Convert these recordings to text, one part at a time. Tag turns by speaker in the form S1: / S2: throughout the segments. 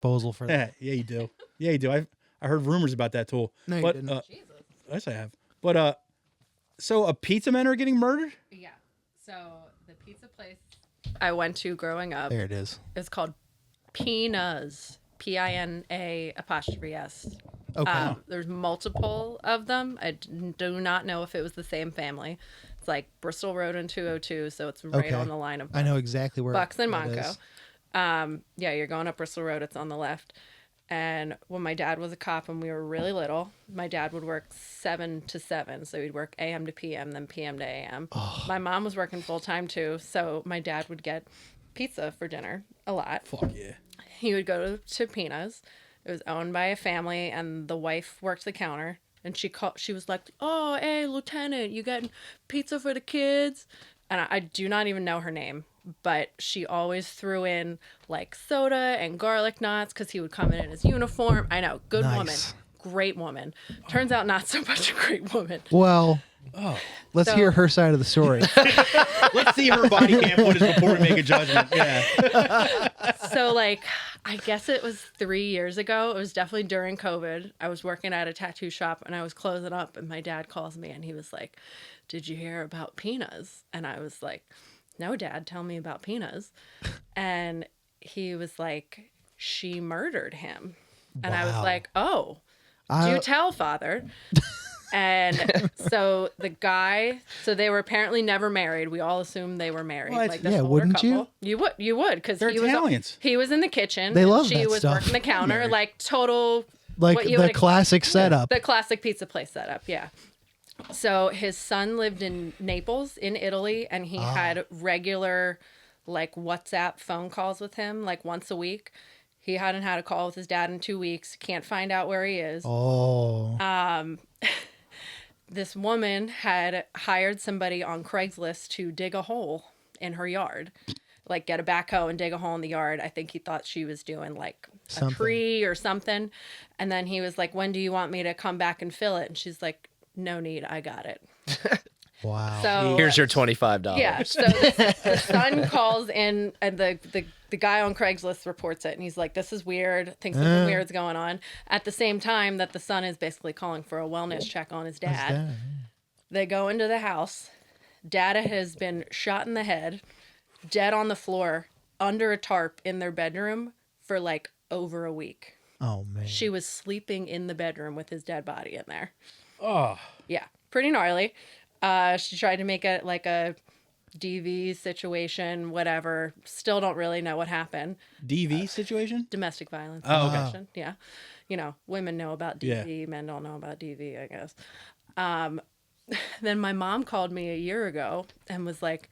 S1: disposal for that.
S2: Yeah, you do. Yeah, you do. I heard rumors about that tool.
S1: No, you
S2: but,
S1: didn't.
S2: Yes, I have. But so a pizza men are getting murdered?
S3: Yeah. So the pizza place I went to growing up.
S1: There it is.
S3: It's called Pina's. Pina''s.
S1: Okay.
S3: There's multiple of them. I do not know if it was the same family. It's like Bristol Road and 202, so it's right on the line of
S1: I know exactly where
S3: Bucks and
S1: that
S3: Monco.
S1: is.
S3: Yeah, you're going up Bristol Road. It's on the left. And when my dad was a cop and we were really little, my dad would work 7 to 7. So he'd work AM to PM, then PM to AM. Oh. My mom was working full time too. So my dad would get pizza for dinner a lot.
S2: Fuck yeah.
S3: He would go to Pina's. It was owned by a family, and the wife worked the counter. And she was like, "Oh, hey, Lieutenant, you getting pizza for the kids?" And I do not even know her name, but she always threw in like soda and garlic knots because he would come in his uniform. I know, good woman, great woman. Turns out not so much a great woman.
S1: Well, let's hear her side of the story.
S2: Let's see her body cam footage before we make a judgment. Yeah.
S3: So, like, I guess it was 3 years ago. It was definitely during COVID. I was working at a tattoo shop and I was closing up, and my dad calls me and he was like, "Did you hear about Pina's?" And I was like, "No, Dad, tell me about Pina's." And he was like, "She murdered him." And I was like, "Oh, do tell, Father." And so so they were apparently never married. We all assumed they were married.
S2: What?
S3: Like this
S1: Yeah,
S3: older
S1: wouldn't
S3: couple. You would, because
S2: They're Italians.
S3: He was in the kitchen.
S1: They love
S3: she
S1: that
S3: was
S1: stuff.
S3: working the counter, like total,
S1: Like
S3: what you
S1: the
S3: would
S1: classic setup.
S3: the classic pizza place setup. Yeah. So his son lived in Naples in Italy, and he had regular like WhatsApp phone calls with him like once a week. He hadn't had a call with his dad in 2 weeks. Can't find out where he is.
S1: Oh.
S3: This woman had hired somebody on Craigslist to dig a hole in her yard, like get a backhoe and dig a hole in the yard. I think he thought she was doing like a tree or something. And then he was like, "When do you want me to come back and fill it?" And she's like, "No need. I got it."
S1: Wow.
S3: So
S4: Here's your $25.
S3: yeah. So the son calls in, and the guy on Craigslist reports it, and he's like, "This is weird. Thinks something weird's going on." At the same time that the son is basically calling for a wellness check on his dad. They go into the house. Dada has been shot in the head, dead on the floor, under a tarp in their bedroom for like over a week.
S1: Oh, man.
S3: She was sleeping in the bedroom with his dead body in there.
S2: Oh.
S3: Yeah, pretty gnarly. She tried to make it like a DV situation, whatever. Still don't really know what happened.
S2: DV situation?
S3: Domestic violence.
S2: Oh, okay.
S3: Situation. Yeah. You know, women know about DV, men don't know about DV, I guess. Then my mom called me a year ago and was like,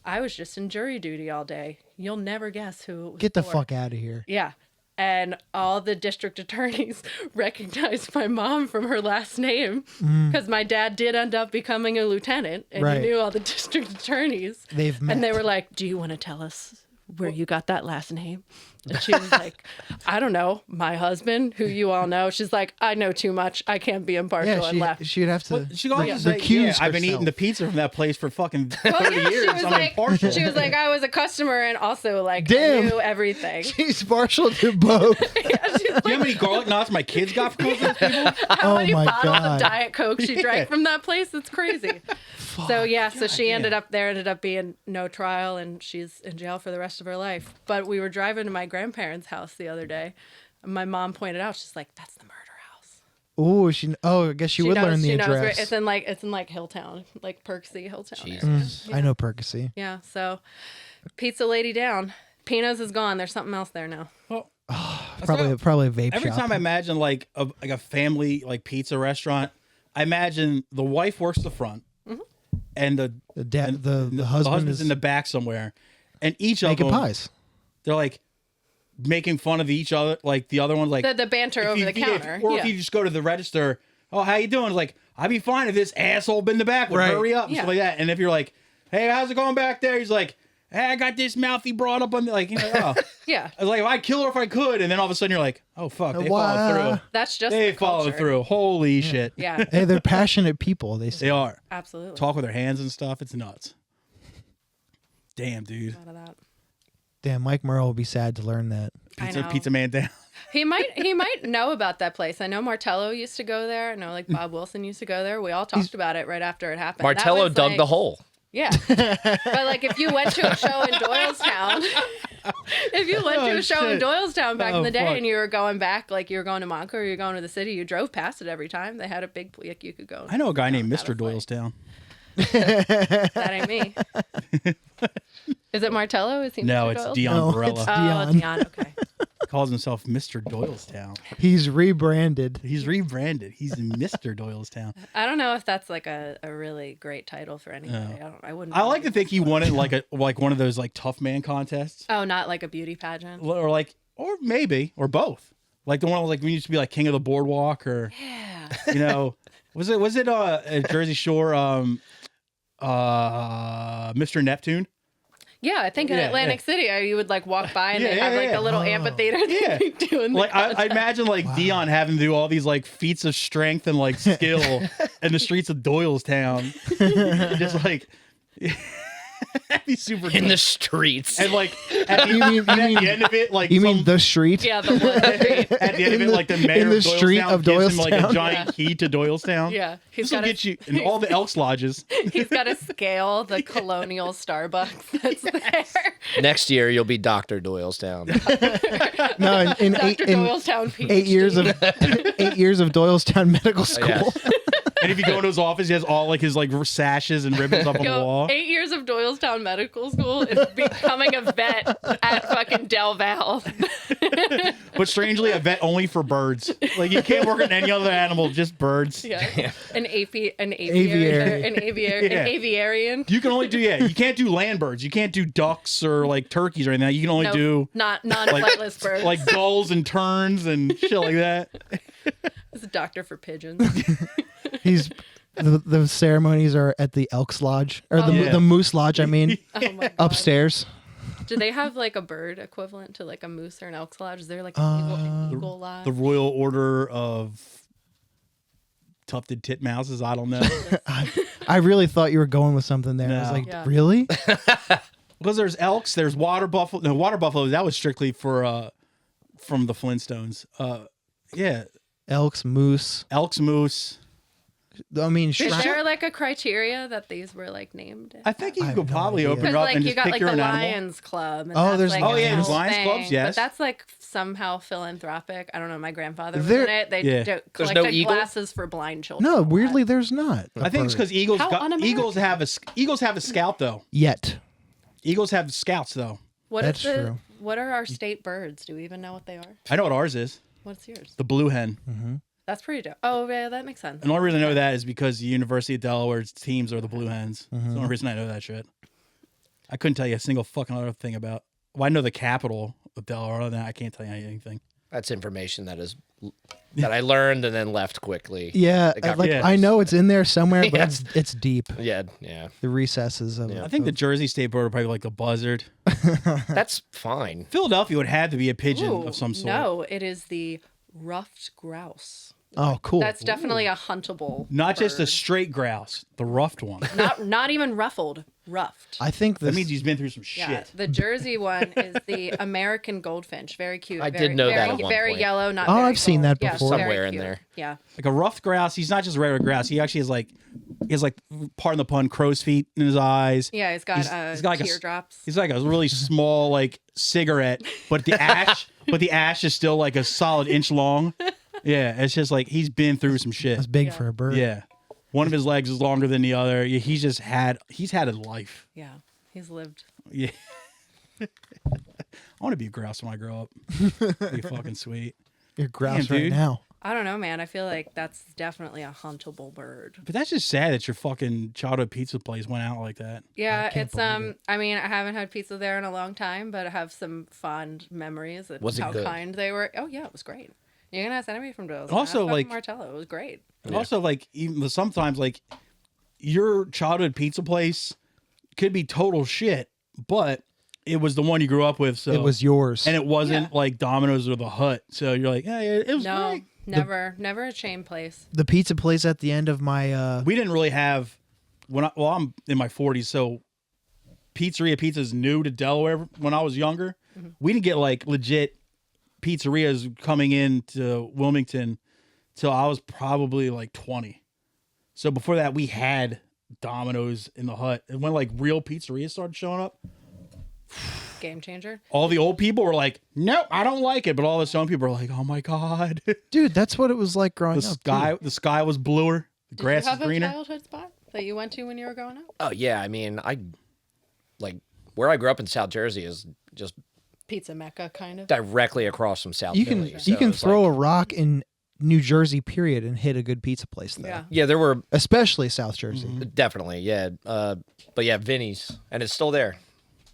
S3: "I was just in jury duty all day. You'll never guess who it was
S1: Get the
S3: for."
S1: fuck out of here.
S3: Yeah. And all the district attorneys recognized my mom from her last name because my dad did end up becoming a lieutenant, and he knew all the district attorneys.
S1: They've met.
S3: And they were like, "Do you want to tell us where you got that last name?" And she was like, "I don't know. My husband, who you all know." She's like, "I know too much. I can't be impartial," and left.
S1: She'd have to
S2: Well, she could also say,
S1: recuse
S2: I've been eating the pizza from that place for fucking 30 years.
S3: She was
S2: I'm
S3: like,
S2: impartial.
S3: she was like, "I was a customer and also like
S1: Damn.
S3: I knew everything."
S1: She's partial to both.
S3: Yeah, she's
S2: Do you know how many garlic knots my kids got from those people?
S3: How many
S1: my
S3: bottles
S1: God.
S3: of Diet Coke she drank from that place? It's crazy. So yeah, so she ended up being no trial, and she's in jail for the rest of her life. But we were driving to my grandparents' house the other day. And my mom pointed out, she's like, "That's the murder house."
S1: I guess she would learn the address.
S3: It's in like Hilltown, like Perksy, Hilltown.
S4: Jesus.
S3: area.
S1: I know Percy.
S3: Yeah. So pizza lady down. Pino's is gone. There's something else there now.
S2: Well,
S1: Probably a vape
S2: every
S1: shop.
S2: time I imagine like a family like pizza restaurant, I imagine the wife works the front, and the husband's
S1: is
S2: in the back somewhere, and each of
S1: making
S2: them
S1: pies.
S2: they're like making fun of each other, like the other one's like
S3: The banter over the counter.
S2: or if you just go to the register, "Oh, how you doing?" It's like, "I'd be fine if this asshole been in the back would hurry up," and stuff like that. And if you're like, "Hey, how's it going back there?" He's like, "Hey, I got this mouthy broad up on the," like, you know, "Oh."
S3: Yeah.
S2: I was like, "I'd kill her if I could," and then all of a sudden you're like, "Oh fuck, they followed through."
S3: That's just
S2: They
S3: the
S2: followed
S3: culture.
S2: through. Holy shit.
S3: Yeah.
S1: Hey, they're passionate people. They say.
S2: They are.
S3: Absolutely.
S2: Talk with their hands and stuff. It's nuts. Damn, dude.
S3: A lot of that.
S1: Damn, Mike Merle will be sad to learn that.
S2: Pizza Man down.
S3: He might know about that place. I know Martello used to go there. I know like Bob Wilson used to go there. We all talked about it right after it happened.
S4: Martello dug the hole.
S3: Yeah. But like if you went to a show in Doylestown, in Doylestown back in the day and you were going back, like you were going to Monco or you were going to the city, you drove past it every time. They had a big, like you could go.
S2: I know a guy named Mr. Doylestown.
S3: That ain't me. Is it Martello? Is he
S2: No,
S3: Mr.
S2: it's
S3: Doylestown?
S2: Dion Barella.
S1: It's
S3: Oh, Dion, okay.
S2: Calls himself Mr. Doylestown.
S1: He's rebranded.
S2: He's rebranded. He's Mr. Doylestown.
S3: I don't know if that's like a really great title for anybody. I wouldn't.
S2: I like to think he won it like one of those like tough man contests.
S3: Oh, not like a beauty pageant.
S2: Or maybe both. Like the one like we used to be like King of the Boardwalk or was it at Jersey Shore Mr. Neptune?
S3: Yeah, I think in Atlantic City, you would like walk by and they have like a little amphitheater.
S2: Yeah,
S3: doing
S2: like I imagine like Dion having to do all these like feats of strength and like skill in the streets of Doylestown, just like. That'd be super
S4: in
S2: cool.
S4: the streets.
S2: And like at the end of it, like
S1: you mean the street?
S3: Yeah, the one street.
S2: At the end of it, like the mayor
S1: in the
S2: of Doylestown
S1: street of
S2: gives him like a
S1: Doylestown?
S2: giant key to Doylestown.
S3: Yeah,
S2: This will get you in all the Elks lodges.
S3: He's got to scale the colonial Starbucks that's there.
S4: Next year, you'll be Dr. Doylestown.
S1: No, in
S3: Dr. Doylestown PhD.
S1: 8 years of 8 years of Doylestown Medical School.
S4: Yeah.
S2: And if you go into his office, he has all like his like sashes and ribbons up on the wall.
S3: 8 years of Doylestown Medical School is becoming a vet at fucking Del Val.
S2: But strangely, a vet only for birds. Like you can't work on any other animal, just birds.
S3: Yeah. An
S1: Aviary.
S3: aviarian.
S2: You can only do you can't do land birds. You can't do ducks or like turkeys or anything. You can only do
S3: not non-flightless birds.
S2: like gulls and terns and shit like that.
S3: It's a doctor for pigeons.
S1: He's the ceremonies are at the Elks Lodge or the Moose Lodge. I mean,
S3: Oh my God.
S1: upstairs.
S3: Do they have like a bird equivalent to like a moose or an elk's lodge? Is there like an eagle lodge?
S2: The Royal Order of Tufted Titmouses. I don't know.
S1: I really thought you were going with something there. I was
S2: No.
S1: like,
S3: Yeah.
S1: really?
S2: Because there's elks, there's water buffalo. No, water buffalo. That was strictly for from the Flintstones. Yeah,
S1: Elks, moose.
S2: elks, moose.
S1: I mean,
S3: Is there like a criteria that these were like named?
S2: I think you
S1: I
S2: could
S1: have no
S2: probably
S1: idea.
S2: open it
S3: Because
S2: up
S3: like
S2: and
S3: you
S2: just
S3: got
S2: pick
S3: like
S2: your
S3: the
S2: own animal.
S3: Lions Club. And
S1: Oh,
S3: that's,
S1: there's
S3: like,
S1: Lions
S3: a
S1: Yeah, there's
S3: whole
S2: Lions
S3: thing,
S2: clubs, yes.
S3: But that's like somehow philanthropic. I don't know. My grandfather was
S1: There-
S3: in it. They
S2: Yeah.
S3: collected
S4: eagle?
S3: glasses for blind children.
S1: No, weirdly, there's not.
S2: I think it's because Eagles
S3: How un-American.
S2: Eagles have a scout though.
S1: Yet.
S2: Eagles have scouts though.
S1: That's true.
S3: What are our state birds? Do we even know what they are?
S2: I know what ours is.
S3: What's yours?
S2: The blue hen.
S3: That's pretty dope. Oh, yeah, that makes sense.
S2: And the only reason I know that is because the University of Delaware's teams are the Blue Hens. That's the only reason I know that shit. I couldn't tell you a single fucking other thing about. Well, I know the capital of Delaware. Other than that, I can't tell you anything.
S4: That's information that I learned and then left quickly.
S1: Yeah,
S4: It got
S1: like
S4: replaced.
S1: I know it's in there somewhere, but
S4: Yeah.
S1: it's deep.
S4: Yeah.
S1: The recesses of.
S4: Yeah.
S2: I think the Jersey State bird are probably like a buzzard.
S4: That's fine.
S2: Philadelphia would have to be a pigeon
S3: Ooh,
S2: of some sort.
S3: No, it is the ruffed grouse.
S1: Oh, cool.
S3: That's definitely a huntable.
S2: Not just a
S3: bird.
S2: straight grouse, the ruffed one.
S3: not even ruffled, ruffed.
S1: I think
S2: That
S1: this
S2: means he's been through some
S3: Yeah,
S2: shit.
S3: the Jersey one is the American goldfinch. Very cute.
S4: I
S3: very,
S4: did know that
S3: very,
S4: at one
S3: very
S4: point.
S3: yellow. Not.
S1: Oh,
S3: very
S1: I've seen
S3: gold.
S1: that
S3: Yeah,
S1: before.
S3: very
S4: Somewhere in
S3: cute.
S4: there.
S3: Yeah.
S2: Like a ruffed grouse, he's not just a regular grouse. He actually has like, pardon the pun, crow's feet in his eyes.
S3: Yeah, he's got
S2: He's got like
S3: teardrops.
S2: He's like a really small like cigarette, but the ash is still like a solid inch long. Yeah, it's just like he's been through some shit.
S1: That's big
S3: Yeah.
S1: for a bird.
S2: Yeah, one of his legs is longer than the other. Yeah, he's had a life.
S3: Yeah, he's lived.
S2: Yeah, I want to be a grouse when I grow up. Be fucking sweet.
S1: You're grouse
S2: Damn,
S1: right
S2: dude.
S1: now.
S3: I don't know, man. I feel like that's definitely a huntable bird.
S2: But that's just sad that your fucking childhood pizza place went out like that.
S3: Yeah,
S1: can't
S3: it's
S1: believe it.
S3: I mean, I haven't had pizza there in a long time, but I have some fond memories of
S4: Was it
S3: how
S4: good?
S3: kind they were. Oh yeah, it was great. You're gonna ask anybody from Doylestown.
S2: Also,
S3: Ask
S2: like-
S3: Martello, it was great.
S2: And also, like, even sometimes, like, your childhood pizza place could be total shit, but it was the one you grew up with. So
S1: It was yours.
S2: and it wasn't
S3: Yeah.
S2: like Domino's or the Hut. So you're like, yeah, it was
S3: No,
S2: great.
S3: never a chain place.
S1: the pizza place at the end of my.
S2: We didn't really have I'm in my 40s, so pizza is new to Delaware when I was younger. we didn't get like legit pizzerias coming into Wilmington till I was probably like 20. So before that, we had Domino's in the Hut. And when like real pizzerias started showing up,
S3: Game changer.
S2: all the old people were like, nope, I don't like it. But all the young people were like, oh my God.
S1: Dude, that's what it was like growing up.
S2: The sky was bluer. The grass
S3: Did you have
S2: is greener.
S3: a childhood spot that you went to when you were growing up?
S4: Oh yeah, I mean, I like where I grew up in South Jersey is just
S3: Pizza Mecca, kind of.
S4: directly across from South
S1: You
S4: Philly.
S1: can
S4: so
S1: you can
S4: it's
S1: throw
S4: like-
S1: a rock in New Jersey, period, and hit a good pizza place there.
S3: Yeah.
S4: Yeah, there were
S1: Especially South Jersey.
S4: definitely, yeah. But yeah, Vinny's, and it's still there.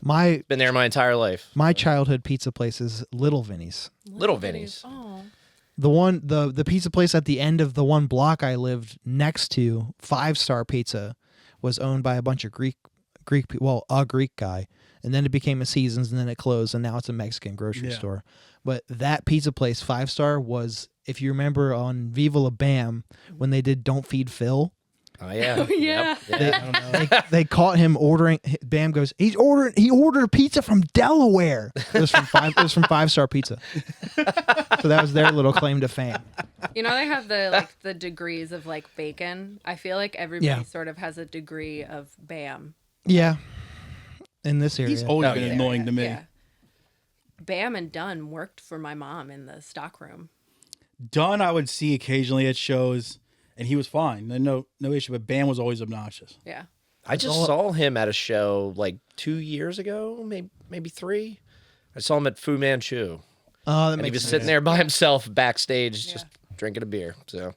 S1: My
S4: Been there my entire life.
S1: my childhood pizza place is Little Vinny's.
S4: Little Vinny's.
S3: Oh.
S1: The pizza place at the end of the one block I lived next to, 5-Star Pizza, was owned by a bunch of Greek a Greek guy, and then it became a Seasons, and then it closed, and now it's a Mexican grocery store. But that pizza place, 5-Star, was, if you remember on Viva La Bam when they did Don't Feed Phil.
S4: Oh yeah.
S3: Oh, yeah.
S4: Yep. Yeah.
S1: They caught him ordering. Bam goes, he ordered pizza from Delaware. It was from 5-Star Pizza. So that was their little claim to fame.
S3: You know, they have the degrees of like bacon. I feel like everybody sort of has a degree of Bam.
S1: Yeah, in this area.
S2: He's always
S4: Oh,
S2: been
S4: yeah.
S2: annoying to me.
S3: Yeah. Bam and Dunn worked for my mom in the stockroom.
S2: Dunn, I would see occasionally at shows, and he was fine. No issue. But Bam was always obnoxious.
S3: Yeah.
S4: I just saw him at a show like 2 years ago, maybe 3. I saw him at Fu Manchu.
S1: Oh, that
S4: And he
S1: makes
S4: was
S1: sense.
S4: sitting there by himself backstage, just drinking a beer. So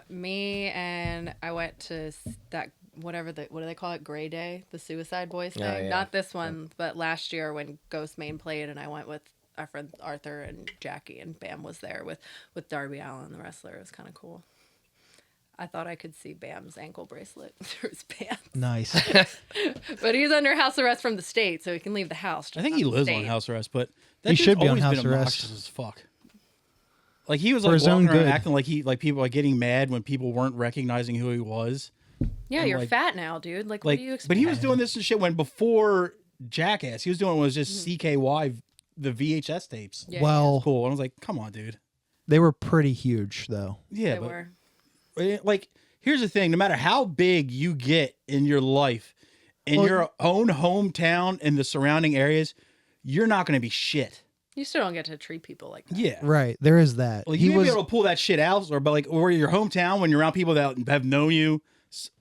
S3: Me and I went to that what do they call it? Gray Day, the Suicide Boys thing.
S4: yeah.
S3: Not this one, but last year when Ghost Main played, and I went with our friend Arthur and Jackie, and Bam was there with Darby Allin, the wrestler. It was kind of cool. I thought I could see Bam's ankle bracelet through his pants.
S1: Nice.
S3: But he's under house arrest from the state, so he can leave the house.
S2: I think he lives on house arrest, but that
S1: He
S2: dude's
S1: should be on
S2: always
S1: house
S2: been
S1: arrest.
S2: obnoxious as fuck. Like he was
S1: For
S2: like
S1: his own
S2: walking around
S1: good.
S2: acting like people like getting mad when people weren't recognizing who he was.
S3: Yeah,
S2: and
S3: you're
S2: like-
S3: fat now, dude. Like, what
S2: Like,
S3: do you expect?
S2: but he was doing this and shit when before Jackass. He was doing was just CKY, the VHS tapes.
S3: Yeah,
S1: Well,
S2: Cool. And I was like, come on, dude.
S1: they were pretty huge, though.
S2: Yeah,
S3: they
S2: but
S3: were.
S2: like here's the thing: no matter how big you get in your life, in your own hometown and the surrounding areas, you're not going to be shit.
S3: You still don't get to treat people like that.
S2: Yeah.
S1: Right. There is that.
S2: Well,
S1: he
S2: you may
S1: was
S2: be able to pull that shit out, or your hometown when you're around people that have known you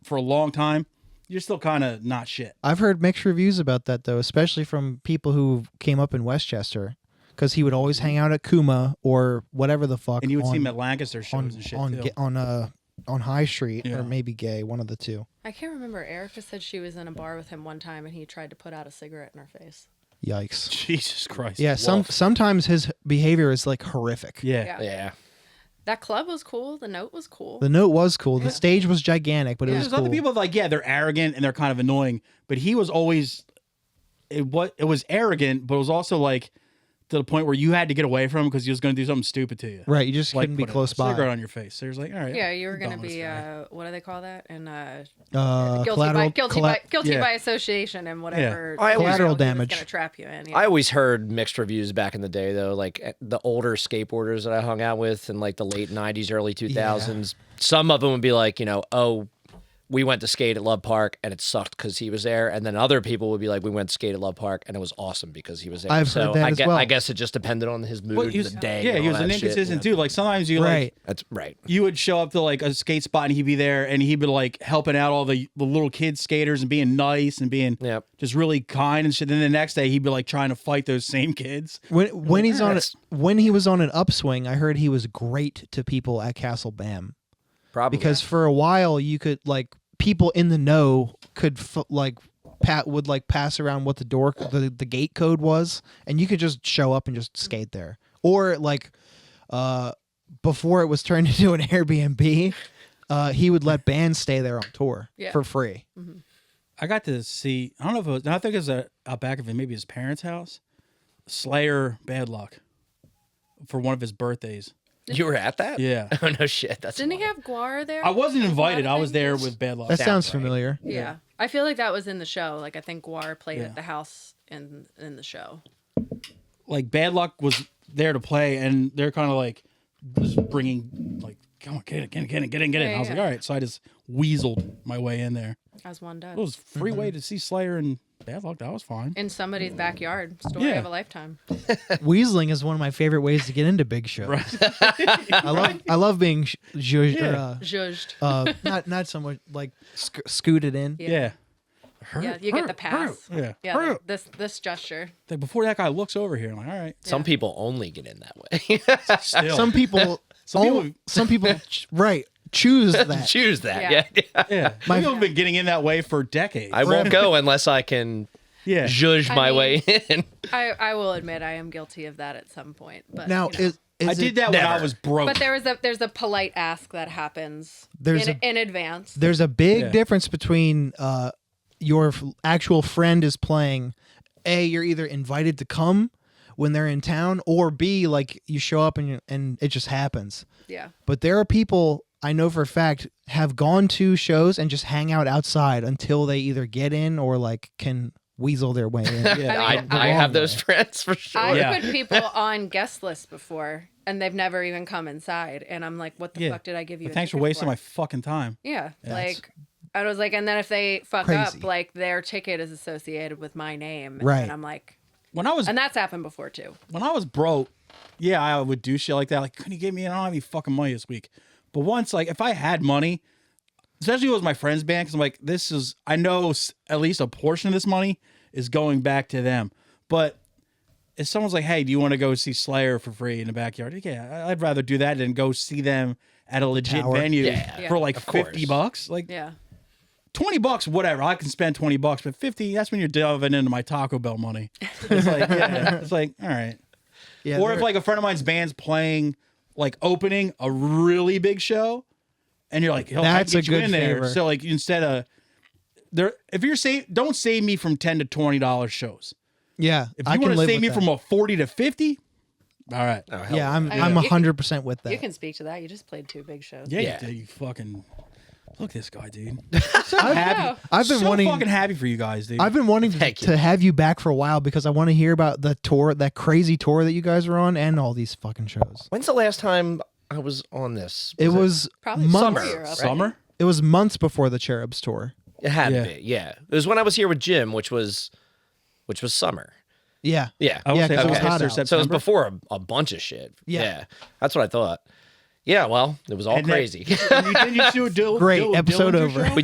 S2: for a long time, you're still kind of not shit.
S1: I've heard mixed reviews about that, though, especially from people who came up in Westchester, because he would always hang out at Kuma or whatever the fuck.
S2: And you would see
S1: on-
S2: him at Lancaster shows and shit too.
S1: on High Street
S2: Yeah.
S1: or maybe Gay, one of the two.
S3: I can't remember. Erica said she was in a bar with him one time, and he tried to put out a cigarette in her face.
S1: Yikes.
S2: Jesus Christ.
S1: Yeah,
S4: Wolf.
S1: sometimes his behavior is like horrific.
S2: Yeah.
S4: yeah.
S3: That club was cool. The note was cool.
S1: The note was cool. The stage was gigantic, but it was
S2: There's
S1: cool.
S2: other people like, they're arrogant and they're kind of annoying, but he was always, it was arrogant, but it was also like to the point where you had to get away from him because he was going to do something stupid to you.
S1: Right, you just
S2: Like
S1: couldn't be
S2: put a
S1: close by.
S2: cigarette on your face. So he was like, all right.
S3: Yeah, you were
S2: I'm
S3: gonna
S2: done with
S3: be
S2: this guy.
S3: what do they call that? And
S1: Collateral
S3: guilty
S2: Yeah.
S3: by association and whatever.
S4: I always-
S1: Collateral
S3: he was
S1: damage.
S3: gonna trap you in.
S4: I always heard mixed reviews back in the day, though. Like the older skateboarders that I hung out with in like the late 90s, early 2000s, some of them would be like, oh, we went to skate at Love Park and it sucked because he was there. And then other people would be like, we went to skate at Love Park and it was awesome because he was there.
S1: I've heard that
S4: I
S1: as well.
S4: I guess it just depended on his mood,
S2: Well, he was,
S4: the day.
S2: yeah,
S4: and
S2: he
S4: all
S2: was an
S4: that shit,
S2: inconsistent
S4: you know?
S2: dude. Like sometimes you
S1: Right.
S4: That's right.
S2: you would show up to like a skate spot and he'd be there and he'd be like helping out all the little kid skaters and being nice and being
S4: Yep.
S2: just really kind and shit. Then the next day he'd be like trying to fight those same kids.
S1: When he's on
S4: that's-
S1: when he was on an upswing, I heard he was great to people at Castle Bam.
S4: Probably.
S1: Because for a while you could like people in the know could would pass around what the gate code was, and you could just show up and just skate there. Or like before it was turned into an Airbnb, he would let bands stay there on tour for free.
S2: I got to see, I don't know if it was, I think it was out back of it, maybe his parents' house, Slayer Bad Luck for one of his birthdays.
S4: you were at that?
S2: Yeah.
S4: Oh, no shit. That's
S3: Didn't he have Guar there?
S2: I wasn't
S3: Like,
S2: invited.
S3: Guar
S2: I was
S3: thing?
S2: there with Bad Luck.
S1: That sounds
S4: right.
S1: familiar.
S3: Yeah. I feel like that was in the show. Like I think Guar played
S2: Yeah.
S3: at the house in the show.
S2: like Bad Luck was there to play, and they're kind of like just bringing like, come on, get in.
S3: Yeah,
S2: I was like, all right, so I just weaseled my way in there.
S3: As one does.
S2: It was a free way to see Slayer and Bad Luck. That was fine.
S3: In somebody's backyard. Story
S2: Yeah.
S3: of a lifetime.
S1: Weaseling is one of my favorite ways to get into big shows. I love being
S3: Zhuzhed.
S1: not so much like scooted in.
S2: Yeah.
S3: Yeah, you get the pass.
S2: Yeah.
S3: Yeah, this gesture.
S2: Like before that guy looks over here, I'm like, all right.
S4: Some people only get in that way.
S2: Still.
S1: Some people, right, choose that.
S4: Choose that.
S3: Yeah.
S4: Yeah.
S2: Yeah. People have been getting in that way for decades.
S4: I won't go unless I can
S2: yeah.
S4: zhuzh my way in.
S3: I will admit I am guilty of that at some point. But
S1: Now,
S3: you know.
S2: I did that when I
S4: Never.
S2: was broke.
S3: But there's a polite ask that happens in advance.
S1: There's a big
S2: Yeah.
S1: difference between your actual friend is playing. A, you're either invited to come when they're in town, or B, like you show up and it just happens.
S3: Yeah.
S1: But there are people I know for a fact have gone to shows and just hang out outside until they either get in or like can weasel their way in.
S2: yeah.
S3: I mean,
S4: I have those friends for sure.
S3: I've
S2: Yeah.
S3: put people on guest lists before, and they've never even come inside. And I'm like, what the
S2: Yeah.
S3: fuck did I give you?
S2: But
S3: a
S2: thanks for
S3: ticket
S2: wasting my fucking time.
S3: Yeah.
S2: that's-
S3: Like, I was like, and then if they fuck
S1: Crazy.
S3: up, like their ticket is associated with my name.
S1: Right.
S3: And I'm like,
S2: When I was
S3: and that's happened before too.
S2: broke, yeah, I would do shit like that. Like, couldn't you give me? I don't have any fucking money this week. But once, like, if I had money, especially if it was my friend's band, because I'm like, I know at least a portion of this money is going back to them. But if someone's like, hey, do you want to go see Slayer for free in the backyard? Yeah, I'd rather do that than go see them at a legit
S1: Tower.
S2: venue
S4: Yeah.
S2: for like
S4: Of course.
S2: $50. Like,
S3: Yeah.
S2: $20, whatever. I can spend $20, but 50, that's when you're delving into my Taco Bell money. It's like, yeah, it's like, all right.
S1: Yeah,
S2: Or if
S1: they're-
S2: like a friend of mine's band's playing, like opening a really big show, and you're like,
S1: That's
S2: I
S1: a
S2: can get you
S1: good
S2: in there.
S1: favor.
S2: So like instead of if you're don't save me from $10 to $20 shows.
S1: yeah,
S2: If
S1: I
S2: you
S1: can
S2: want to
S1: live
S2: save
S1: with
S2: me
S1: that.
S2: from a 40 to 50, all right.
S4: Oh, hell
S1: Yeah, I'm
S3: I mean, you can-
S1: 100% with that.
S3: You can speak to that. You just played 2 big shows.
S2: Yeah,
S4: Yeah.
S2: you did. You fucking look at this guy, dude. So happy.
S1: I've been
S2: so
S1: wanting-
S2: fucking happy for you guys, dude.
S1: I've been wanting
S4: Thank you.
S1: to have you back for a while because I want to hear about the tour, that crazy tour that you guys were on, and all these fucking shows.
S4: When's the last time I was on this?
S1: It was
S3: Probably
S1: months.
S3: before you were up.
S2: Summer.
S1: It was months before the Cherubs tour.
S4: It had
S2: Yeah.
S4: to be. Yeah. It was when I was here with Jim, which was summer.
S1: Yeah.
S4: Yeah.
S2: I would
S1: Yeah,
S2: say
S1: 'cause it was
S2: August
S1: hot
S2: or
S1: out.
S4: So it was
S2: September.
S4: before a bunch of shit.
S1: Yeah.
S4: That's what I thought. Yeah, well, it was all
S2: And that-
S4: crazy.
S2: Didn't you do a
S1: Great, episode
S2: Dillinger
S1: over.
S2: show?
S4: we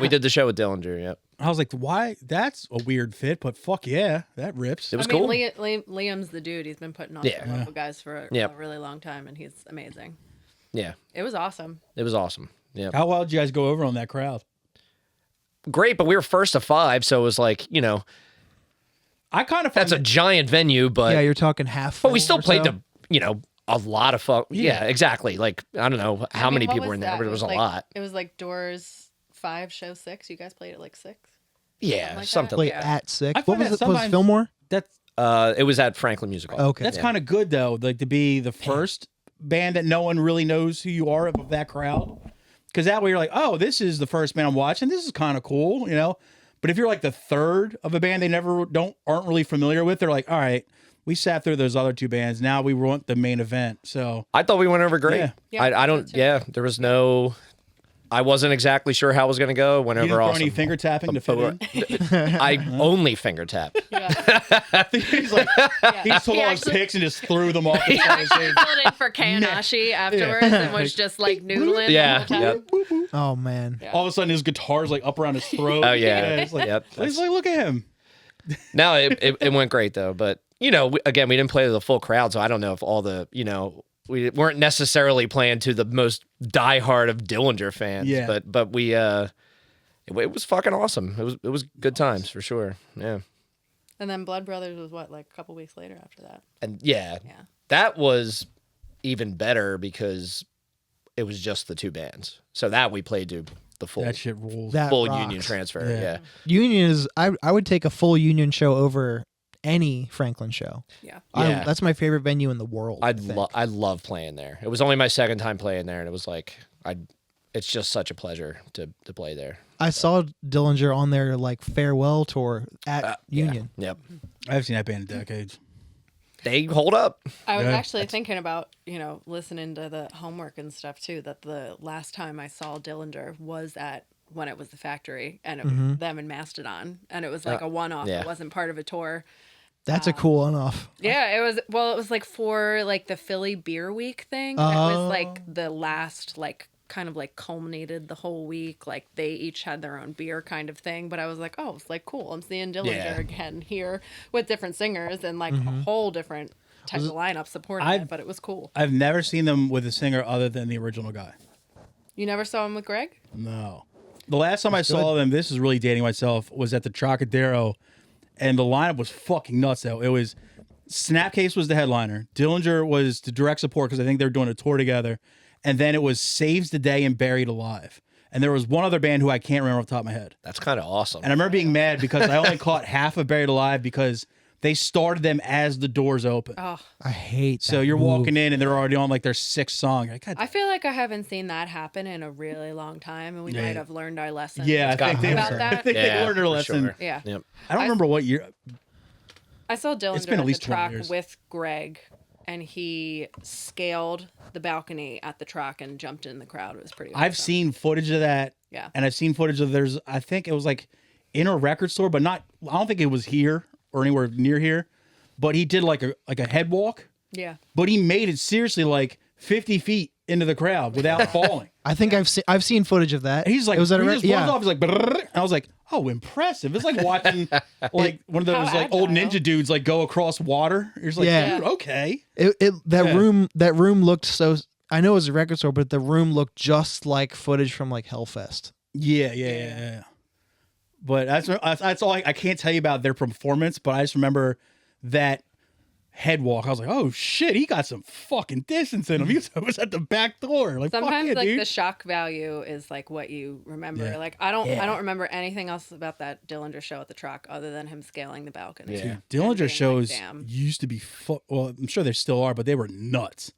S4: did the show with Dillinger, yep.
S2: I was like, why? That's a weird fit, but fuck yeah, that rips.
S4: It was
S3: I mean,
S4: cool.
S3: Liam's the dude. He's been putting on
S4: Yeah.
S3: some local guys for a
S4: Yep.
S3: really long time, and he's amazing.
S4: Yeah.
S3: It was awesome.
S4: It was awesome. Yeah.
S2: How well did you guys go over on that crowd?
S4: Great, but we were first of 5, so it was like,
S2: I kind of
S4: that's a giant venue, but
S1: Yeah, you're talking half.
S4: but we
S1: full
S4: still
S1: or
S4: played
S1: so.
S4: a lot of fun. Yeah, exactly. Like I don't know how
S3: I mean,
S4: many
S3: what
S4: people were in there,
S3: that?
S4: but it was a
S3: like,
S4: lot.
S3: It was like Doors 5, show 6. You guys played at like 6.
S4: Yeah,
S3: like that.
S4: something.
S1: Play
S3: Yeah.
S1: at 6.
S2: I
S1: What
S2: find
S1: was
S2: that
S1: it? Was
S2: sometimes-
S1: Fillmore?
S2: that's
S4: It was at Franklin Music Hall.
S1: Okay.
S2: that's kind of good though, like to be the first band that no one really knows who you are of that crowd, because that way you're like, oh, this is the first band I'm watching. This is kind of cool, you know. But if you're like the third of a band they aren't really familiar with, they're like, all right, we sat through those other 2 bands. Now we want the main event. So
S4: I thought we went over great.
S2: Yeah.
S3: Yeah,
S4: I don't.
S3: me too.
S4: Yeah, there was no. I wasn't exactly sure how it was going to go. Went
S2: you didn't
S4: over
S2: throw
S4: awesome.
S2: any finger tapping to fit in.
S4: I only finger tap.
S2: He's like, he just took
S3: He
S2: all his
S3: actually-
S2: picks and just threw them off the side of the stage.
S3: Filled in for Kanashi afterwards and was just like noodling.
S4: Yeah.
S3: The whole time.
S4: Yep.
S1: Oh man.
S2: All of a sudden his guitar's like up around his throat.
S4: Oh yeah.
S2: It's like,
S4: Yep.
S2: he's like, look at him.
S4: No, it went great though. But again, we didn't play to the full crowd, so I don't know if all the we weren't necessarily playing to the most diehard of Dillinger fans.
S2: Yeah.
S4: But we it was fucking awesome. It was good times for sure. Yeah.
S3: And then Blood Brothers was what, like a couple weeks later after that?
S4: And yeah,
S3: Yeah.
S4: that was even better because it was just the 2 bands. So that we played to the full
S2: That shit rules.
S1: That
S4: full
S1: rocks.
S4: union transfer.
S2: Yeah.
S4: Yeah.
S1: Union is. I would take a full Union show over any Franklin show.
S3: Yeah.
S4: Yeah.
S1: That's my favorite venue in the world. I think.
S4: I love playing there. It was only my second time playing there, and it was like it's just such a pleasure to play there.
S1: I saw Dillinger on their like farewell tour at Union.
S4: Yep.
S2: I haven't seen that band in decades.
S4: They hold up.
S3: I was
S2: Yeah,
S3: actually thinking about, listening to the homework and stuff too, that the last time I saw Dillinger was when it was the factory and it was them and Mastodon. And it was like a one-off.
S4: yeah.
S3: It wasn't part of a tour.
S1: That's a cool one-off.
S3: Yeah, it was like for like the Philly Beer Week thing. It was like the last kind of like culminated the whole week. Like they each had their own beer kind of thing. But I was like, oh, it's like cool. I'm seeing Dillinger again here with different singers and like a whole different type of lineup supporting it. But it was cool.
S2: I've never seen them with a singer other than the original guy.
S3: You never saw him with Greg?
S2: No. The last time I saw them, this is really dating myself, was at the Trocadero, and the lineup was fucking nuts. Though it was Snapcase was the headliner, Dillinger was the direct support because I think they were doing a tour together. And then it was Saves the Day and Buried Alive. And there was one other band who I can't remember off the top of my head.
S4: That's kind of awesome.
S2: And I remember being mad because I only caught half of Buried Alive because they started them as the doors open.
S3: Oh,
S1: I hate that.
S2: So you're
S1: move.
S2: walking in and they're already on like their sixth song. You're like, God,
S3: I feel like I haven't seen that happen in a really long time, and we might have learned our lesson.
S2: yeah, I think they
S3: about that.
S2: I think they learned their
S4: for
S2: lesson.
S4: sure.
S3: Yeah.
S4: Yep.
S2: I don't remember what year.
S3: I saw Dillinger
S2: been at
S3: at
S2: least
S3: the
S2: 20
S3: track
S2: years.
S3: with Greg, and he scaled the balcony at the track and jumped in the crowd. It was pretty awesome.
S2: I've seen footage of that.
S3: Yeah.
S2: And I've seen footage of I think it was like in a record store, but I don't think it was here or anywhere near here. But he did like a head walk.
S3: Yeah.
S2: But he made it seriously like 50 feet into the crowd without falling.
S1: I think I've seen footage of that.
S2: And he's like,
S1: it was at a
S2: he
S1: re-
S2: just
S1: yeah.
S2: runs off. He's like, brrr. And I was like, oh, impressive. It's like watching like one of those
S3: How
S2: like old
S3: agile.
S2: ninja dudes like go across water. You're just like,
S1: Yeah.
S2: dude, okay.
S1: That room looked so. I know it was a record store, but the room looked just like footage from like Hellfest.
S2: Yeah. But that's all I can't tell you about their performance. But I just remember that head walk. I was like, oh shit, he got some fucking distance in him. He was at the back door. Like,
S3: Sometimes
S2: fuck yeah,
S3: like
S2: dude.
S3: the shock value is like what you remember.
S2: Yeah.
S3: Like I don't remember anything else about that Dillinger show at the track other than him scaling the balcony.
S4: Yeah.
S3: And
S2: Dillinger
S3: being
S2: shows
S3: like, damn.
S2: used to be well, I'm sure they still are, but they were nuts.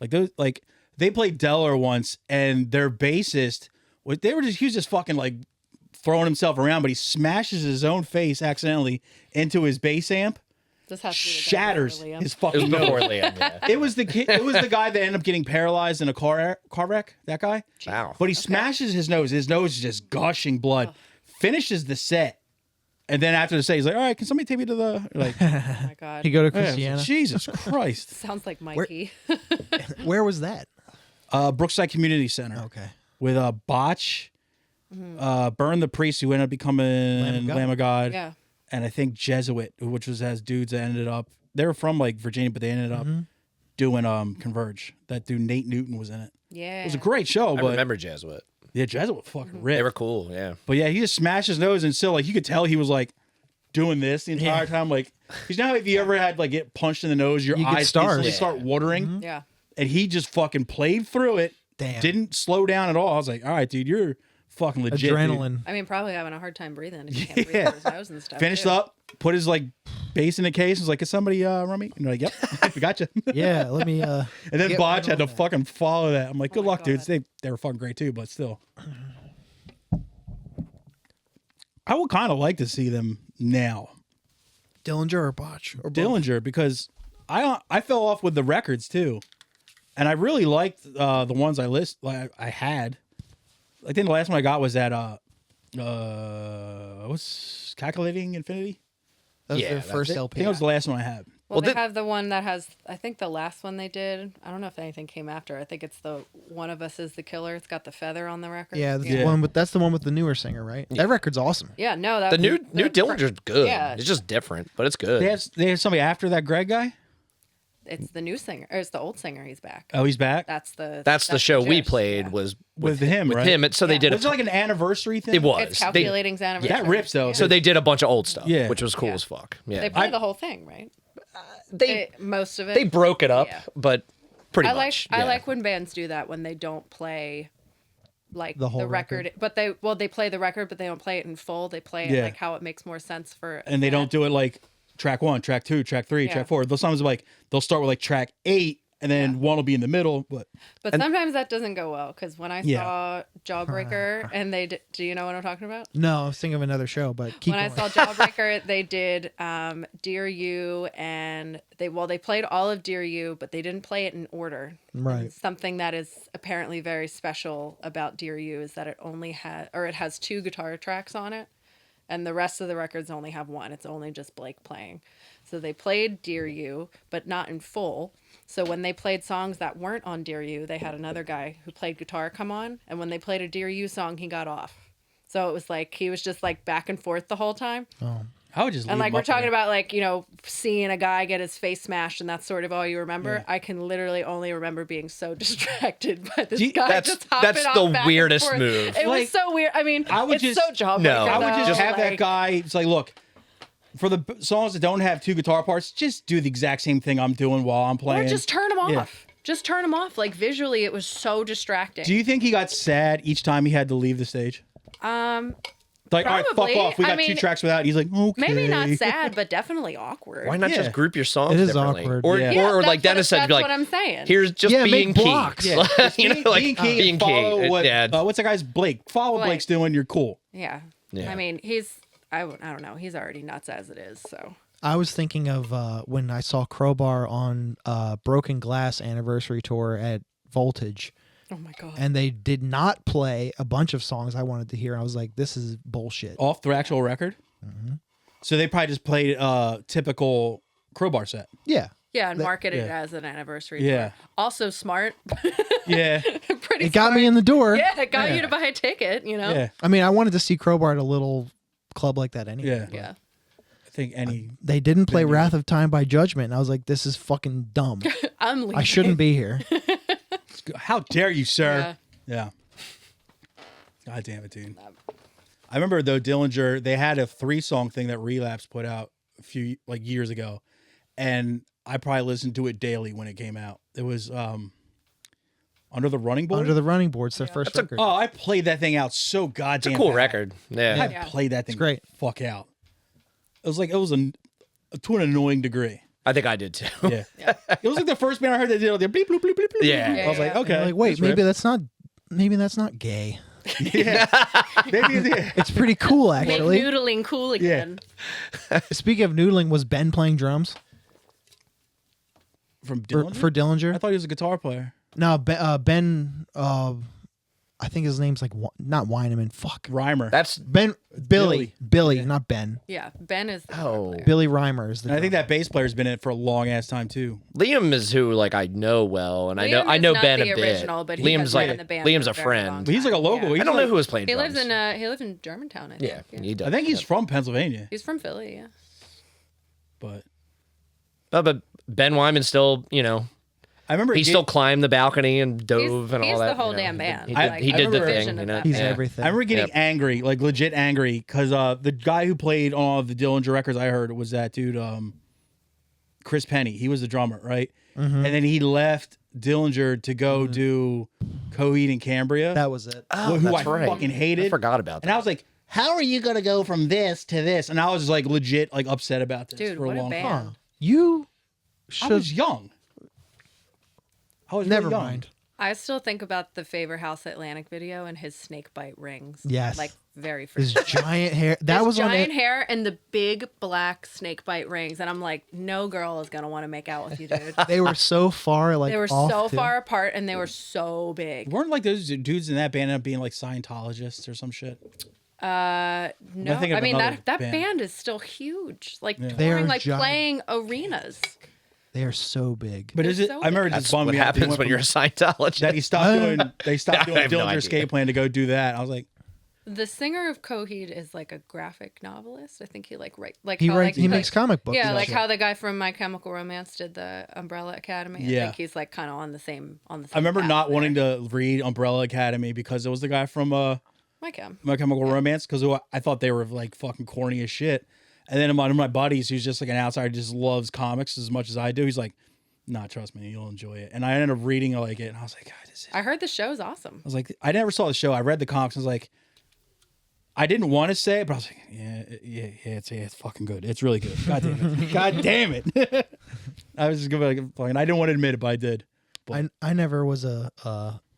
S2: Like those, like they played Delaware once, and their bassist, he was just fucking like throwing himself around, but he smashes his own face accidentally into his bass amp,
S3: This has to be the guy
S2: shatters
S3: before Liam.
S2: his
S4: It was
S2: fucking
S4: before
S2: nose.
S4: Liam. Yeah.
S2: It was the kid. It was the guy that ended up getting paralyzed in a car wreck. That guy.
S4: Wow.
S2: But he smashes his nose. His nose is just gushing blood. Finishes the set, and then after the set, he's like, "All right, can somebody take me to the like?"
S3: Oh my god.
S1: He go to
S2: Yeah, I was like,
S1: Christiana.
S2: Jesus Christ.
S3: Sounds like Mikey.
S1: Where was that?
S2: Brookside Community Center.
S1: Okay.
S2: With Botch, Burn the Priest, who ended up becoming Lamb of God,
S3: Yeah.
S2: and I think Jesuit, which has dudes that ended up. They were from like Virginia, but they ended up doing Converge. That dude Nate Newton was in it.
S3: Yeah.
S2: It was a great show,
S4: I
S2: but
S4: remember Jesuit.
S2: yeah, Jesuit fucking ripped.
S4: They were cool. Yeah.
S2: But yeah, he just smashed his nose, and still like you could tell he was like doing this the entire time. Like, because now if you ever had like get punched in the nose, your
S1: You get
S2: eyes
S1: stars.
S2: instantly
S1: Yeah.
S2: start watering.
S3: Yeah.
S2: And he just fucking played through it.
S1: Damn.
S2: Didn't slow down at all. I was like, all right, dude, you're fucking legit. dude."
S1: Adrenaline.
S3: I mean, probably having a hard time breathing if you can't breathe
S2: Yeah.
S3: through his nose and stuff.
S2: Finished
S3: too.
S2: up, put his like bass in the case. Was like, "Is somebody run me?" And they're like, "Yep, we got you."
S1: Yeah. Let me.
S2: And then
S1: Get
S2: Botch
S1: right
S2: had to
S1: on that.
S2: fucking follow that. I'm like, "Good
S3: my
S2: luck, dudes."
S3: God.
S2: They were fucking great too, but still, I would kind of like to see them now,
S1: Dillinger or Botch or both?
S2: Dillinger, because I fell off with the records too, and I really liked the ones I had. I think the last one I got was that what's Calculating Infinity.
S1: That was
S4: Yeah,
S1: their
S4: that's
S1: first
S2: I
S1: LP.
S2: think that was the last one I had.
S3: Well, they
S4: Well,
S3: have the one that has, I think the last one they did, I don't know if anything came after. I think it's the One of Us is the Killer. It's got the feather on the record.
S1: Yeah, that's
S2: Yeah.
S1: the one. That's the one with the newer singer, right? That record's awesome.
S3: Yeah, no, that
S4: The
S3: was
S4: new Dillinger's good.
S3: Yeah.
S4: It's just different, but it's good.
S2: They have somebody after that Greg guy.
S3: It's the new singer, or it's the old singer. He's back.
S2: Oh, he's back
S3: That's
S4: That's the show we
S3: gist,
S4: played
S3: yeah.
S4: was
S2: with him,
S4: with
S2: right?
S4: him. So they
S3: Yeah.
S4: did
S2: Was it like an anniversary thing?
S4: it was.
S3: It's Calculating's anniversary.
S2: That rips though.
S4: So they did a bunch of old stuff,
S2: Yeah.
S4: which was cool
S3: Yeah.
S4: as fuck. Yeah.
S3: They play the whole thing, right?
S4: They
S3: Most of it.
S4: they broke it up,
S3: Yeah.
S4: but pretty
S3: I like
S4: much.
S3: I
S4: yeah.
S3: like when bands do that when they don't play like
S1: The whole
S3: record, but they play the record, but they don't play it in full. They play it
S2: Yeah.
S3: like how it makes more sense for.
S2: and they don't do it like track 1, track 2, track 3,
S3: Yeah.
S2: track 4. Those songs are like they'll start with like track 8, and then one will be in the middle. But
S3: sometimes that doesn't go well because when I
S2: Yeah.
S3: saw Jawbreaker and do you know what I'm talking about?
S1: No, I was thinking of another show, but keep
S3: When
S1: going.
S3: I saw Jawbreaker, they did Dear You, and they played all of Dear You, but they didn't play it in order.
S1: Right.
S3: And something that is apparently very special about Dear You is that it has 2 guitar tracks on it, and the rest of the records only have 1. It's only just Blake playing. So they played Dear You, but not in full. So when they played songs that weren't on Dear You, they had another guy who played guitar come on, and when they played a Dear You song, he got off. So it was like he was just like back and forth the whole time.
S1: Oh.
S2: I would just
S3: And
S2: leave
S3: like
S2: him
S3: we're
S2: up
S3: talking
S2: there.
S3: about like, seeing a guy get his face smashed and that's sort of all you remember.
S2: Yeah.
S3: I can literally only remember being so distracted by this
S2: Do you-
S3: guy
S4: that's-
S3: just hopping
S4: that's
S3: off
S4: the
S3: back and
S4: weirdest
S3: forth.
S4: move.
S3: It
S2: Like,
S3: was so weird. I mean,
S2: I would
S3: it's
S2: just-
S3: so Jawbreaker.
S4: No.
S2: I would just
S3: though,
S2: have that
S3: like-
S2: guy. It's like, look, for the songs that don't have 2 guitar parts, just do the exact same thing I'm doing while I'm playing.
S3: Or just turn him off.
S2: Yeah.
S3: Just turn him off. Like visually, it was so distracting.
S2: Do you think he got sad each time he had to leave the stage? Like, all right, fuck
S3: Probably.
S2: off. We
S3: I
S2: got 2
S3: mean,
S2: tracks without. He's like, okay.
S3: Maybe not sad, but definitely awkward.
S4: Why not
S2: Yeah.
S4: just group your songs
S1: It is
S4: differently?
S1: awkward.
S4: Or,
S2: Yeah.
S3: Yeah,
S4: or
S3: that's
S4: like Dennis said,
S3: that's
S4: be like,
S3: what I'm saying.
S4: here's just
S1: Yeah,
S4: being
S1: make
S4: key.
S1: blocks.
S2: Yeah, just
S4: You know, like,
S2: being key
S4: being
S2: and follow
S4: key.
S2: what,
S4: Yeah.
S2: what's that guy's Blake? Follow what
S3: Blake.
S2: Blake's doing. You're cool.
S3: Yeah.
S4: Yeah.
S3: I mean, I don't know. He's already nuts as it is. So
S1: I was thinking of when I saw Crowbar on Broken Glass anniversary tour at Voltage,
S3: oh my god.
S1: and they did not play a bunch of songs I wanted to hear. I was like, this is bullshit.
S2: Off the actual record.
S1: Mm-hmm.
S2: So they probably just played typical Crowbar set.
S1: Yeah.
S3: Yeah, and marketed it
S2: yeah.
S3: as an anniversary.
S2: Yeah.
S3: tour. Also smart.
S2: Yeah.
S3: Pretty
S1: It got
S3: smart.
S1: me in the door.
S3: Yeah, it got
S2: Yeah.
S3: you to buy a ticket,
S2: Yeah.
S1: I mean, I wanted to see Crowbar at a little club like that anyway.
S2: Yeah.
S3: Yeah.
S2: I think any.
S1: They didn't play
S2: Venue.
S1: Wrath of Time by Judgment, and I was like, this is fucking dumb.
S3: I'm leaving.
S1: I shouldn't be here.
S2: How dare you, sir? Yeah. God damn it, dude. I remember though Dillinger, they had a 3-song thing that Relapse put out a few years ago, and I probably listened to it daily when it came out. It was Under the Running Board.
S1: Under the Running Board's their first record.
S2: Oh, I played that thing out so goddamn.
S4: It's a cool
S2: bad.
S4: record. Yeah.
S2: I
S3: Yeah.
S2: played that thing.
S1: great.
S2: Fuck out. It was to an annoying degree.
S4: I think I did too.
S2: Yeah. It was like the first band I heard that did all the bleep bloop bleep bleep.
S4: Yeah.
S2: I was like,
S3: Yeah.
S2: okay.
S1: I'm like, wait,
S2: this
S1: maybe that's not gay.
S2: riff. Yeah. Maybe yeah.
S1: It's pretty cool,
S3: Make
S1: actually.
S3: noodling cool again.
S1: Speaking of noodling, was Ben playing drums
S2: From
S1: for
S2: Dillinger?
S1: Dillinger?
S2: I thought he was a guitar player.
S1: No, Ben. I think his name's like not Weineman. Fuck.
S2: Rhymer.
S4: That's
S1: Billy, not Ben.
S3: Yeah, Ben is the
S4: Oh.
S3: player.
S1: Billy Reimer is the.
S2: And I think
S1: drummer.
S2: that bass player's been in it for a long ass time too.
S4: Liam is who like I know well, and
S3: Liam
S4: I
S3: is
S4: know
S3: not
S4: Ben
S3: the
S4: a bit.
S3: original, but he
S4: Liam's
S3: has
S4: like
S3: been in the band
S4: Liam's
S3: for
S4: a
S3: a very long
S4: friend.
S2: But he's like a local.
S3: Yeah.
S2: He's
S4: I don't know
S2: like-
S4: who was playing
S3: He
S4: drums.
S3: lives in Germantown, I
S4: Yeah,
S3: think.
S4: he does.
S2: I think he's from Pennsylvania,
S3: He's from Philly, yeah.
S2: but
S4: But Ben Wyman still,
S2: I remember
S4: he
S2: it
S4: still
S2: get-
S4: climbed the balcony and dove and
S3: he's
S4: all
S3: the
S4: that.
S3: whole damn band.
S4: He
S2: I-
S4: did, he
S2: I
S4: did the
S2: remember-
S4: thing.
S3: Vision of that
S1: He's
S3: Yeah.
S1: everything.
S2: I remember getting
S4: Yep.
S2: angry, like legit angry, because the guy who played on all the Dillinger records I heard was that dude, Chris Penny. He was the drummer, right?
S1: Mm-hmm.
S2: And then he left Dillinger to go do Coheed and Cambria,
S1: That was it.
S4: Oh,
S2: who I
S4: that's right.
S2: fucking hated.
S4: I forgot about
S2: And
S4: that.
S2: I was like, how are you gonna go from this to this? And I was like legit like upset about this
S3: Dude,
S2: for a
S3: what a
S2: long
S3: band.
S2: time.
S1: Huh. You
S2: I
S1: should.
S2: was young. I was
S1: Never
S2: really young.
S1: mind.
S3: I still think about the Faber House Atlantic video and his snake bite rings.
S1: Yes.
S3: Like very
S1: His
S3: first.
S1: giant hair. That
S3: His
S1: was on
S3: giant
S1: it.
S3: hair and the big black snake bite rings. And I'm like, no girl is going to want to make out with you, dude.
S1: They were so far like
S3: They were
S1: off
S3: so
S1: too.
S3: far apart and they were so big.
S2: Weren't like those dudes in that band end up being like Scientologists or some shit?
S3: No,
S2: thinking
S3: I
S2: of
S3: mean
S2: another
S3: that
S2: band.
S3: band is still huge. Like
S1: They are
S3: touring, like
S1: giant.
S3: playing arenas.
S1: They are so big.
S2: But
S3: They're
S2: is it?
S3: so
S2: I remember it
S4: That's
S2: just bummed
S4: what
S2: me out that he
S4: happens
S2: went
S4: when
S2: from-
S4: you're a Scientologist.
S2: that he stopped doing. They stopped
S4: I
S2: doing
S4: have no
S2: Dillinger
S4: idea.
S2: Escape Plan to go do that. I was like,
S3: The singer of Coheed is like a graphic novelist. I think he like
S1: He
S3: how,
S1: writes.
S3: like,
S1: He makes comic books.
S3: Yeah,
S1: and
S3: like
S1: shit.
S3: how the guy from My Chemical Romance did the Umbrella Academy. I
S2: Yeah.
S3: think he's like kind of on the same
S2: I remember
S3: path
S2: not
S3: there.
S2: wanting to read Umbrella Academy because it was the guy from
S3: My Chem.
S2: My Chemical Romance, because I thought they were like fucking corny as shit. And then one of my buddies, who's just like an outsider, just loves comics as much as I do. He's like, "Nah, trust me, you'll enjoy it." And I ended up reading like it, and I was like, "God, this is."
S3: I heard the show's awesome.
S2: I was like, I never saw the show. I read the comics. I was like, I didn't want to say it, but I was like, yeah, it's fucking good. It's really good. God damn it. God damn it. I was just gonna be like, and I didn't want to admit it, but I did. But
S1: I never was a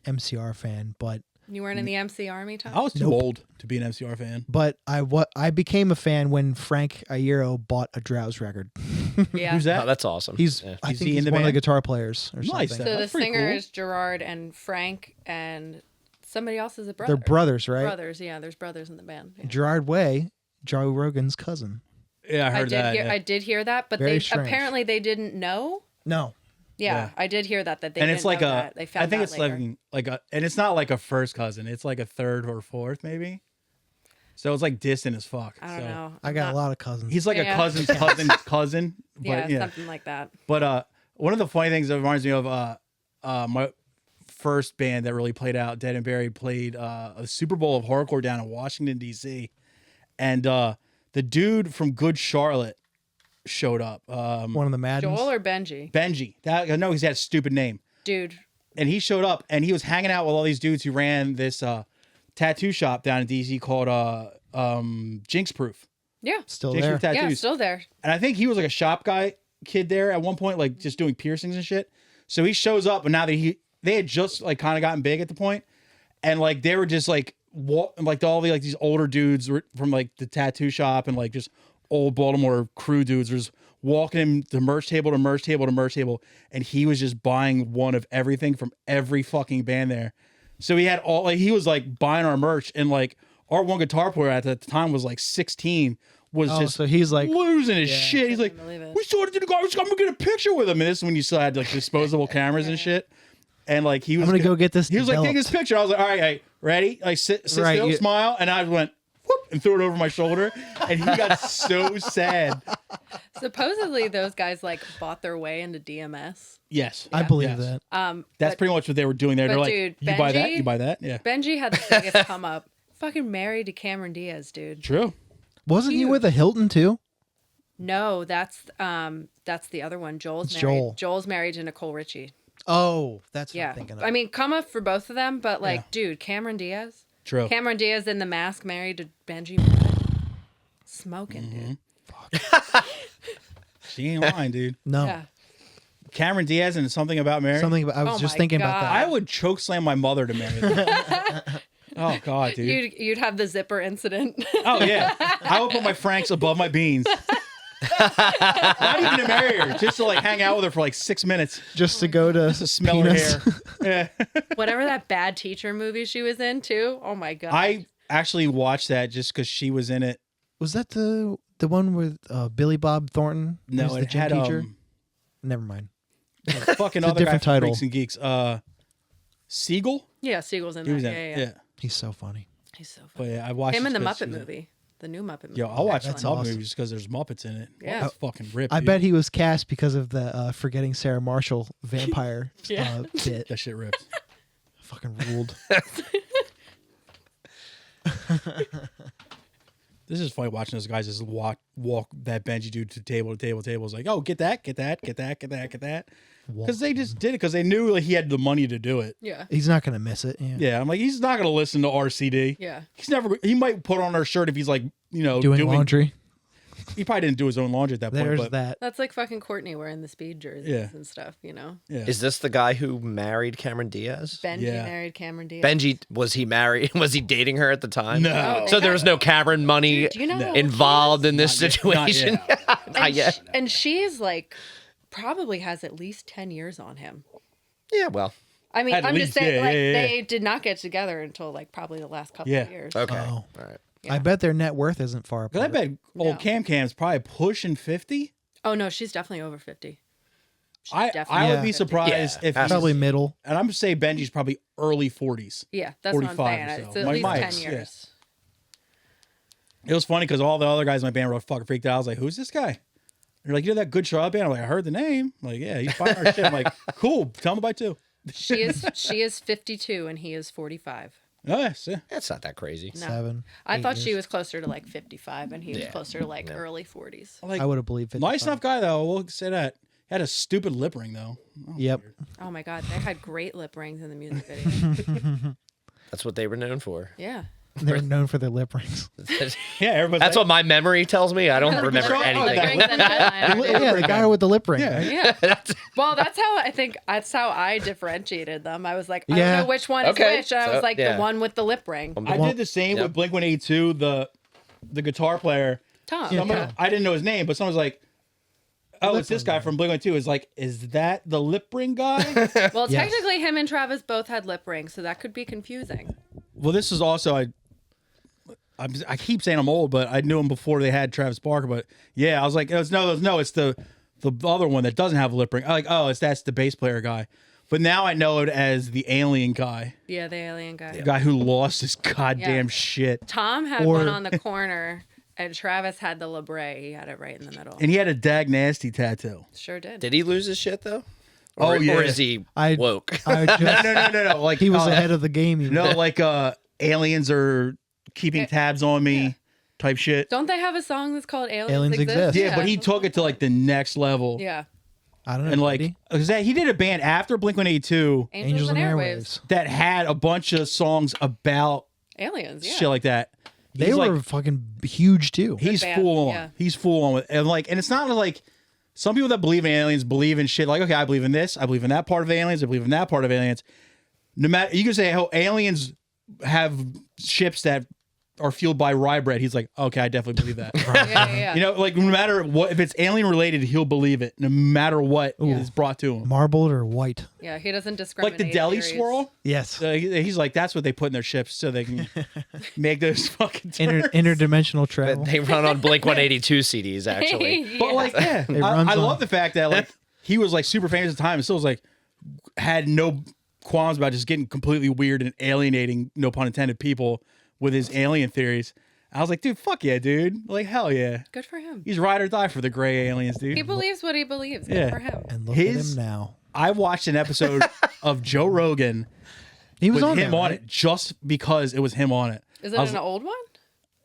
S1: MCR fan, but
S3: You weren't in the MC Army, Tom?
S2: I was too
S1: Nope.
S2: old to be an MCR fan.
S1: I became a fan when Frank Iero bought a Drowse record.
S3: Yeah.
S2: Who's that?
S4: Oh, that's awesome.
S1: He's
S4: Yeah.
S1: I
S2: Is
S1: think
S2: he
S1: he's
S2: in the
S1: one of the
S2: band?
S1: guitar players or
S2: Nice,
S1: something.
S3: So the
S2: That's pretty
S3: singer
S2: cool.
S3: is Gerard and Frank and somebody else is a brother.
S1: They're brothers, right?
S3: Brothers, yeah. There's brothers in the band. Yeah.
S1: Gerard Way, Joe Rogan's cousin.
S2: Yeah, I
S3: I
S2: heard
S3: did
S2: that.
S3: hear
S2: yeah.
S3: I did hear that, but
S1: Very
S3: they
S1: strange.
S3: apparently they didn't know.
S1: No.
S3: Yeah,
S2: Yeah.
S3: I did hear that they
S2: and
S3: didn't
S2: it's like
S3: know
S2: a,
S3: that. They found
S2: I think
S3: out
S2: it's
S3: later.
S2: like a, and it's not like a first cousin. It's like a third or fourth, maybe. So it's like distant as fuck.
S3: I don't
S2: So
S3: know.
S1: I got a lot of cousins.
S2: He's like
S3: Yeah.
S2: a cousin's cousin's cousin. But
S3: Yeah,
S2: yeah.
S3: something like that.
S2: But one of the funny things that reminds me of my first band that really played out, Dead and Buried, played a Super Bowl of horrorcore down in Washington D.C. And the dude from Good Charlotte showed up.
S1: one of the Maddens.
S3: Joel or Benji?
S2: Benji. That I know he's had a stupid name.
S3: Dude,
S2: And he showed up and he was hanging out with all these dudes who ran this tattoo shop down in DC called Jinx Proof.
S3: yeah.
S1: Still
S2: Jinx
S1: there.
S2: Proof Tattoos.
S3: Yeah, still there.
S2: And I think he was like a shop guy kid there at one point, like just doing piercings and shit. So he shows up, and now that they had just like kind of gotten big at the point, and like they were just like like all the like these older dudes were from like the tattoo shop and like just old Baltimore crew dudes were just walking him to merch table to merch table to merch table, and he was just buying one of everything from every fucking band there. So he had all like he was like buying our merch, and like our one guitar player at the time was like 16. Was
S1: Oh,
S2: just
S1: so he's like
S2: losing his shit. He's like,
S3: Couldn't believe it.
S2: we saw it in the garbage. I'm gonna get a picture with him. And this is when you still had like disposable cameras and shit. And like he was,
S1: I'm gonna go get this
S2: He was like, take
S1: developed.
S2: this picture. I was like, all right, ready? Like sit
S1: Right,
S2: still,
S1: you-
S2: smile. And I went whoop and threw it over my shoulder. And he got so sad.
S3: Supposedly those guys like bought their way into DMS.
S2: Yes,
S1: I believe
S2: yes.
S1: that.
S2: That's
S3: but
S2: pretty much what they were doing there. They're
S3: but
S2: like,
S3: dude,
S2: you buy that,
S3: Benji-
S2: you buy that. Yeah,
S3: Benji had the biggest come up. Fucking married to Cameron Diaz, dude.
S2: true.
S1: Wasn't he
S3: Huge.
S1: with a Hilton too?
S3: No, that's the other one. Joel's
S1: It's
S3: married.
S1: Joel.
S3: Joel's married to Nicole Richie.
S1: Oh, that's what
S3: Yeah.
S1: I'm thinking of.
S3: I mean, come up for both of them, but like,
S2: Yeah.
S3: dude, Cameron Diaz.
S2: True.
S3: Cameron Diaz in The Mask married to Benji Moore. Smoking, dude.
S2: She ain't lying, dude.
S1: no.
S3: Yeah.
S2: Cameron Diaz and something about Mary.
S1: Something about, I was
S3: Oh
S1: just
S3: my
S1: thinking about
S3: God.
S1: that.
S2: I would choke slam my mother to marry them. Oh God, dude.
S3: You'd have the zipper incident.
S2: Oh yeah, I would put my Franks above my beans. Not even to marry her, just to like hang out with her for like 6 minutes,
S1: Just to go to
S2: to smell
S1: penis.
S2: her hair. Yeah.
S3: Whatever that bad teacher movie she was in too. Oh my god.
S2: I actually watched that just because she was in it.
S1: Was that the one with Billy Bob Thornton?
S2: No,
S1: who's the
S2: it
S1: gym
S2: had
S1: teacher? Never mind.
S2: Fucking
S1: It's a
S2: other guy
S1: different
S2: from
S1: title.
S2: Freaks and Geeks. Siegel.
S3: yeah, Siegel's in
S2: He was
S3: that.
S2: in.
S3: Yeah.
S2: Yeah.
S1: He's so funny.
S3: He's so funny.
S2: But yeah, I watched
S3: Him in the
S2: it 'cause she
S3: Muppet
S2: was in it.
S3: movie. The new Muppet movie.
S2: Yo, I'll watch
S1: That's
S2: the Muppet
S1: awesome.
S2: movies just because there's Muppets in it.
S3: Yeah.
S2: That's fucking rip.
S1: I
S2: dude.
S1: bet he was cast because of the Forgetting Sarah Marshall vampire
S3: Yeah.
S1: bit.
S2: that shit rips.
S1: Fucking ruled.
S2: This is funny watching those guys just walk that Benji dude to table to table to table. It's like, oh, get that. Because they just did it because they knew like, he had the money to do it.
S3: Yeah.
S1: He's not gonna miss it. Yeah.
S2: Yeah, I'm like, he's not gonna listen to RCD.
S3: Yeah.
S2: He might put on our shirt if he's like,
S1: Doing laundry.
S2: He probably didn't do his own laundry at that point.
S1: There's
S2: But
S1: that.
S3: That's like fucking Courtney wearing the speed jerseys
S2: Yeah.
S3: and stuff, you know?
S2: yeah.
S4: Is this the guy who married Cameron Diaz?
S3: Benji
S2: Yeah.
S3: married Cameron Diaz.
S4: Benji, was he married? Was he dating her at the time?
S2: No.
S4: So there was no Cameron money
S3: Dude, do you know how old
S4: involved
S3: she
S4: in this
S2: Not yet. Not
S4: situation.
S2: yet.
S4: Not yet.
S3: is? And she is like, probably has at least 10 years on him.
S4: Yeah, well,
S3: I mean,
S2: At
S3: I'm
S2: least,
S3: just saying,
S2: yeah,
S3: like,
S2: yeah, yeah.
S3: they did not get together until like probably the last couple
S2: Yeah.
S3: of years.
S4: okay.
S1: Oh.
S4: All right.
S3: Yeah.
S1: I bet their net worth isn't far
S2: Because I
S1: apart.
S2: bet old
S3: No.
S2: Cam's probably pushing 50.
S3: Oh, no, she's definitely over 50. She's
S2: I
S3: definitely
S2: would
S1: Yeah.
S2: be
S3: 50.
S2: surprised
S4: Yeah,
S2: if he's,
S1: Probably middle.
S2: and I'm saying Benji's probably early 40s.
S3: Yeah, that's what I'm
S2: 45
S3: saying.
S2: or
S3: It's
S2: so.
S3: at
S2: Like
S3: least
S2: Mike's,
S3: 10
S2: yeah.
S3: years.
S2: It was funny because all the other guys in my band were fucking freaked out. I was like, who's this guy? And they're like, you know that Good Charlotte band? I'm like, I heard the name. I'm like, yeah, he's buying our shit. I'm like, cool. Tell him about two.
S3: She is 52 and he is 45.
S2: Oh, yes, yeah.
S4: That's not that crazy.
S3: No.
S1: 7.
S3: I
S1: 8
S3: thought she
S1: years.
S3: was closer to like 55 and he was
S4: Yeah.
S3: closer to like early 40s.
S2: Like,
S1: I would have believed it.
S2: nice enough guy, though. We'll say that. Had a stupid lip ring, though. Oh,
S1: Yep.
S2: weird.
S3: Oh my God, they had great lip rings in the music video.
S4: That's what they were known for.
S3: Yeah.
S1: They're known for their lip rings.
S2: Yeah, everybody's
S4: That's
S2: like,
S4: what my memory tells me. I don't remember
S2: Control-
S4: anything.
S3: Rings and eyeliner.
S1: Yeah, the guy with the lip ring.
S2: Yeah.
S1: Right?
S3: Yeah. Well, that's how I differentiated them. I was like, I
S1: Yeah.
S3: don't know which one
S4: Okay.
S3: is which. And I
S4: So,
S3: was like,
S4: yeah.
S3: the one with the lip ring.
S2: I did the same
S4: Yep.
S2: with Blink-182, the guitar player.
S3: Tom.
S1: Yeah,
S2: Someone,
S1: Tom.
S2: I didn't know his name, but someone was like, "Oh, it's this guy from Blink-182." Is like, is that the lip ring guy?
S3: Well,
S1: Yes.
S3: technically, him and Travis both had lip rings, so that could be confusing.
S2: Well, this is also I keep saying I'm old, but I knew him before they had Travis Barker. But yeah, I was like, it's the other one that doesn't have a lip ring. I'm like, oh, that's the bass player guy. But now I know it as the alien guy,
S3: Yeah, the alien guy.
S2: the guy who lost his goddamn
S3: Yeah.
S2: shit,
S3: Tom had
S1: Or-
S3: one on the corner, and Travis had the labre. He had it right in the middle.
S2: and he had a Dag Nasty tattoo.
S3: Sure did.
S4: Did he lose his shit though?
S2: Oh, yeah.
S4: Or is he
S1: I-
S4: woke?
S1: I just,
S2: No. Like
S1: he was ahead of the game. Even.
S2: No, like aliens are keeping tabs on me, type shit.
S3: Don't they have a song that's called Aliens,
S1: Aliens Exist?
S2: Yeah, but he took it to like the next level.
S3: Yeah.
S1: I don't know.
S2: And like,
S1: did he?
S2: 'cause he did a band after Blink-182
S3: Angels, and Airwaves.
S2: that had a bunch of songs about
S3: Aliens, yeah.
S2: shit like that.
S1: They
S2: He's
S1: were
S2: like,
S1: fucking huge too.
S2: he's
S3: band,
S2: full on.
S3: yeah.
S2: He's full on with, and it's not like some people that believe in aliens believe in shit like, okay, I believe in this, I believe in that part of aliens, I believe in that part of aliens. No matter, you can say how aliens have ships that are fueled by rye bread. He's like, okay, I definitely believe that.
S3: Yeah.
S2: You know, like no matter what, if it's alien related, he'll believe it, no matter what is brought to him.
S1: Marbled or white?
S3: Yeah, he doesn't
S2: Like
S3: discriminate.
S2: the deli
S3: theories.
S2: swirl.
S1: Yes.
S2: He's like, that's what they put in their ships so they can make those fucking turns.
S1: Interdimensional travel.
S4: They run on Blink 182 CDs actually.
S3: Yeah.
S2: But like, yeah,
S1: It runs
S2: I
S1: on-
S2: love the fact that like he was like super famous at the time and still was like had no qualms about just getting completely weird and alienating, no pun intended, people with his alien theories. I was like, dude, fuck yeah, dude. Like, hell yeah.
S3: Good for him.
S2: He's ride or die for the gray aliens, dude.
S3: He believes what he believes. Good
S2: Yeah.
S3: for him.
S1: And look at
S2: his-
S1: him now.
S2: I watched an episode of Joe Rogan
S1: He was
S2: with
S1: on
S2: him
S1: there,
S2: on
S1: right?
S2: it just because it was him on it.
S3: Is it
S2: I was-
S3: an old one?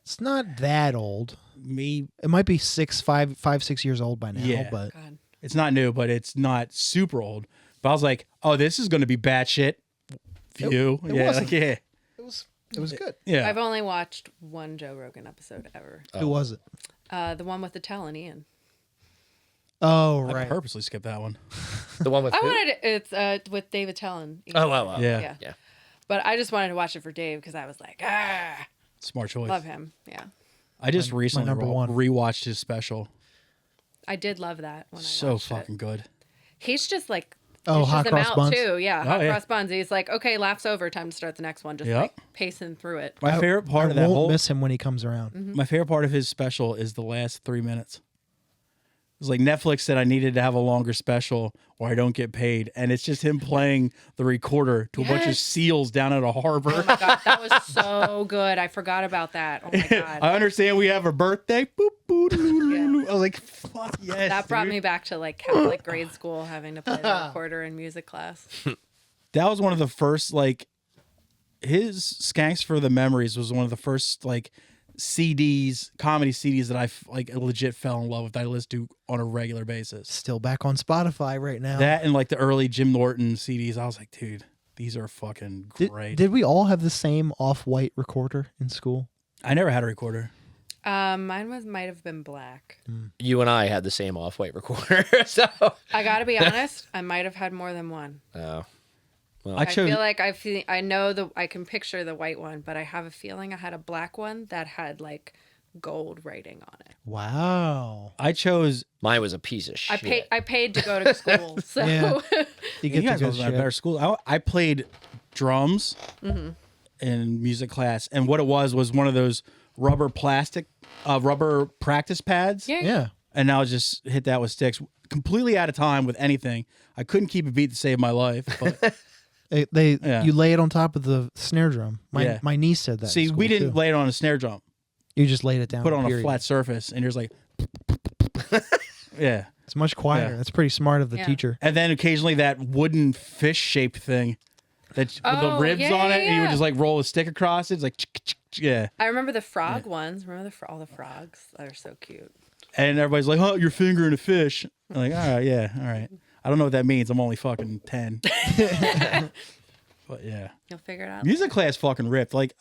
S1: It's not that old.
S2: Me,
S1: It might be 6 years old by now.
S2: Yeah.
S1: But
S3: God.
S2: it's not new, but it's not super old. But I was like, oh, this is going to be batshit view.
S1: It
S2: Yeah,
S1: wasn't.
S2: like, yeah,
S1: it was good.
S2: yeah.
S3: I've only watched one Joe Rogan episode ever.
S1: Who was it?
S3: The one with the Tell and Ian.
S1: Oh,
S2: I
S1: right.
S2: purposely skipped that one.
S4: The one with
S3: I
S4: who?
S3: wanted it's with David Tellin.
S4: Oh, wow.
S2: Yeah.
S4: Yeah.
S3: But I just wanted to watch it for Dave because I was like,
S2: Smart choice.
S3: love him. Yeah.
S2: I just recently
S1: number one.
S2: rewatched his special.
S3: I did love that when I
S2: So
S3: watched
S2: fucking
S3: it.
S2: good.
S3: He's just like
S1: Oh, hot
S3: dishes them
S1: cross
S3: out
S1: buns.
S3: too. Yeah,
S2: Oh,
S3: hot
S2: yeah.
S3: cross buns. He's like, okay, laugh's over. Time to start the next one. Just
S2: Yep.
S3: like pacing through it.
S2: My favorite part
S1: I
S2: of that
S1: won't
S2: whole
S1: miss him when he comes around.
S2: my favorite part of his special is the last 3 minutes. It's like Netflix said I needed to have a longer special or I don't get paid, and it's just him playing the recorder to a bunch of
S3: Yes.
S2: seals down at a harbor.
S3: Oh my god, that was so good. I forgot about that. Oh my god.
S2: I understand we have a birthday. Boop, boop, doo, doo, doo, doo. I was like, fuck yes.
S3: That brought
S2: dude.
S3: me back to like Catholic grade school, having to play the recorder in music class.
S2: That was one of the first, like, his Skanks for the Memories was one of the first, like, CDs, comedy CDs that I like legit fell in love with. That I listened to on a regular basis.
S1: Still back on Spotify right now.
S2: That and like the early Jim Norton CDs, I was like, dude, these are fucking
S1: did,
S2: great.
S1: did we all have the same off-white recorder in school?
S2: I never had a recorder.
S3: Might have been black.
S4: You and I had the same off-white recorder. So,
S3: I gotta be honest, I might have had more than one.
S4: oh.
S3: I feel like I know I can picture the white one, but I have a feeling I had a black one that had like gold writing on it.
S1: Wow.
S2: I chose.
S4: Mine was a piece of shit.
S3: I paid to go to school, so
S1: Yeah. You
S2: You
S1: get
S2: guys
S1: to
S2: was
S1: go
S2: at a better school. I played drums in music class, and what it was one of those rubber practice pads.
S3: yeah.
S1: Yeah.
S2: And I was just hit that with sticks. Completely out of time with anything. I couldn't keep a beat to save my life. But Yeah.
S1: You lay it on top of the snare drum.
S2: Yeah.
S1: My niece said that. in
S2: see,
S1: school,
S2: we didn't
S1: too.
S2: lay it on a snare drum.
S1: You just laid it down.
S2: Put it on
S1: period.
S2: a flat surface, and you're just like, yeah.
S1: It's much quieter.
S2: Yeah.
S1: That's pretty smart of the
S3: Yeah.
S1: teacher.
S2: And then occasionally that wooden fish shaped thing that with the
S3: Oh,
S2: ribs
S3: yeah,
S2: on it,
S3: yeah,
S2: and you would
S3: yeah.
S2: just like roll a stick across it. It's like, yeah.
S3: I remember the frog ones. Remember all the frogs? They're so cute.
S2: And everybody's like, "Oh, you're fingering a fish." I'm like, "All right, yeah, all right." I don't know what that means. I'm only fucking 10. But yeah,
S3: You'll figure it out.
S2: music class fucking ripped. Like,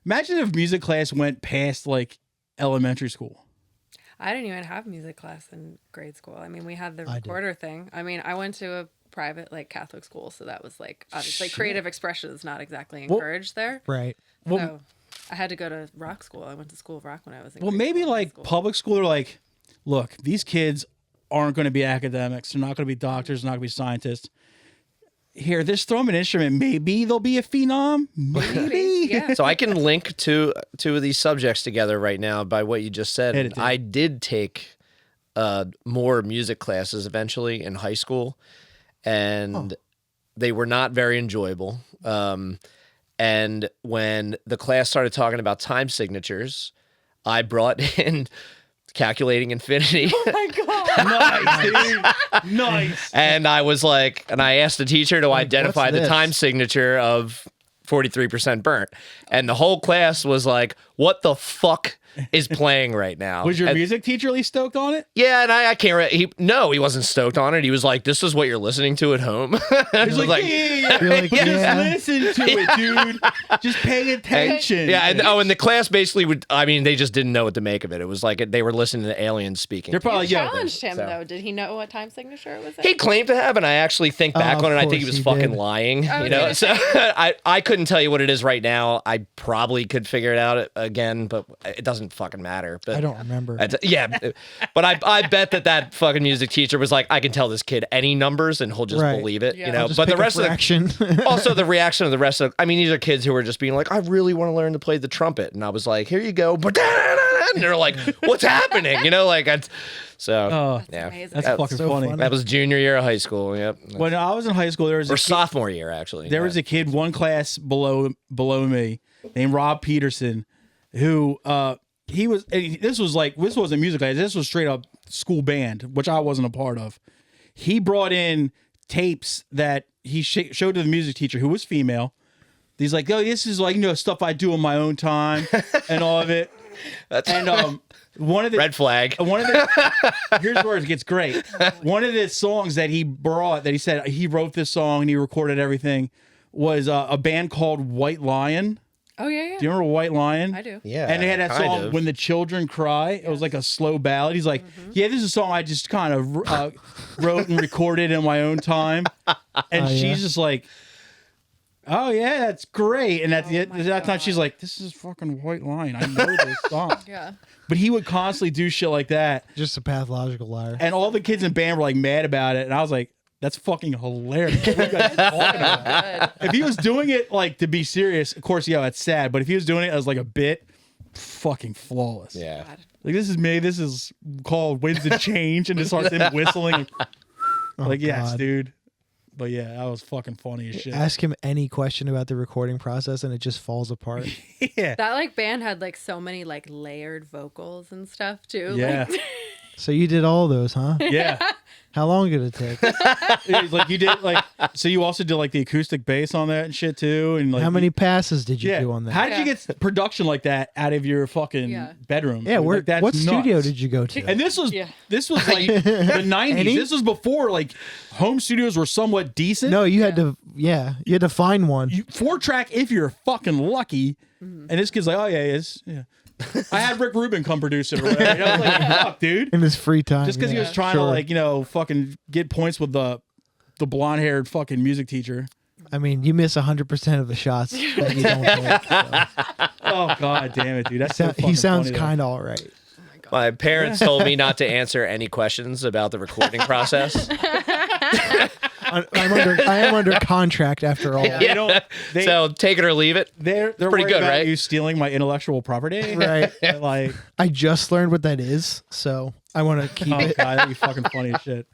S2: Imagine if music class went past like elementary school.
S3: I didn't even have music class in grade school. I mean, we had the
S1: I did.
S3: recorder thing. I mean, I went to a private like Catholic school, so that was like obviously
S2: Shit.
S3: creative expression is not exactly
S2: Well-
S3: encouraged there.
S1: Right.
S2: Well,
S3: So I had to go to rock school. I went to School of Rock when I was in
S2: well,
S3: grade
S2: maybe
S3: school and high
S2: like
S3: school.
S2: public school are like, look, these kids aren't going to be academics. They're not going to be doctors. They're not going to be scientists. Here, just throw them an instrument. Maybe they'll be a phenom. Maybe.
S3: Yeah.
S4: So I can link two of these subjects together right now by what you just said.
S2: Hit it, dude.
S4: I did take more music classes eventually in high school, and they were not very enjoyable. And when the class started talking about time signatures, I brought in calculating infinity.
S3: Oh my god.
S2: Nice, dude. Nice.
S4: And I was like, and I asked the teacher to identify
S1: what's
S4: the
S1: this?
S4: time signature of 43% burnt. And the whole class was like, what the fuck is playing right now?
S2: Was your
S4: And-
S2: music teacher really stoked on it?
S4: Yeah, and I can't. He wasn't stoked on it. He was like, "This is what you're listening to at home." I
S2: He's
S4: was
S2: like, yeah.
S1: You're like,
S2: Just
S1: yeah.
S2: listen to it, dude. Just pay attention.
S4: yeah, and the class basically would. I mean, they just didn't know what to make of it. It was like they were listening to aliens speaking.
S2: They're probably
S3: You
S2: like, yo,
S3: challenged him
S4: so.
S3: though. Did he know what time signature it was in?
S4: He claimed to have, and I actually think back
S1: of
S4: on it. I think he
S1: course
S4: was
S1: he
S4: fucking
S1: did.
S4: lying.
S3: I was
S4: You know,
S3: gonna
S4: so I couldn't tell you what it is right now. I probably could figure it out again, but it doesn't fucking matter. But
S1: I don't remember.
S4: Yeah, but I bet that fucking music teacher was like, I can tell this kid any numbers and he'll just
S1: Right.
S4: believe it.
S3: Yeah.
S4: You
S3: I'll
S4: know,
S1: Just
S4: but the
S1: pick a
S4: rest of the
S1: fraction.
S4: also the reaction of the rest of, I mean, these are kids who are just being like, I really want to learn to play the trumpet. And I was like, here you go. And they're like, what's happening? You know, like, so,
S2: Oh,
S4: yeah.
S3: amazing.
S2: that's
S4: That-
S2: fucking
S1: so
S2: funny.
S1: funny.
S4: That was junior year of high school. Yep.
S2: When I was in high school, there was
S4: Or
S2: a kid,
S4: sophomore year, actually.
S2: there was a kid one class below me named Rob Peterson, who this wasn't music class. This was straight up school band, which I wasn't a part of. He brought in tapes that he showed to the music teacher, who was female. He's like, "Oh, this is like stuff I do in my own time and all of it."
S4: That's
S2: And one of the
S4: red flag.
S2: here's where it gets great. One of the songs that he brought, that he said he wrote this song and he recorded everything, was a band called White Lion.
S3: Oh yeah, yeah.
S2: Do you remember White Lion?
S3: I do.
S4: Yeah.
S2: And they had that
S4: kind
S2: song
S4: of.
S2: "When the Children Cry." It was like a slow ballad. He's like, "Yeah, this is a song I just kind of wrote and recorded in my own time." And
S1: Oh,
S2: she's
S1: yeah.
S2: just like, "Oh yeah, that's great." And at
S3: Oh, my
S2: that time, she's
S3: God.
S2: like, "This is fucking White Lion. I know this song."
S3: Yeah.
S2: But he would constantly do shit like that,
S1: Just a pathological liar.
S2: and all the kids in band were like mad about it. And I was like, "That's fucking hilarious." What are you guys talking about?
S3: Good.
S2: If he was doing it like to be serious, of course, yeah, it's sad. But if he was doing it as like a bit, fucking flawless.
S4: Yeah.
S3: God.
S2: Like, this is me. This is called "Winds of Change," and it starts him whistling. Like, yes,
S1: God.
S2: dude. But yeah, that was fucking funny as shit.
S1: Ask him any question about the recording process and it just falls apart.
S2: Yeah.
S3: That like band had like so many like layered vocals and stuff too.
S2: Yeah.
S3: Like,
S1: So you did all those, huh?
S2: Yeah.
S1: How long did it take?
S2: It's like you did like, so you also did like the acoustic bass on that and shit too. And like,
S1: How many passes did you
S2: yeah.
S1: do on that?
S2: How did you
S3: Yeah.
S2: get production like that out of your fucking
S3: Yeah.
S2: bedroom?
S1: yeah,
S2: Dude?
S1: where,
S2: Like, that's
S1: what studio
S2: nuts.
S1: did you go to?
S2: And this was
S3: Yeah.
S2: like the 90s.
S1: Any?
S2: This was before like home studios were somewhat decent.
S1: No, you had to. Yeah, you had to find one.
S2: 4-track if you're fucking lucky. And this kid's like, "Oh yeah, it's yeah." I had Rick Rubin come produce it or whatever. And I was like, "Fuck, dude."
S1: in his free time.
S2: Just because he
S1: yeah.
S2: was trying
S1: Sure.
S2: to like, fucking get points with the blonde-haired fucking music teacher.
S1: I mean, you miss 100% of the shots that you don't take. So.
S2: Oh god damn it, dude. That's so
S1: He sounds
S2: funny, though.
S1: kind of all right.
S3: oh my God.
S4: My parents told me not to answer any questions about the recording process.
S1: I am under contract after all.
S2: They don't. They,
S4: So take it or leave it.
S2: they're
S4: pretty
S2: worried
S4: good,
S2: about
S4: right?
S2: you stealing my intellectual property.
S1: Right.
S2: Like,
S1: I just learned what that is, so I want to keep
S2: oh
S1: it.
S2: god, that'd be fucking funny as shit.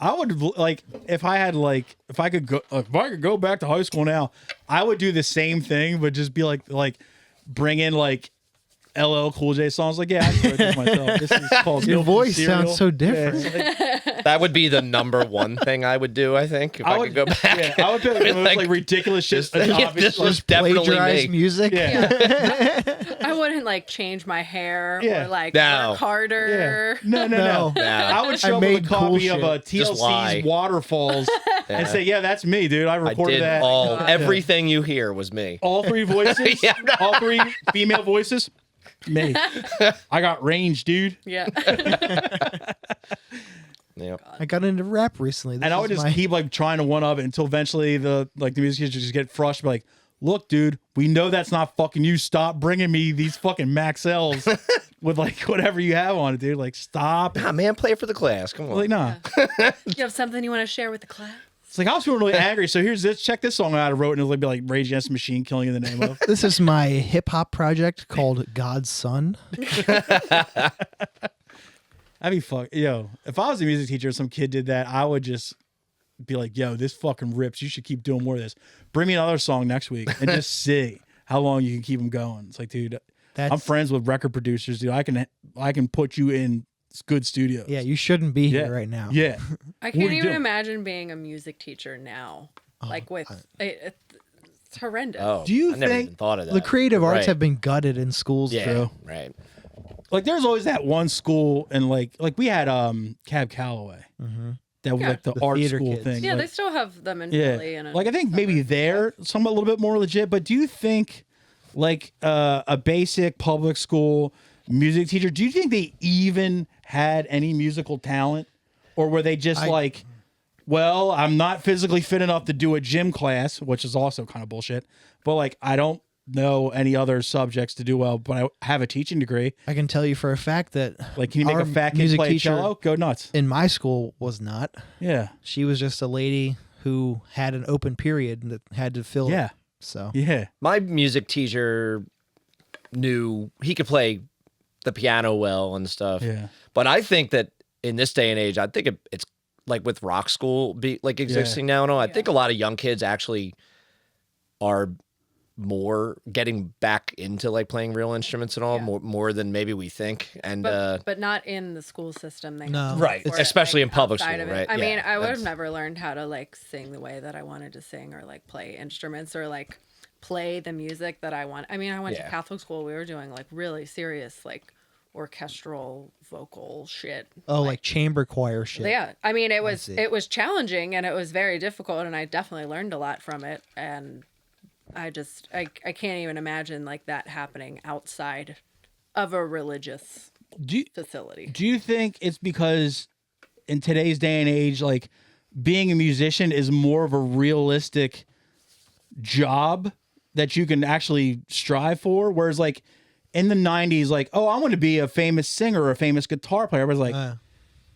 S2: I would like if I could go back to high school now, I would do the same thing, but just be like bring in like LL Cool J songs. Like, yeah, I wrote this myself. This is called
S1: Your
S2: Milk and
S1: voice
S2: Cereal.
S1: sounds so different.
S2: Yeah, it's like,
S4: That would be the number one thing I would do, I think, if I could go back.
S2: Yeah, I would pick the most like ridiculous shit.
S4: This was definitely
S1: Plagiarize
S4: me.
S1: music.
S2: Yeah.
S3: I wouldn't like change my hair
S2: Yeah.
S3: or like
S4: No.
S3: work harder.
S2: No.
S1: No.
S2: I would
S1: I
S2: show up with a
S1: made cool
S2: copy of a
S1: shit.
S4: Just lie.
S2: TLC's Waterfalls and say, yeah, that's me, dude. I
S4: I
S2: recorded
S4: did
S2: that.
S4: everything you hear was me.
S2: All three voices.
S4: Yeah.
S2: All three female voices. Me. I got range, dude.
S3: Yeah.
S4: Yeah.
S1: I got into rap recently. This
S2: And I would
S1: is
S2: just
S1: my-
S2: keep like trying to one up it until eventually the music teacher just get frustrated. Like, look, dude, we know that's not fucking you. Stop bringing me these fucking Maxells with like whatever you have on it, dude. Like, stop.
S4: Nah, man, play it for the class. Come on.
S2: Like, nah.
S3: You have something you want to share with the class?
S2: It's like I was feeling really angry. So here's this. Check this song out I wrote, and it'll be like Rage Against the Machine, Killing in the Name of.
S1: This is my hip hop project called God's Son.
S2: I'd be fuck. Yo, if I was a music teacher and some kid did that, I would just be like, yo, this fucking rips. You should keep doing more of this. Bring me another song next week and just see how long you can keep them going. It's like, dude,
S1: That's,
S2: I'm friends with record producers, dude. I can put you in good studios.
S1: Yeah, you shouldn't be here right now.
S2: Yeah.
S3: I
S2: What
S3: can't
S2: are you
S3: even
S2: doing?
S3: imagine being a music teacher now. Like with it's horrendous.
S4: Oh,
S2: Do you
S4: I never
S2: think
S4: even thought of that.
S1: The creative arts
S4: Right.
S1: have been gutted in schools.
S4: Yeah,
S1: Bro.
S4: right.
S2: Like there's always that one school and like we had Cab Calloway. That was
S3: Yeah.
S2: like the
S1: The
S2: art
S1: theater
S2: school
S1: kids.
S2: thing.
S3: Yeah,
S2: like,
S3: they still have them in
S2: yeah.
S3: Philly. And
S2: Like I think maybe they're some a little bit more legit, but do you think like a basic public school music teacher, do you think they even had any musical talent? Or were they just like, well, I'm not physically fit enough to do a gym class, which is also kind of bullshit. But like I don't know any other subjects to do well, but I have a teaching degree.
S1: I can tell you for a fact that
S2: Like, can you make
S1: our
S2: a fat kid
S1: music
S2: play
S1: teacher
S2: cello? Go nuts.
S1: in my school was not.
S2: Yeah.
S1: She was just a lady who had an open period that had to fill
S2: Yeah.
S1: it. So
S2: Yeah.
S4: My music teacher knew he could play the piano well and stuff.
S2: Yeah.
S4: But I think that in this day and age, I think it's like with rock school be like existing now and all. I think a lot of young kids actually are more getting back into like playing real instruments and all more than maybe we think. And
S3: but not in the school system. They
S1: No.
S4: Right.
S3: for it,
S4: Especially
S3: like,
S4: in public
S3: outside
S4: school,
S3: of it.
S4: right?
S3: I
S4: Yeah,
S3: mean, I would have
S4: that's-
S3: never learned how to like sing the way that I wanted to sing or like play instruments or like play the music that I want. I mean, I went to
S4: Yeah.
S3: Catholic school. We were doing like really serious like orchestral vocal shit.
S1: like chamber choir shit.
S3: Yeah, I mean, it
S1: see.
S3: was challenging and it was very difficult, and I definitely learned a lot from it. And I can't even imagine like that happening outside of a religious facility.
S2: Do you think it's because in today's day and age, like being a musician is more of a realistic job that you can actually strive for? Whereas like in the 90s, like, oh, I want to be a famous singer or a famous guitar player. I was like,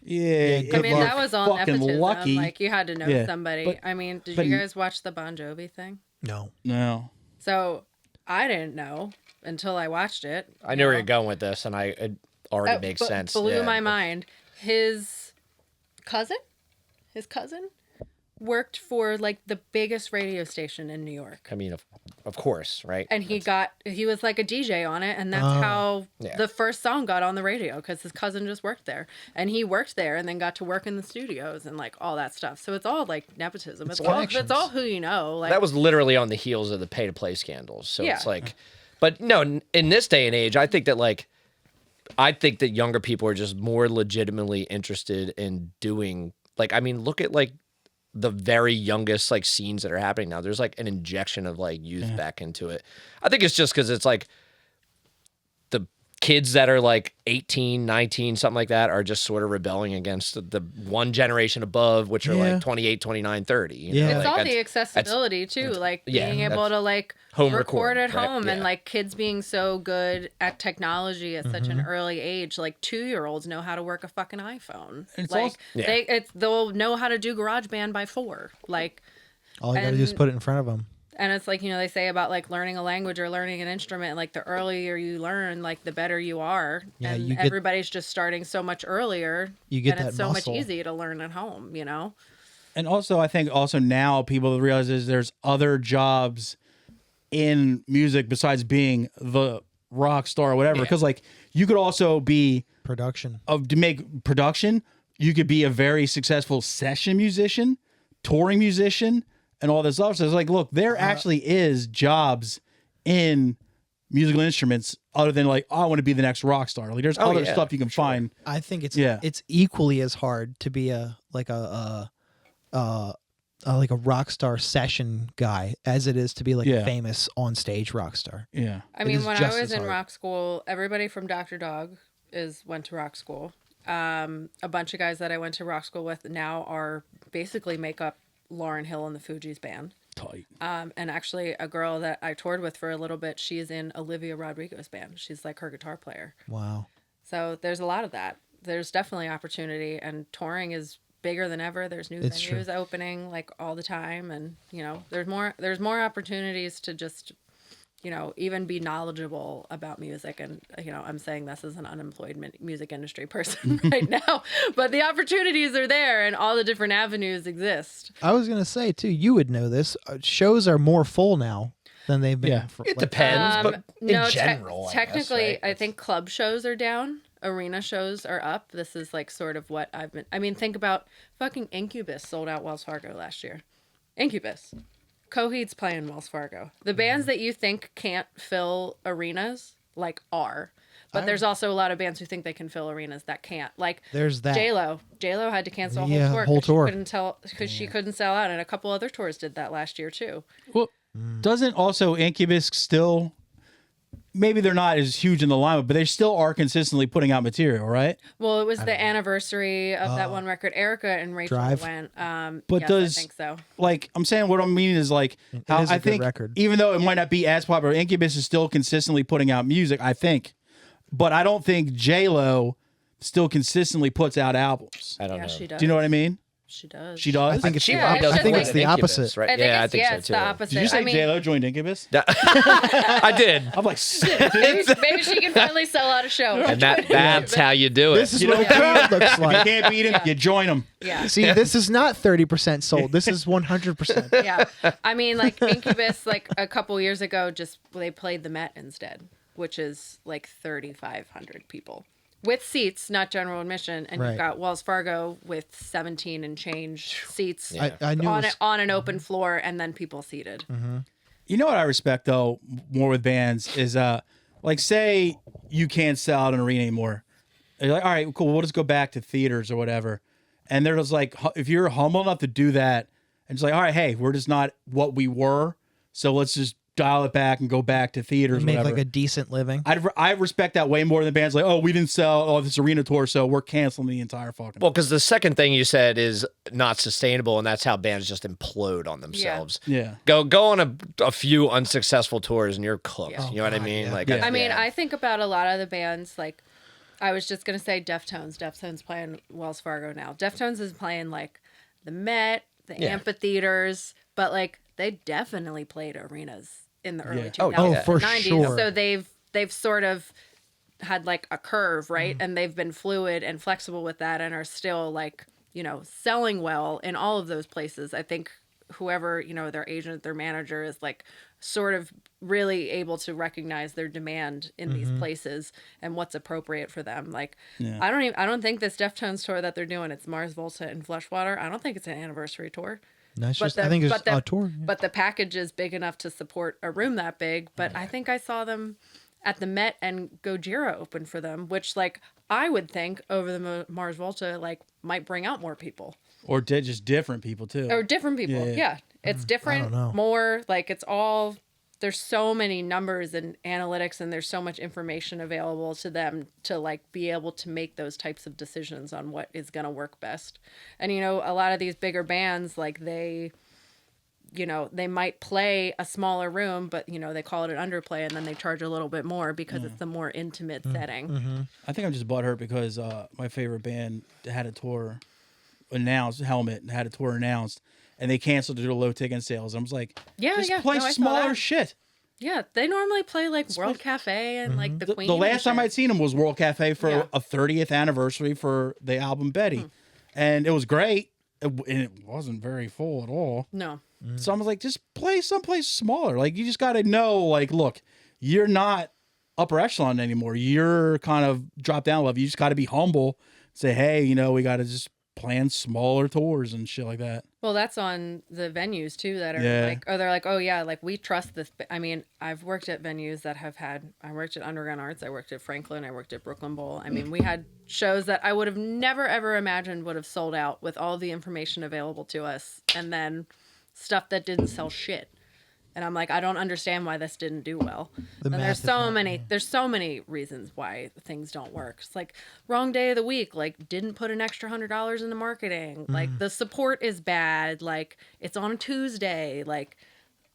S2: yeah,
S1: good
S3: I mean,
S1: luck.
S3: that was all
S2: fucking
S3: nepotism.
S2: lucky.
S3: Like you had to know
S2: Yeah,
S3: somebody.
S2: but-
S3: I mean, did
S2: but-
S3: you guys watch the Bon Jovi thing?
S1: No.
S2: No.
S3: So I didn't know until I watched it.
S4: I knew where you're going with this, and it already makes sense.
S3: Blew
S4: Yeah.
S3: my mind. His cousin worked for like the biggest radio station in New York.
S4: I mean, of course, right?
S3: And he was like a DJ on it, and that's how the first song got on the radio, because his cousin just worked there, and he worked there and then got to work in the studios and like all that stuff. So it's all like nepotism. It's all who you know. Like
S4: That was literally on the heels of the pay to play scandals. So
S3: Yeah.
S4: it's like, but no, in this day and age, I think that younger people are just more legitimately interested in doing, like, I mean, look at like the very youngest like scenes that are happening now. There's like an injection of like youth back into it. I think it's just because it's like the kids that are like 18, 19, something like that are just sort of rebelling against the one generation above, which are
S1: Yeah.
S4: like 28, 29, 30. You
S1: Yeah.
S4: know?
S3: it's
S4: like
S3: all
S4: that's-
S3: the accessibility too, like
S4: yeah,
S3: being able to like
S4: home
S3: record at
S4: right?
S3: home, and
S4: Yeah.
S3: like kids being so good at technology at such
S2: Mm-hmm.
S3: an early age. Like 2-year-olds know how to work a fucking iPhone.
S2: It's
S3: Like
S2: also-
S4: Yeah.
S3: they'll know how to do GarageBand by 4. Like,
S1: All you gotta do is
S3: And-
S1: put it in front of them.
S3: and it's like, you know, they say about like learning a language or learning an instrument, like the earlier you learn, like the better you are.
S1: Yeah,
S3: and
S1: you get-
S3: everybody's just starting so much earlier.
S1: You get
S3: and
S1: that
S3: it's so
S1: muscle.
S3: much easier to learn at home, you know?
S2: And also, I think also now people realize there's other jobs in music besides being the rock star or whatever. Because like you could also be
S1: Production.
S2: to make production. You could be a very successful session musician, touring musician, and all this stuff. So it's like, look, there actually is jobs in musical instruments other than like, oh, I want to be the next rock star. Like there's other stuff you can find.
S1: I think it's equally as hard to be a rock star session guy as it is to be like a famous on stage rock star.
S2: Yeah.
S3: I mean, when I was in rock school, everybody from Dr. Dog went to rock school. A bunch of guys that I went to rock school with now are basically make up Lauryn Hill and the Fugees band.
S2: Tight.
S3: And actually a girl that I toured with for a little bit, she is in Olivia Rodrigo's band. She's like her guitar player.
S1: Wow.
S3: So there's a lot of that. There's definitely opportunity, and touring is bigger than ever. There's new venues opening like all the time, and there's more opportunities to just even be knowledgeable about music. And I'm saying this as an unemployed music industry person right now, but the opportunities are there and all the different avenues exist.
S1: I was gonna say too, you would know this. Shows are more full now than they've been.
S2: Yeah.
S1: For,
S4: It depends, but in general,
S3: technically,
S4: I
S3: I think club shows are down. Arena shows are up. This is like sort of what I've been. I mean, think about fucking Incubus sold out Wells Fargo last year. Incubus. Coheed's playing Wells Fargo. The bands that you think can't fill arenas, like, are. But there's also a lot of bands who think they can fill arenas that can't. Like,
S1: there's that.
S3: JLO. JLO had to cancel a
S1: whole tour.
S3: Because she couldn't sell out. And a couple other tours did that last year, too.
S2: Well, doesn't also Incubus still, maybe they're not as huge in the lineup, but they still are consistently putting out material, right?
S3: Well, it was the anniversary of that one record. Erica and Rachel
S1: Drive.
S3: went.
S2: But
S3: yes, I think so.
S2: Like, I'm saying what I mean is like, how
S1: is a
S2: I
S1: good
S2: think,
S1: record.
S2: even though it might not be as popular, Incubus is still consistently putting out music, I think. But I don't think JLO still consistently puts out albums.
S4: don't know.
S3: She does.
S2: Do you know what I mean?
S3: She does.
S2: She does?
S1: I think it's
S3: Yeah,
S1: I think it's
S3: like
S1: the
S4: Incubus,
S1: opposite.
S4: right?
S3: I think
S4: I
S3: it's,
S4: think so
S3: it's
S4: too.
S3: the opposite.
S2: Did you say
S3: I mean,
S2: JLO joined Incubus?
S4: I did.
S2: I'm like, sick, dude.
S3: maybe she can finally sell out a show.
S4: And that's how you do it.
S1: This is what the crowd looks
S2: If you
S1: like.
S2: can't beat him, you join him.
S3: Yeah.
S1: See, this is not 30% sold. This is 100%.
S3: Yeah. I mean, like Incubus, like a couple years ago, they played the Met instead, which is like 3,500 people. With seats, not general admission, and
S1: Right.
S3: you've got Wells Fargo with 17 and change seats
S1: I knew it was,
S3: on an open floor, and then people seated.
S2: You know what I respect though more with bands is like say you can't sell out an arena anymore. And you're like, all right, cool, we'll just go back to theaters or whatever. And they're just like, if you're humble enough to do that, and it's like, all right, hey, we're just not what we were, so let's just dial it back and go back to theaters. Or
S1: make
S2: whatever.
S1: like a decent living.
S2: I respect that way more than bands like, oh, we didn't sell this arena tour, so we're canceling the entire fucking.
S4: Well, because the second thing you said is not sustainable, and that's how bands just implode on themselves.
S2: Yeah.
S4: Go on a few unsuccessful tours, and you're cooked.
S3: Yeah.
S4: You know what I mean? Like,
S2: Yeah.
S3: I mean, I think about a lot of the bands, like, I was just going to say Deftones. Deftones playing Wells Fargo now. Deftones is playing, like, the Met, the amphitheaters, but, like, they definitely played arenas in the early 2000s.
S1: Oh, for
S3: 90s.
S1: sure.
S3: So they've sort of had, like, a curve, right? And they've been fluid and flexible with that and are still, like, selling well in all of those places. I think whoever, their agent, their manager is, like, sort of really able to recognize their demand in these places and what's appropriate for them. Like, I don't think this Deftones tour that they're doing, it's Mars Volta and Fleshwater, I don't think it's an anniversary tour.
S1: No, it's just, I think it's a tour. Yeah.
S3: But the package is big enough to support a room that big. But I think I saw them at the Met and Gojira open for them, which, like, I would think over the Mars Volta, like, might bring out more people.
S2: Or just different people too.
S3: Or different people. Yeah. It's different, more, like, it's all, there's so many numbers and analytics, and there's so much information available to them to, like, be able to make those types of decisions on what is going to work best. And, a lot of these bigger bands, like, they might play a smaller room, but, they call it an underplay, and then they charge a little bit more because it's the more intimate setting.
S2: I think I'm just butthurt because my favorite band had a tour announced, Helmet, had a tour announced, and they canceled due to low ticket sales. I was like, just play
S3: No, I saw
S2: smaller
S3: that.
S2: shit.
S3: Yeah, they normally play, like, World Cafe and, like, the Queen.
S2: The last time I'd seen them was World Cafe for
S3: Yeah.
S2: a 30th anniversary for the album Betty. And it was great. And it wasn't very full at all.
S3: No.
S2: So I was like, just play someplace smaller. Like, you just got to know, like, look, you're not upper echelon anymore. You're kind of dropped down level. You just got to be humble. Say, hey, we got to just plan smaller tours and shit like that.
S3: Well, that's on the venues too that are they're like, oh yeah, like we trust this. I mean, I've worked at venues that I worked at Underground Arts, I worked at Franklin, I worked at Brooklyn Bowl. I mean, we had shows that I would have never ever imagined would have sold out with all the information available to us, and then stuff that didn't sell shit. And I'm like, I don't understand why this didn't do well. And there's so many reasons why things don't work. It's like wrong day of the week, like didn't put an extra $100 into marketing. Like the support is bad. Like it's on a Tuesday. Like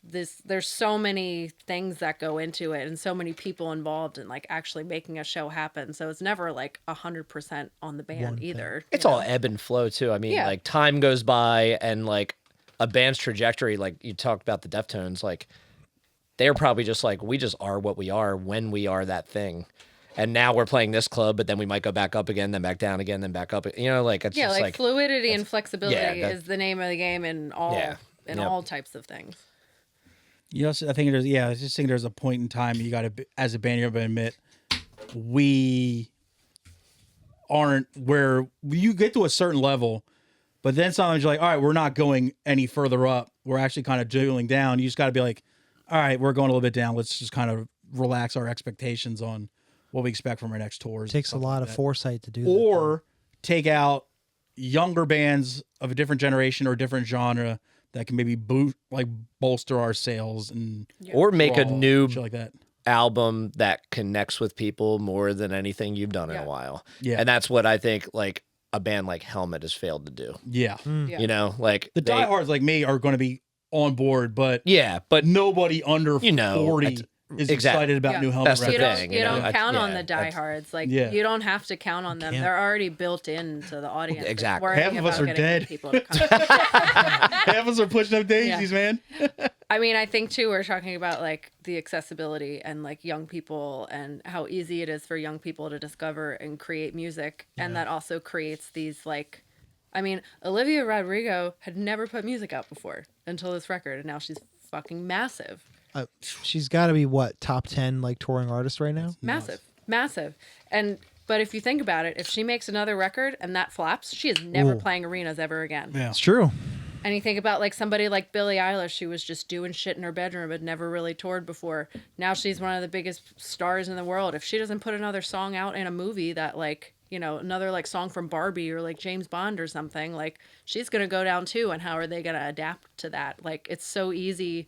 S3: there's so many things that go into it and so many people involved in like actually making a show happen. So it's never like 100% on the band either.
S4: It's all ebb and flow too. I mean, like time goes by and like a band's trajectory, like you talked about the Deftones, like they're probably just like, we just are what we are when we are that thing. And now we're playing this club, but then we might go back up again, then back down again, then back up. Like it's just like
S3: fluidity and flexibility is the name of the game in all types of things.
S2: I think I just think there's a point in time you got to, as a band, you got to admit we aren't where you get to a certain level. But then sometimes you're like, all right, we're not going any further up. We're actually kind of jiggling down. You just got to be like, all right, we're going a little bit down. Let's just kind of relax our expectations on what we expect from our next tours.
S1: It takes a lot of foresight to do that.
S2: Or take out younger bands of a different generation or a different genre that can maybe bolster our sales and
S4: or make a new
S2: shit like that.
S4: Album that connects with people more than anything you've done in a while.
S2: Yeah.
S4: And that's what I think like a band like Helmet has failed to do.
S2: Yeah.
S4: Like
S2: the diehards like me are going to be on board, but
S4: but
S2: nobody under 40 is excited about new Helmet records.
S3: You don't count on the diehards. Like you don't have to count on them. They're already built into the audience.
S4: Exactly.
S2: Half of us are dead.
S3: People to come.
S2: Half of us are pushing up daisies, man.
S3: I mean, I think too, we're talking about like the accessibility and like young people and how easy it is for young people to discover and create music. And that also creates these like, I mean, Olivia Rodrigo had never put music out before until this record. And now she's fucking massive.
S1: She's got to be top 10 like touring artist right now.
S3: Massive. But if you think about it, if she makes another record and that flops, she is never playing arenas ever again.
S2: Yeah.
S1: It's true.
S3: And you think about like somebody like Billie Eilish, who was just doing shit in her bedroom, had never really toured before. Now she's one of the biggest stars in the world. If she doesn't put another song out in a movie that like, another like song from Barbie or like James Bond or something, like she's going to go down too. And how are they going to adapt to that? Like it's so easy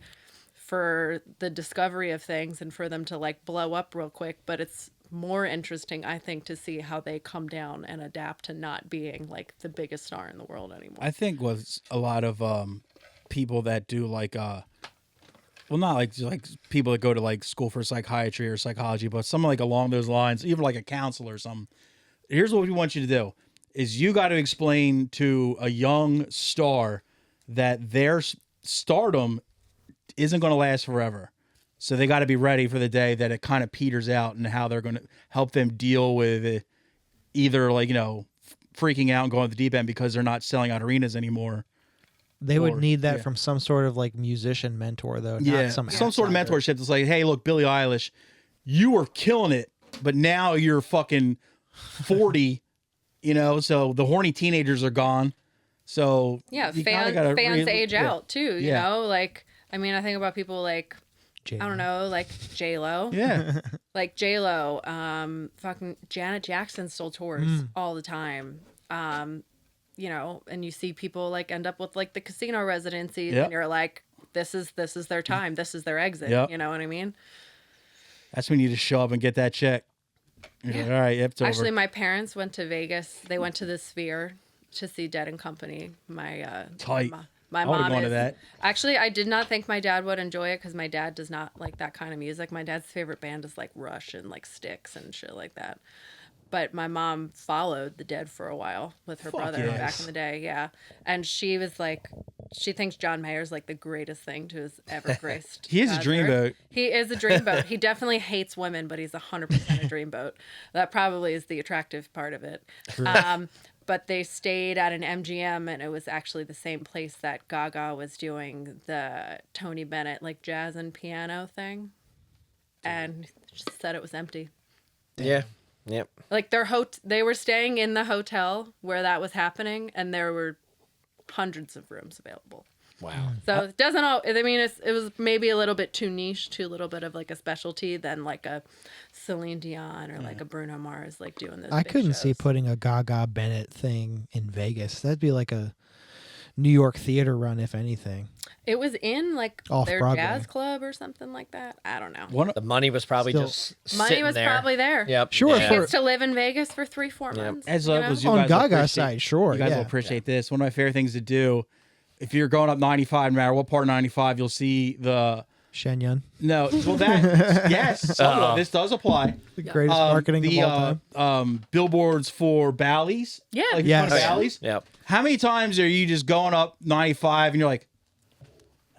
S3: for the discovery of things and for them to like blow up real quick, but it's more interesting, I think, to see how they come down and adapt to not being like the biggest star in the world anymore.
S2: I think with a lot of people that do like not like people that go to like school for psychiatry or psychology, but something like along those lines, even like a counselor or something. Here's what we want you to do is you got to explain to a young star that their stardom isn't going to last forever. So they got to be ready for the day that it kind of peters out and how they're going to help them deal with it, either like, freaking out and going to the deep end because they're not selling out arenas anymore.
S1: They would need that from some sort of like musician mentor though. Not some
S2: sort of mentorship that's like, hey, look, Billie Eilish, you were killing it, but now you're fucking 40, so the horny teenagers are gone. So
S3: fans age out too, you know, like, I mean, I think about people like,
S1: JLO.
S3: I don't know, like JLO.
S2: Yeah.
S3: Like JLO, fucking Janet Jackson still tours all the time. And you see people like end up with like the casino residencies and you're like, this is their time. This is their exit. Yep. You know what I mean?
S2: That's when you just show up and get that check. You're like, all right, it's
S3: Actually,
S2: over.
S3: my parents went to Vegas. They went to the Sphere to see Dead and Company.
S2: Tight.
S3: My
S2: I would've
S3: mom
S2: gone
S3: is.
S2: to that.
S3: Actually, I did not think my dad would enjoy it because my dad does not like that kind of music. My dad's favorite band is like Rush and like Styx and shit like that. But my mom followed the Dead for a while with her brother back in the day. Yeah. And she was like, she thinks John Mayer's like the greatest thing to have ever graced.
S2: He is a dreamboat.
S3: He is a dreamboat. He definitely hates women, but he's 100% a dreamboat. That probably is the attractive part of it. But they stayed at an MGM, and it was actually the same place that Gaga was doing the Tony Bennett like jazz and piano thing. And just said it was empty.
S4: Yeah. Yep.
S3: Like they were staying in the hotel where that was happening, and there were hundreds of rooms available.
S4: Wow.
S3: So it doesn't all. I mean, it was maybe a little bit too niche, too little bit of like a specialty than like a Celine Dion or like a Bruno Mars, like doing those.
S1: I
S3: big
S1: couldn't see
S3: shows.
S1: putting a Gaga Bennett thing in Vegas. That'd be like a New York theater run, if anything.
S3: It was in like
S1: Off
S3: their
S1: Broadway.
S3: jazz club or something like that. I don't know.
S4: The money was probably
S1: Still-
S4: just
S3: Money
S4: sitting
S3: was
S4: there.
S3: probably there.
S4: Yep.
S1: Sure,
S3: She
S1: for-
S3: gets to live in Vegas for 3-4 months.
S2: As
S3: you know?
S2: was you
S1: On
S2: guys will
S1: Gaga's
S2: appreciate-
S1: side, sure,
S2: You guys
S1: yeah.
S2: will appreciate this. One of my favorite things to do, if you're going up 95, no matter what part of 95, you'll see the
S1: Shenyun,
S2: no. Well, that yes, this does apply.
S1: the greatest marketing
S2: the
S1: of all time.
S2: billboards for Bally's.
S3: Yeah.
S2: like
S1: Yes.
S2: in front of Bally's.
S4: Yep.
S2: How many times are you just going up 95 and you're like,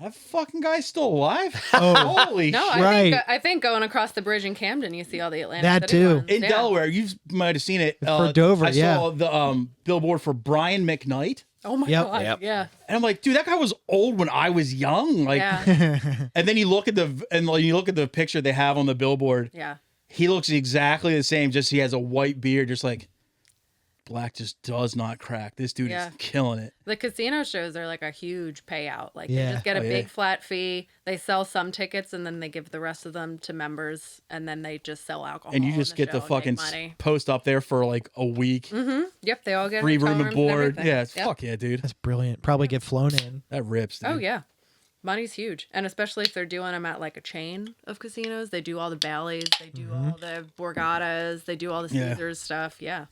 S2: that fucking guy's still alive? Holy
S3: No,
S2: shit.
S3: I think going across the bridge in Camden, you see all the Atlantic
S1: That
S3: City
S1: too.
S3: ones.
S2: In
S3: Yeah.
S2: Delaware, you might have seen it.
S1: For Dover,
S2: I
S1: yeah.
S2: saw the billboard for Brian McKnight.
S3: Oh my
S1: Yep.
S3: god.
S4: Yep.
S3: Yeah.
S2: And I'm like, dude, that guy was old when I was young. Like,
S3: Yeah.
S2: and then you look at the picture they have on the billboard.
S3: Yeah.
S2: He looks exactly the same. Just he has a white beard. Just like black just does not crack. This dude
S3: Yeah.
S2: is killing it.
S3: The casino shows are like a huge payout. Like
S1: Yeah.
S3: they just get a
S2: Oh, yeah.
S3: big flat fee. They sell some tickets and then they give the rest of them to members, and then they just sell alcohol.
S2: And you
S3: in
S2: just get
S3: show
S2: the
S3: and make
S2: fucking
S3: money.
S2: post up there for like a week.
S3: Yep, they all get
S2: Free
S3: hotel
S2: room and
S3: rooms
S2: board.
S3: everything.
S2: Yeah, it's
S3: Yep.
S2: fuck yeah, dude.
S1: That's brilliant. Probably get flown in.
S2: That rips, dude.
S3: Oh yeah, money's huge, and especially if they're doing them at like a chain of casinos. They do all the Bally's, they do all the Borgatas, they do all the
S2: Yeah.
S3: Caesars stuff. Yeah,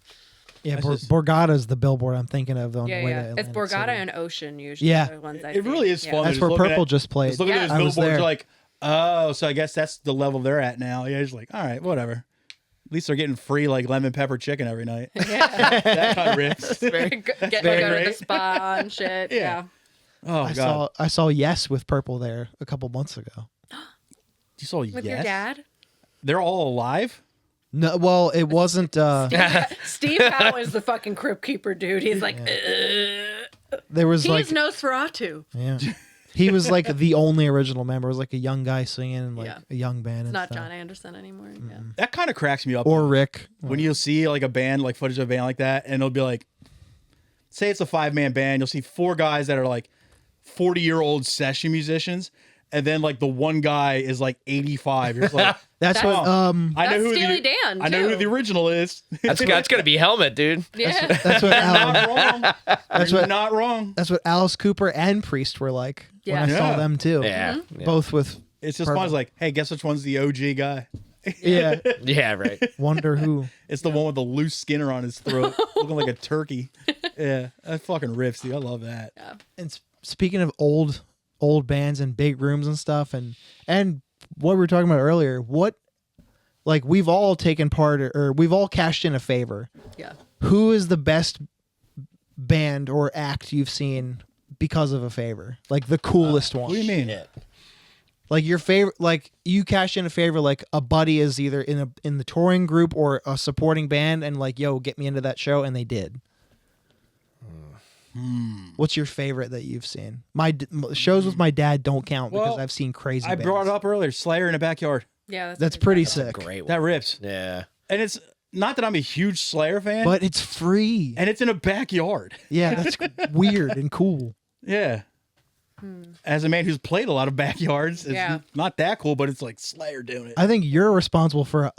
S1: Yeah,
S2: That's just-
S1: Borgata's the billboard I'm thinking of on
S3: yeah,
S1: the way
S3: yeah.
S1: to
S3: It's
S1: Atlantic
S3: Borgata
S1: City.
S3: and Ocean usually.
S1: Yeah.
S3: are the ones I
S2: It
S3: see.
S2: really is
S3: Yeah.
S2: fun.
S1: That's
S2: Just
S1: where
S2: looking
S1: Purple
S2: at-
S1: just played.
S2: Just looking
S3: Yeah.
S2: at
S1: I
S2: those
S1: was
S2: billboards,
S1: there.
S2: you're like, oh, so I guess that's the level they're at now. Yeah, just like, all right, whatever. At least they're getting free like lemon pepper chicken every night.
S3: Yeah.
S2: That kind of rips.
S3: Get to
S2: very
S3: go to the
S2: great.
S3: spa and shit.
S2: Yeah.
S3: Yeah.
S2: Oh god,
S1: I saw Yes with Purple there a couple months ago.
S2: you saw
S3: With your
S2: Yes?
S3: dad.
S2: They're all alive.
S1: No, well, it wasn't.
S3: Steve Howe is the fucking crypt keeper dude. He's like,
S1: There was
S3: he's
S1: like,
S3: Nosferatu.
S1: yeah, he was like the only original member. It was like a young guy singing and like
S3: Yeah.
S1: a young band.
S3: It's
S1: and
S3: not
S1: stuff.
S3: John Anderson anymore. Yeah.
S2: That kind of cracks me up.
S1: Or Rick.
S2: when you'll see like a band, like footage of a band like that, and it'll be like, say it's a 5-man band, you'll see 4 guys that are like 40-year-old session musicians, and then like the one guy is like 85. You're just like,
S1: That's what.
S2: I know
S3: That's
S2: who
S3: Steely
S2: the,
S3: Dan,
S2: I know who
S3: too.
S2: the original is.
S4: That's gonna be Helmet, dude.
S3: Yeah.
S1: That's what.
S2: Not wrong.
S1: That's
S2: You're
S1: what.
S2: not wrong.
S1: That's what Alice Cooper and Priest were like
S3: Yeah.
S1: when I saw
S2: Yeah.
S1: them too.
S4: Yeah.
S3: Mm-hmm.
S4: Yeah.
S1: Both with.
S2: It's just
S1: Purple.
S2: fun. It's like, hey, guess which one's the OG guy?
S1: Yeah.
S4: Yeah. Right.
S1: Wonder who.
S2: It's the one with the loose skinner on his throat, looking like a turkey. Yeah, that fucking rips, dude. I love that.
S1: And speaking of old bands and big rooms and stuff, and what we were talking about earlier, what like we've all taken part or we've all cashed in a favor.
S3: Yeah.
S1: Who is the best band or act you've seen because of a favor? Like the coolest one.
S2: What do you mean?
S1: Like your favorite, like you cash in a favor, like a buddy is either in the touring group or a supporting band, and like, yo, get me into that show, and they did. What's your favorite that you've seen? Shows with my dad don't count because
S2: Well,
S1: I've seen crazy.
S2: I brought it
S1: bands.
S2: up earlier. Slayer in a backyard.
S3: Yeah.
S1: That's pretty
S3: exactly.
S1: sick,
S4: Great one.
S2: That rips.
S4: Yeah.
S2: And it's not that I'm a huge Slayer fan,
S1: but it's free.
S2: and it's in a backyard.
S1: Yeah, that's weird and cool.
S2: Yeah. As a man who's played a lot of backyards, it's
S3: Yeah.
S2: not that cool, but it's like Slayer doing it.
S1: I think you're responsible for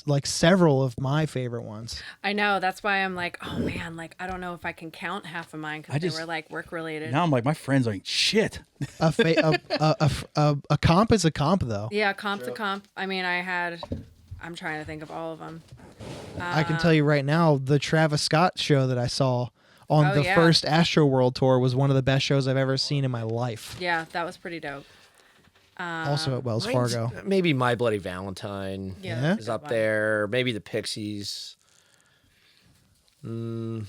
S1: like several of my favorite ones.
S3: I know. That's why I'm like, oh man, like I don't know if I can count half of mine because they
S2: just-
S3: were like work related.
S2: Now I'm like, my friends ain't shit.
S1: A comp is a comp though.
S3: Yeah, comp to comp. I mean, I'm trying to think of all of them.
S1: I can tell you right now, the Travis Scott show that I saw on
S3: Oh,
S1: the
S3: yeah.
S1: first Astro World tour was one of the best shows I've ever seen in my life.
S3: Yeah, that was pretty dope.
S1: Also at Wells
S4: Mine's-
S1: Fargo.
S4: Maybe My Bloody Valentine
S3: Yeah,
S1: Yeah?
S3: that's a
S4: is
S3: good
S4: up
S3: one.
S4: there. Maybe the Pixies. Those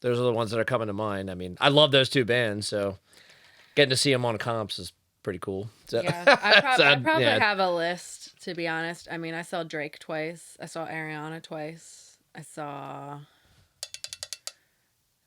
S4: are the ones that are coming to mind. I mean, I love those 2 bands, so getting to see them on comps is pretty cool. So,
S3: Yeah, I probably
S4: yeah.
S3: have a list, to be honest. I mean, I saw Drake twice. I saw Ariana twice. I saw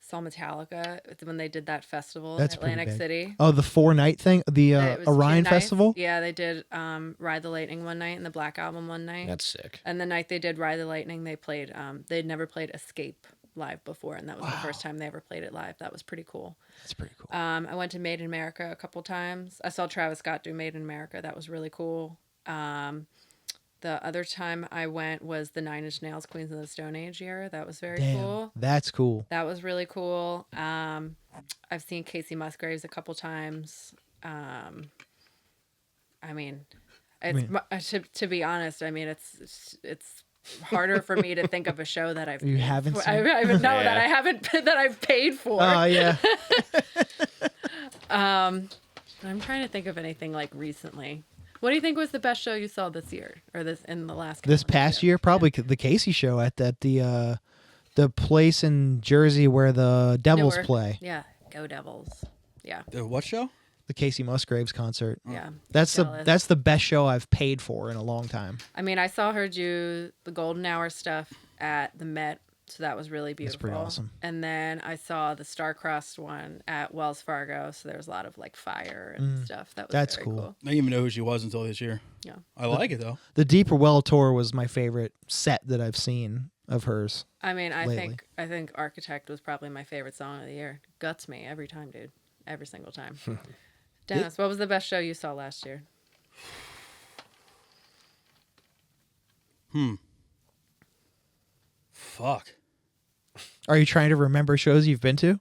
S3: Saw Metallica when they did that festival
S1: That's
S3: in
S1: pretty
S3: Atlantic
S1: big.
S3: City.
S1: Oh, the 4-night thing, the
S3: It was 2
S1: Orion
S3: nights.
S1: Festival.
S3: Yeah, they did Ride the Lightning one night and the Black Album one night.
S4: That's sick.
S3: And the night they did Ride the Lightning, they played. They'd never played Escape live before, and that was the first time they ever played it live. That was pretty cool.
S1: That's pretty cool.
S3: I went to Made in America a couple times. I saw Travis Scott do Made in America. That was really cool. The other time I went was the 9 Inch Nails Queens of the Stone Age year. That was very
S1: Damn,
S3: cool.
S1: that's cool.
S3: That was really cool. I've seen Casey Musgraves a couple times. I mean, to be honest, I mean it's harder for me to think of a show that
S1: You haven't seen?
S3: that I haven't that I've paid for.
S1: Oh yeah.
S3: I'm trying to think of anything like recently. What do you think was the best show you saw this year or this in the last?
S1: This past year, probably the Casey show at the place in Jersey where the Devils
S3: Newark.
S1: play.
S3: Yeah, go Devils. Yeah,
S2: The what show?
S1: The Casey Musgraves concert.
S3: yeah.
S1: That's
S3: Jealous.
S1: the best show I've paid for in a long time.
S3: I mean, I saw her do the Golden Hour stuff at the Met, so that was really
S1: That's
S3: beautiful.
S1: pretty awesome.
S3: And then I saw the Starcrossed one at Wells Fargo, so there was a lot of like fire and stuff. That was
S1: That's
S3: very
S1: cool.
S3: cool.
S2: I didn't even know who she was until this year.
S3: Yeah.
S2: I like it though.
S1: The Deeper Well tour was my favorite set that I've seen of hers.
S3: I mean,
S1: Lately.
S3: I think Architect was probably my favorite song of the year. Guts me every time, dude. Every single time. Dennis, what was the best show you saw last year?
S2: Fuck.
S1: Are you trying to remember shows you've been to?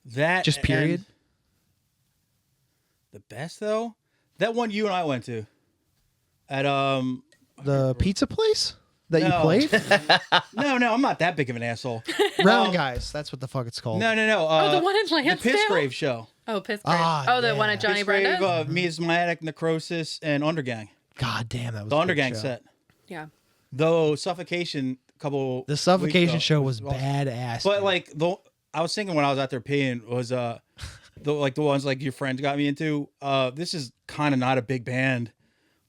S2: That
S1: Just period?
S2: and the best though? That one you and I went to. At
S1: The pizza place that you
S2: No.
S1: played?
S2: No, I'm not that big of an asshole.
S1: Round Guys. That's what the fuck it's called.
S2: No.
S3: Oh, the one in
S2: The
S3: Lansdale?
S2: Pissgrave show.
S3: Oh, Pissgrave.
S1: Ah,
S3: Oh, the one
S1: yeah.
S3: at Johnny
S2: Pissgrave,
S3: Brenda's?
S2: Miasmatic Necrosis, and Undergang.
S1: God damn, that was
S2: The
S1: a good
S2: Undergang
S1: show.
S2: set.
S3: Yeah.
S2: Though Suffocation
S1: The
S2: weeks
S1: Suffocation
S2: ago
S1: show was
S2: awesome.
S1: badass.
S2: But
S1: dude.
S2: like I was thinking when I was out there peeing was the ones like your friends got me into. This is kind of not a big band,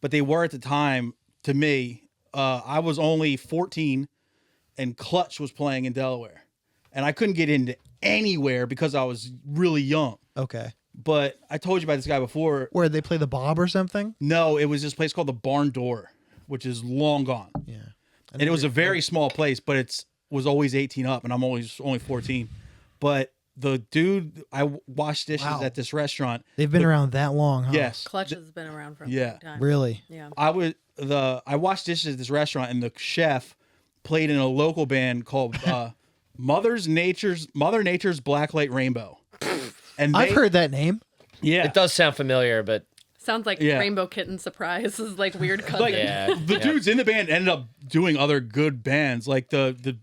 S2: but they were at the time to me. I was only 14 and Clutch was playing in Delaware. And I couldn't get into anywhere because I was really young.
S1: Okay.
S2: But I told you about this guy before.
S1: Where they play the Bob or something?
S2: No, it was this place called the Barn Door, which is long gone.
S1: Yeah.
S2: And it was a very small place, but was always 18 up, and I'm only 14. But the dude, I washed dishes
S1: Wow.
S2: at this restaurant.
S1: They've been around that long, huh?
S2: Yes,
S3: Clutch has been around for a
S2: Yeah.
S3: long time.
S1: Really?
S3: Yeah.
S2: I washed dishes at this restaurant, and the chef played in a local band called Mother Nature's Blacklight Rainbow. And
S1: I've heard that name.
S2: yeah,
S4: It does sound familiar, but
S3: Sounds like
S2: Yeah.
S3: Rainbow Kitten Surprise is like weird cousin.
S2: like
S4: Yeah.
S2: the dudes in the band ended up doing other good bands. Like the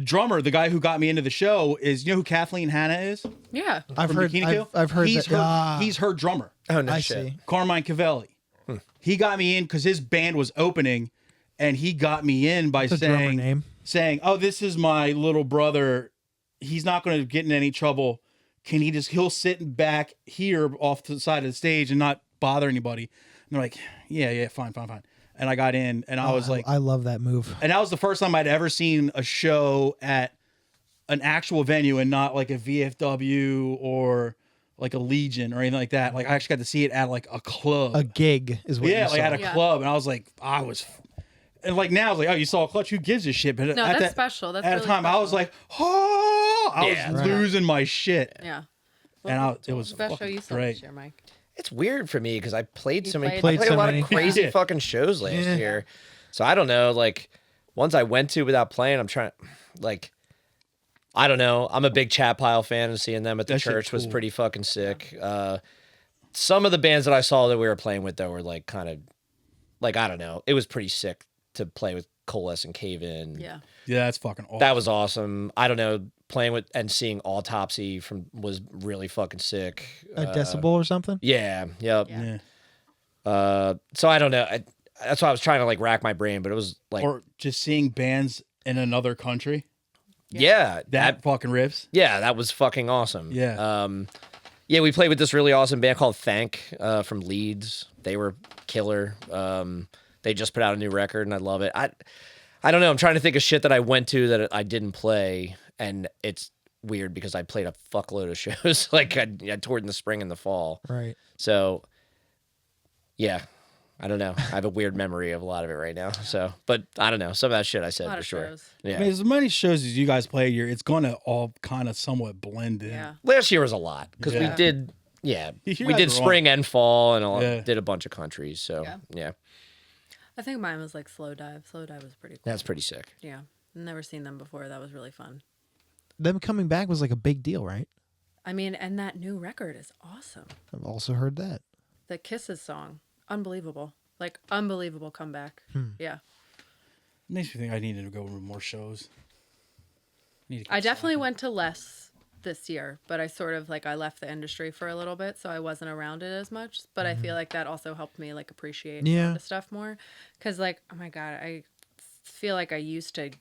S2: drummer, the guy who got me into the show, is you know who Kathleen Hanna is?
S3: Yeah.
S1: I've
S2: From
S1: heard.
S2: Bikini Kill?
S1: I've heard
S2: he's
S1: that.
S2: her. He's her drummer.
S4: oh no
S1: I
S4: shit.
S1: see.
S2: Carmine Cavelli. He got me in because his band was opening, and he got me in by
S1: That's a drummer
S2: saying,
S1: name.
S2: "Oh, this is my little brother. He's not going to get in any trouble. Can he'll sit back here off to the side of the stage and not bother anybody?" And they're like, "Yeah, fine." And I got in, and I was like,
S1: I love that move.
S2: and that was the first time I'd ever seen a show at an actual venue and not like a VFW or like a Legion or anything like that. Like I actually got to see it at like a club.
S1: A gig is what
S2: Yeah,
S1: you
S2: like
S1: saw.
S2: at a
S3: Yeah.
S2: club, and I was like, and like now, I was like, oh, you saw a Clutch? Who gives a shit? But
S3: No,
S2: at
S3: that's special. That's
S2: at
S3: really
S2: the time, I
S3: special.
S2: was like, oh, I
S4: Yeah,
S2: was
S1: right.
S2: losing my shit,
S3: Yeah.
S2: and
S3: What
S2: it was
S3: the best show
S2: fucking
S3: you saw
S2: great.
S3: this year, Mike?
S4: It's weird for me because I played so many.
S3: played
S4: I played
S1: so
S4: a lot
S1: many.
S4: of crazy
S2: Yeah.
S4: fucking shows last
S1: Yeah.
S4: year, so I don't know. Like ones I went to without playing, I'm trying. Like I don't know. I'm a big Chat Pile fan, and seeing them at the
S2: That shit's
S4: church was
S2: cool.
S4: pretty fucking sick. Some of the bands that I saw that we were playing with though were like kind of like I don't know. It was pretty sick to play with Coalescent Cave In.
S3: Yeah.
S2: Yeah, that's fucking awesome.
S4: That was awesome. I don't know. Playing with and seeing Autopsy was really fucking sick.
S1: A Decibel or something.
S4: Yeah. Yep.
S3: Yeah.
S2: yeah.
S4: So I don't know. That's why I was trying to like rack my brain, but it was like,
S2: Or just seeing bands in another country.
S4: yeah,
S2: That fucking rips.
S4: that was fucking awesome.
S2: Yeah.
S4: Yeah, we played with this really awesome band called Thank from Leeds. They were killer. They just put out a new record, and I love it. I don't know. I'm trying to think of shit that I went to that I didn't play. and it's weird because I played a fuckload of shows like I toured in the spring and the fall.
S1: Right.
S4: So, yeah, I don't know. I have a weird memory of a lot of it right now. So, but I don't know. Some of that shit I said
S3: A lot
S4: for
S3: of
S4: sure.
S3: shows.
S4: Yeah.
S2: I mean, as many shows as you guys play a year, it's gonna all kind of somewhat blend in.
S3: Yeah.
S4: Last year was a lot because
S2: Yeah.
S4: we did, yeah,
S2: You
S4: we
S2: guys
S4: did
S2: were on-
S4: spring and fall and
S2: Yeah.
S4: did a bunch of countries. So, yeah,
S3: I think mine was like Slow Dive. Slow Dive was pretty cool.
S4: that's pretty sick.
S3: Yeah. Never seen them before. That was really fun.
S1: Them coming back was like a big deal, right?
S3: I mean, and that new record is awesome.
S1: I've also heard that.
S3: The Kisses song, unbelievable. Like, unbelievable comeback. Yeah.
S2: Makes me think I need to go to more shows.
S3: I definitely went to less this year, but I sort of like I left the industry for a little bit, so I wasn't around it as much. But I feel like that also helped me like appreciate the stuff more, because like, oh my god, I feel like I used to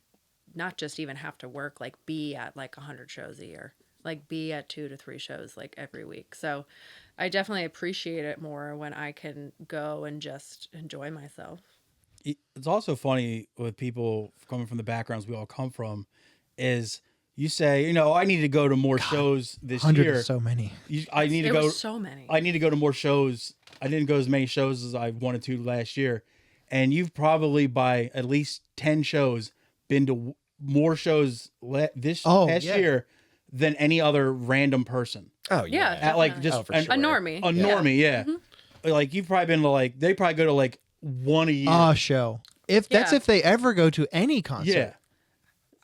S3: not just even have to work, like be at like 100 shows a year, like be at 2 to 3 shows like every week. So I definitely appreciate it more when I can go and just enjoy myself.
S2: It's also funny with people coming from the backgrounds we all come from, is you say, you know, I need to go to more shows this
S1: 100
S2: year.
S1: is so many.
S2: I need to
S3: There
S2: go.
S3: was so many.
S2: I need to go to more shows. I didn't go as many shows as I wanted to last year, and you've probably by at least 10 shows been to more shows this past year than any other random person.
S4: Oh
S3: Yeah.
S2: At like
S3: Definitely.
S2: just
S4: for sure.
S3: A normie.
S2: a normie, yeah. Like you've probably been to like they probably go to like one a year.
S1: Show. If that's
S3: Yeah.
S1: if they ever go to any concert.
S2: Yeah.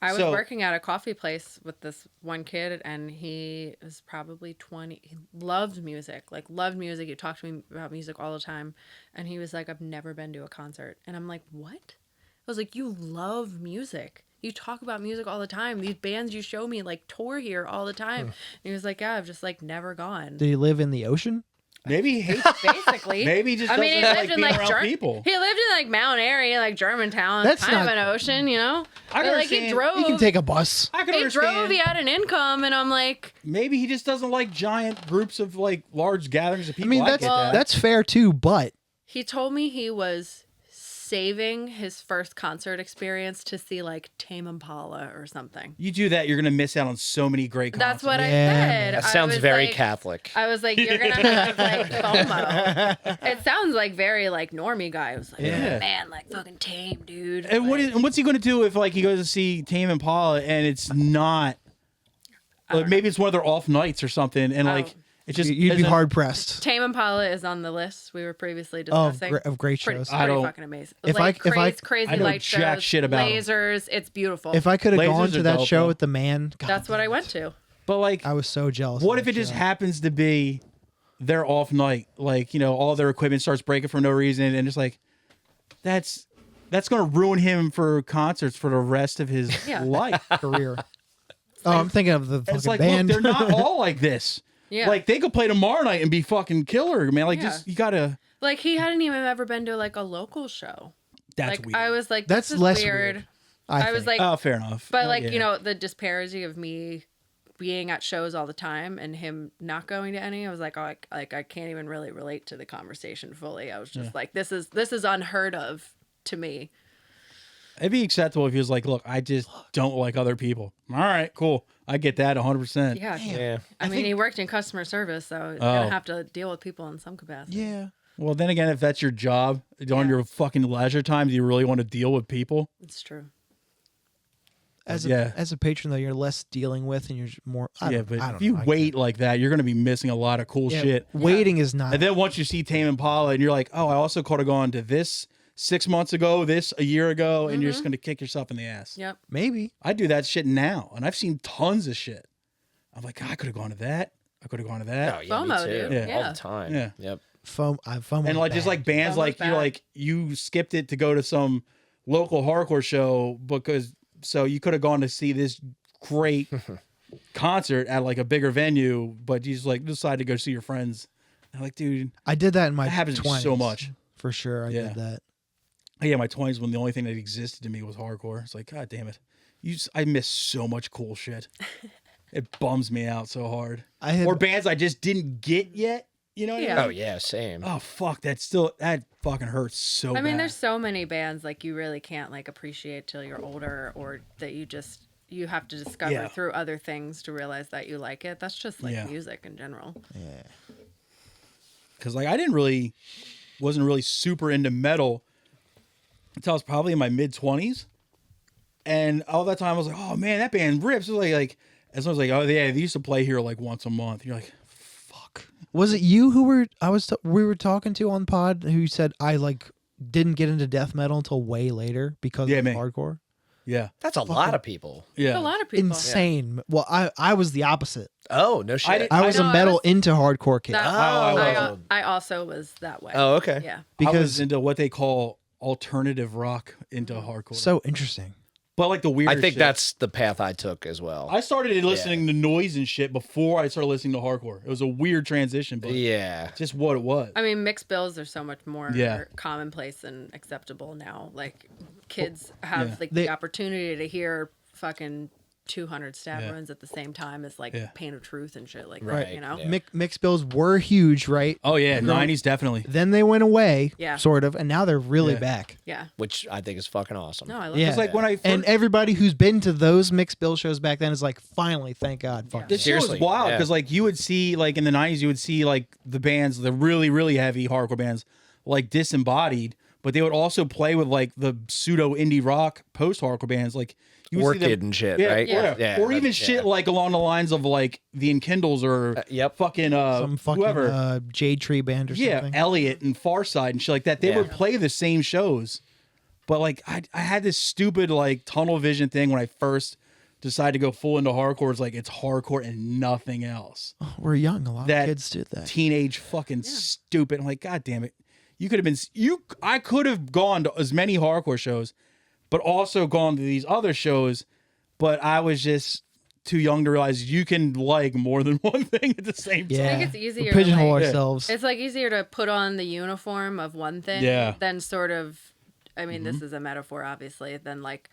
S3: I was
S2: So-
S3: working at a coffee place with this one kid, and he was probably 20. He loved music, like loved music. He talked to me about music all the time. And he was like, I've never been to a concert. And I'm like, what? I was like, you love music. You talk about music all the time. These bands you show me like tour here all the time. And he was like, yeah, I've just like never gone.
S1: Do you live in the ocean?
S2: Maybe he hates.
S3: Basically.
S2: Maybe he just
S3: I mean, he
S2: doesn't
S3: lived
S2: like
S3: in
S2: being
S3: like
S2: around people.
S3: He lived in like Mount Airy, like Germantown.
S1: That's
S3: It's kind
S1: not-
S3: of an ocean, you know?
S2: I can
S3: But, like he
S2: understand-
S3: drove.
S1: You can take a bus.
S2: I can
S3: He
S2: understand.
S3: drove. He had an income, and I'm like,
S2: Maybe he just doesn't like giant groups of like large gatherings of
S1: I
S2: people.
S1: mean,
S2: get that.
S1: that's fair too, but
S3: he told me he was saving his first concert experience to see like Tame Impala or something.
S2: You do that, you're gonna miss out on so many great concerts.
S3: That's what I
S1: Yeah,
S3: said.
S4: That
S3: I
S4: sounds
S3: was
S4: very
S3: like-
S4: Catholic.
S3: I was like, you're gonna have like FOMO. It sounds like very like normie guy. I was like,
S2: Yeah.
S3: man, like fucking Tame, dude.
S2: And what's he gonna do if like he goes to see Tame Impala and it's not? Like, maybe it's one of their off nights or something, and like it just
S1: you'd be
S2: isn't-
S1: hard pressed.
S3: Tame Impala is on the list we were previously
S1: Of,
S3: discussing.
S1: of great
S3: Pretty,
S1: shows.
S2: I
S3: pretty
S2: don't-
S3: fucking amazing.
S1: If
S3: like
S1: I
S3: crazy
S2: I know
S3: light
S2: jack
S3: shows,
S2: shit about 'em.
S3: lasers. It's beautiful.
S1: If I could have
S2: Lasers
S1: gone
S2: are
S1: to that
S2: dope,
S1: show
S2: though.
S1: with the man, God,
S3: That's what I went to.
S2: But like,
S1: I was so jealous.
S2: what
S1: of
S2: if it
S1: that
S2: just
S1: show.
S2: happens to be their off night? Like, you know, all their equipment starts breaking for no reason, and just like that's gonna ruin him for concerts for the rest of his
S3: Yeah.
S2: life.
S1: career? Oh, I'm thinking of the fucking
S2: It's like,
S1: band.
S2: look, they're not all like this.
S3: Yeah.
S2: Like they could play tomorrow night and be fucking killer, man. Like
S3: Yeah.
S2: just you gotta.
S3: Like he hadn't even ever been to like a local show.
S2: That's
S3: Like
S2: weird.
S3: I was like,
S1: That's
S3: this is
S1: less
S3: weird.
S1: weird.
S3: I was
S1: think.
S3: like,
S2: Oh, fair enough.
S3: but like
S2: Yeah.
S3: you know the disparity of me being at shows all the time and him not going to any. I was like, oh, I can't even really relate to the conversation fully. I was just like, this is unheard of to me.
S2: It'd be acceptable if he was like, "Look, I just don't like other people." All right, cool. I get that 100%.
S3: Yeah.
S4: Yeah.
S3: I mean, he worked in customer service, so you're
S2: Oh.
S3: gonna have to deal with people in some capacity.
S1: yeah.
S2: Well, then again, if that's your job on your fucking leisure time, do you really want to deal with people?
S3: It's true.
S1: As
S2: Yeah.
S1: a patron though, you're less dealing with, and you're just more. I
S2: Yeah,
S1: don't-
S2: but
S1: I don't
S2: if you
S1: know. I
S2: wait like that, you're gonna be missing a lot of cool
S1: can't-
S2: shit.
S1: Waiting is not.
S2: And then once you see Tame Impala, and you're like, "Oh, I also could have gone to this 6 months ago, this a year ago," and you're just gonna kick yourself in the ass.
S3: Yep.
S1: maybe.
S2: I do that shit now, and I've seen tons of shit. I'm like, I could have gone to that. I could have gone to that.
S4: Oh, yeah, me
S3: FOMO,
S4: too.
S3: dude.
S2: Yeah.
S4: All
S3: Yeah.
S4: the time.
S2: Yeah.
S4: Yep.
S1: FOMO
S2: And like just like bands,
S3: Almost
S2: like
S3: bad.
S2: you're like you skipped it to go to some local hardcore show because so you could have gone to see this great concert at like a bigger venue, but you just like decided to go see your friends. I'm like, dude,
S1: I did that in my
S2: that happens
S1: 20s.
S2: so much.
S1: For sure, I
S2: Yeah.
S1: did that.
S2: Yeah, my 20s when the only thing that existed to me was hardcore. It's like, God damn it, I miss so much cool shit. It bums me out so hard.
S1: I had
S2: Or bands I just didn't get yet. You know what I
S3: Yeah.
S2: mean?
S4: Oh yeah, same.
S2: Oh fuck, that fucking hurts so bad.
S3: I mean, there's so many bands like you really can't like appreciate till you're older, or that you just you have to discover
S2: Yeah.
S3: through other things to realize that you like it. That's just like
S2: Yeah.
S3: music in general.
S1: Yeah.
S2: Because like wasn't really super into metal until I was probably in my mid-20s, and all that time I was like, oh man, that band rips. It was like as I was like, oh yeah, they used to play here like once a month. You're like, fuck.
S1: Was it you who we were talking to on pod who said I like didn't get into death metal until way later because
S2: Yeah,
S1: of
S2: me.
S1: hardcore?
S2: Yeah,
S4: That's a lot of people.
S2: yeah.
S3: A lot of people.
S1: Insane. Well, I was the opposite.
S4: Oh, no shit.
S1: I was
S3: know,
S1: a
S3: I
S1: metal
S3: was-
S1: into hardcore kid.
S3: That-
S4: Oh.
S3: I also was that way.
S4: Oh, okay.
S3: Yeah.
S2: I was
S1: because
S2: into what they call alternative rock into
S3: Mm-hmm.
S2: hardcore.
S1: so interesting.
S2: but like the weird.
S4: I think
S2: shit.
S4: that's the path I took as well.
S2: I started listening to noise and shit before I started listening to hardcore. It was a weird transition, but
S4: yeah.
S2: just what it was.
S3: I mean, mixed bills are so much more
S2: Yeah.
S3: commonplace and acceptable now. Like, kids have
S2: Yeah.
S3: like
S1: They-
S3: the opportunity to hear fucking 200 stab
S2: Yeah.
S3: runs at the same time as like
S2: Yeah.
S3: Pain of Truth and shit like
S4: Right,
S3: that, you know?
S4: yeah.
S1: Mixed bills were huge, right?
S2: Oh yeah, 90s definitely.
S1: Then they went away,
S3: Yeah.
S1: sort of, and now they're really
S2: Yeah.
S1: back.
S3: Yeah.
S4: Which I think is fucking awesome.
S3: No, I love
S1: Yeah.
S3: it.
S2: It's like when I first,
S1: And everybody who's been to those mixed bill shows back then is like, finally, thank God. Fuck
S2: this
S1: this.
S2: shit was
S4: Seriously,
S2: wild
S4: yeah.
S2: because like you would see like in the 90s you would see like the bands, the really really heavy hardcore bands like Disembodied, but they would also play with like the pseudo indie rock post hardcore bands like you would see
S4: Orchid
S2: them,
S4: and shit,
S2: yeah,
S4: right?
S2: yeah. Or even shit like along the lines of like the Enkindles or
S4: Yep.
S2: fucking
S1: Some fucking
S2: whoever.
S1: Jade Tree band or
S2: Yeah,
S1: something.
S2: Elliot and Farside and shit like that. They
S4: Yeah.
S2: would play the same shows. But like I had this stupid like tunnel vision thing when I first decided to go full into hardcore. It's like it's hardcore and nothing else.
S1: We're young. A lot
S2: That
S1: of kids did that.
S2: Teenage fucking stupid. I'm like, God damn it. You could have been I could have gone to as many hardcore shows, but also gone to these other shows, but I was just too young to realize you can like more than one thing at the same time.
S1: Yeah.
S3: I think it's easier
S1: We
S3: to,
S1: pigeonhole
S3: like-
S1: ourselves.
S3: It's like easier to put on the uniform of one thing
S2: Yeah.
S3: than sort of, I mean, this is a metaphor, obviously, than like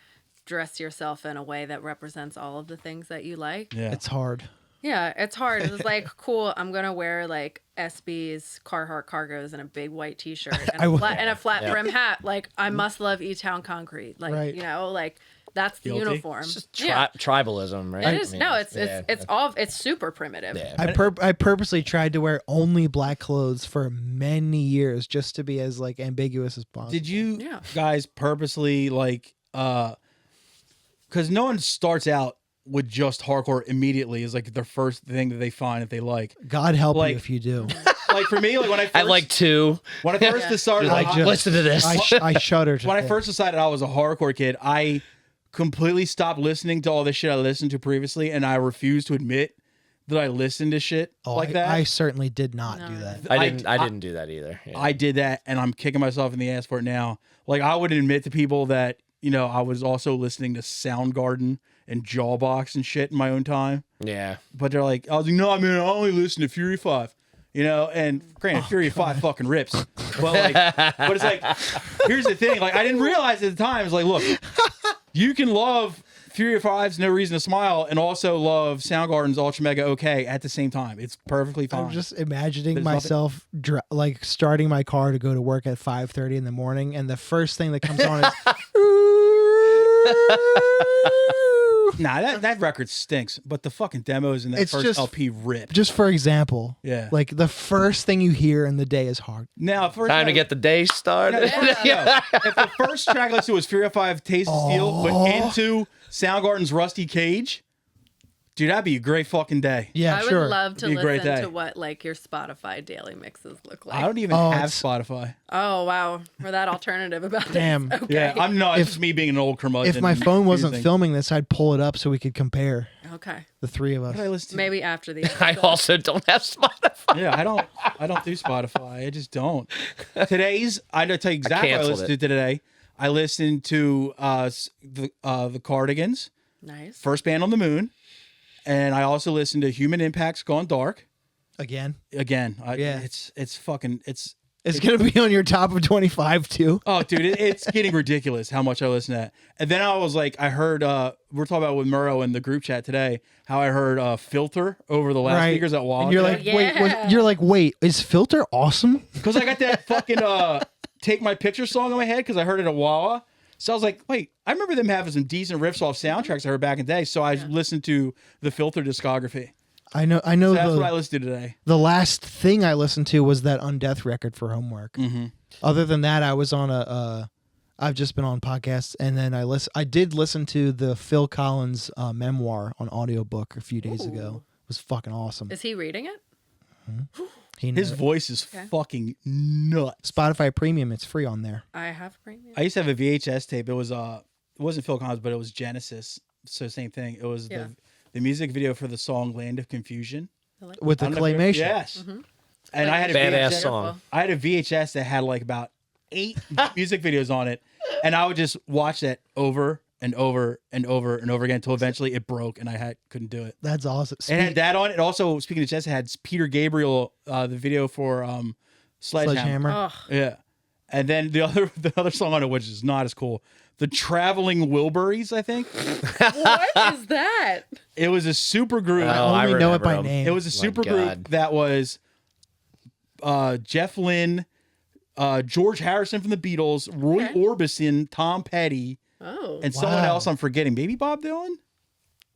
S3: dress yourself in a way that represents all of the things that you like.
S2: Yeah.
S1: It's hard.
S3: Yeah, it's hard. It's like, cool, I'm going to wear like SB's Carhartt cargos and a big white t-shirt and,
S1: I will-
S3: a flat brim hat. Like, I must love E-Town Concrete. Like,
S1: Right.
S3: you know, like that's the
S2: Guilty.
S3: uniform.
S4: It's just
S3: Yeah.
S4: tribalism, right?
S3: It is.
S4: I mean,
S3: No, it's
S4: yeah.
S3: it's super primitive.
S4: Yeah.
S1: I purposely tried to wear only black clothes for many years just to be as like ambiguous as possible.
S2: Did you
S3: Yeah.
S2: guys purposely like because no one starts out with just hardcore immediately is like their first thing that they find that they like.
S1: God help
S2: Like-
S1: you if you do.
S2: Like for me, like when I first,
S4: I like two.
S2: when I first decided
S1: I just-
S4: Listen to this.
S1: I shudder to
S2: when I
S1: think.
S2: first decided I was a hardcore kid, I completely stopped listening to all the shit I listened to previously, and I refused to admit that I listened to shit like that.
S1: I certainly did not do that.
S4: I didn't do that either. Yeah.
S2: I did that, and I'm kicking myself in the ass for it now. Like I wouldn't admit to people that I was also listening to Soundgarden and Jawbox and shit in my own time.
S4: yeah.
S2: But they're like, I was like, no, I mean, I only listen to Fury 5. And granted, Fury 5 fucking rips. But it's like, here's the thing. Like, I didn't realize at the time. It's like, look, you can love Fury 5's No Reason to Smile and also love Soundgarden's Ultra Mega OK at the same time. It's perfectly fine.
S1: I'm just imagining
S2: There's
S1: myself like starting my car to go to work at 5:30 in the morning, and the first thing that comes on is.
S2: Nah, that record stinks. But the fucking demos in that
S1: It's
S2: first
S1: just-
S2: LP rip.
S1: Just for example,
S2: Yeah.
S1: like the first thing you hear in the day is hard.
S2: Now, first
S4: Time to get the day started.
S2: If the first track I listened to was Fury 5 Taste of Steel, but into Soundgarden's Rusty Cage, dude, that'd be a great fucking day.
S1: Yeah,
S3: I would
S1: sure.
S3: love to
S2: Be a great
S3: listen
S2: day.
S3: to what like your Spotify daily mixes look like.
S2: I don't even
S1: Oh,
S2: have
S1: it's-
S2: Spotify.
S3: Oh wow, for that alternative about
S1: Damn.
S3: this. Okay.
S2: Yeah, I'm not. It's just me being an old curmudgeon.
S1: If my phone wasn't
S2: using-
S1: filming this, I'd pull it up so we could compare
S3: Okay.
S1: the three of
S2: What did I
S1: us.
S2: listen to?
S3: Maybe after the
S4: I
S3: episode.
S4: also don't have Spotify.
S2: Yeah, I don't do Spotify. I just don't. Today's I tell you exactly what I
S4: canceled
S2: listened to today. I listened to the Cardigans,
S3: Nice.
S2: First Band on the Moon, and I also listened to Human Impact's Gone Dark.
S1: Again,
S2: Again,
S1: Yeah.
S2: it's fucking it's.
S1: it's gonna be on your top of 25 too.
S2: Oh, dude, it's getting ridiculous how much I listen to that. And then I was like, I heard we're talking about with Murrow in the group chat today how I heard Filter over the loudspeakers at Wall.
S1: And you're like,
S3: Yeah.
S1: wait, is Filter awesome?
S2: because I got that fucking Take My Picture song in my head because I heard it at Wawa. So I was like, wait, I remember them having some decent riffs off soundtracks I heard back in the day. So I listened to the Filter discography.
S1: I know.
S2: So that's what I listened to today.
S1: The last thing I listened to was that Undeath record for homework.
S2: Mm-hmm.
S1: Other than that, I was on I've just been on podcasts, and then I did listen to the Phil Collins memoir on audiobook a few days ago. It was fucking awesome.
S3: Is he reading it?
S2: His voice is fucking nuts.
S1: Spotify Premium, it's free on there.
S3: I have premium.
S2: I used to have a VHS tape. It was it wasn't Phil Collins, but it was Genesis. So same thing. It was the music video for the song "Land of Confusion"
S1: With the claymation.
S2: Yes. And I had a
S4: Badass
S2: VHS,
S4: song.
S2: I had a VHS that had like about 8 music videos on it, and I would just watch that over and over and over and over again until eventually it broke and I couldn't do it.
S1: That's awesome.
S2: And it had that on it. Also, speaking of chess, it had Peter Gabriel, the video for Sledgehammer.
S3: Oh,
S2: Yeah. And then the other song on it, which is not as cool, the Traveling Wilburys, I think.
S3: what is that?
S2: It was a super group.
S1: I only know it by
S4: remember 'em.
S1: name.
S2: It was a super group that was Jeff Lynne, George Harrison from the Beatles, Roy Orbison, Tom Petty,
S3: Oh,
S2: and someone else I'm forgetting. Maybe Bob Dylan?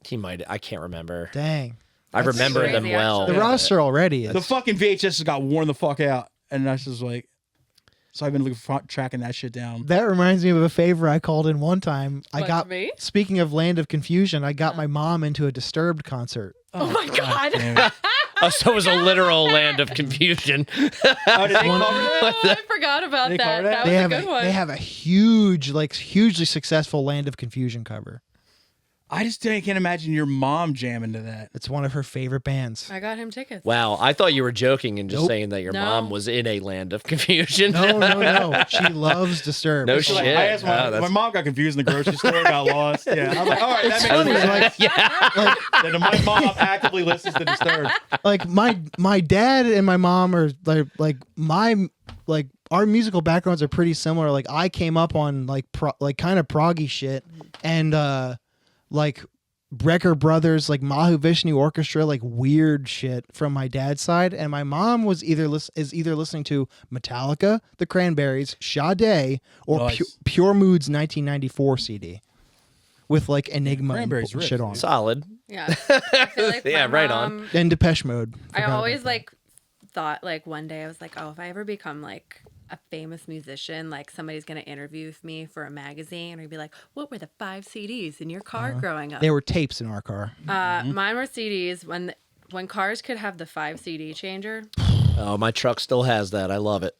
S4: He might. I can't remember.
S1: Dang.
S4: I remember
S3: crazy,
S4: them well.
S3: actually.
S1: The roster already is.
S2: The fucking VHS has got worn the fuck out. And I was just like, so I've been tracking that shit down.
S1: That reminds me of a favor I called in one time.
S3: Me?
S1: Speaking of Land of Confusion, I got my mom into a Disturbed concert.
S3: Oh my God.
S2: Damn it.
S4: Oh, so it was a literal land of confusion.
S2: Oh, did they cover that?
S3: Oh, I forgot about
S2: They
S3: that.
S2: covered it?
S3: That was a good one.
S1: They have a huge, hugely successful Land of Confusion cover.
S2: I just can't imagine your mom jamming to that.
S1: It's one of her favorite bands.
S3: I got him tickets.
S4: Wow, I thought you were joking and just
S1: Nope.
S4: saying that your
S3: No.
S4: mom was in a land of confusion.
S1: No. She loves Disturbed.
S4: No
S2: So, like,
S4: shit.
S2: I asked my mom got confused in the grocery store, got lost. Yeah, I was like, all right, that
S1: Funny,
S2: makes sense. Then my mom actively listens to Disturbed.
S1: my dad and my mom are our musical backgrounds are pretty similar. Like I came up on kind of proggy shit and Brecker Brothers, like Mahu Vishnu Orchestra, like weird shit from my dad's side, and my mom was either listening to Metallica, The Cranberries, Sade, or
S2: Nice.
S1: Pure Mood's 1994 CD with like Enigma and
S2: Cranberries rip,
S1: shit on it.
S4: Solid.
S3: Yeah. I feel like
S4: Yeah,
S3: my
S4: right on.
S3: mom-
S1: And Depeche Mode.
S3: I
S1: Forgot
S3: always
S1: about that.
S3: thought one day I was like, oh, if I ever become a famous musician, somebody's gonna interview me for a magazine, or be like, what were the 5 CDs in your car growing up?
S1: There were tapes in our car.
S3: Mine were CDs when cars could have the 5 CD changer.
S4: Oh, my truck still has that. I love it.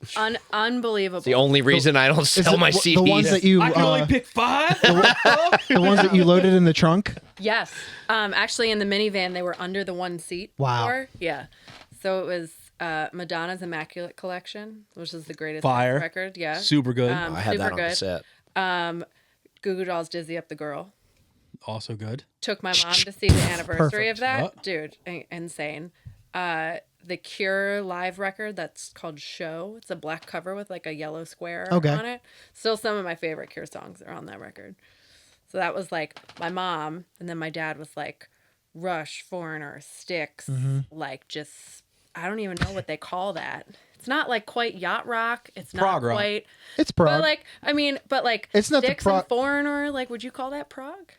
S3: Unbelievable.
S4: The only reason I don't
S1: Is
S4: sell
S1: it
S4: my
S1: the
S4: CDs.
S1: ones that you
S2: I can only pick 5.
S1: the ones that you loaded in the trunk?
S3: Yes. Actually, in the minivan, they were under the one seat.
S1: Wow.
S3: Door. Yeah. So it was Madonna's Immaculate Collection, which is the greatest
S2: Fire.
S3: record. Yeah.
S2: Super good.
S4: I had that on cassette.
S3: Goo Goo Dolls' Dizzy Up the Girl.
S2: Also good.
S3: Took my mom to see the anniversary
S1: Perfect.
S3: of that.
S2: Oh.
S3: Dude, insane. The Cure live record that's called Show. It's a black cover with a yellow square
S1: Okay.
S3: on it. Still some of my favorite Cure songs are on that record. So that was my mom, and then my dad was Rush, Foreigner, Styx, just I don't even know what they call that. It's not quite yacht rock. It's not
S2: Prog rock.
S3: quite.
S1: It's prog.
S3: But
S1: It's not the
S3: Styx
S1: prog-
S3: and Foreigner. Would you call that prog?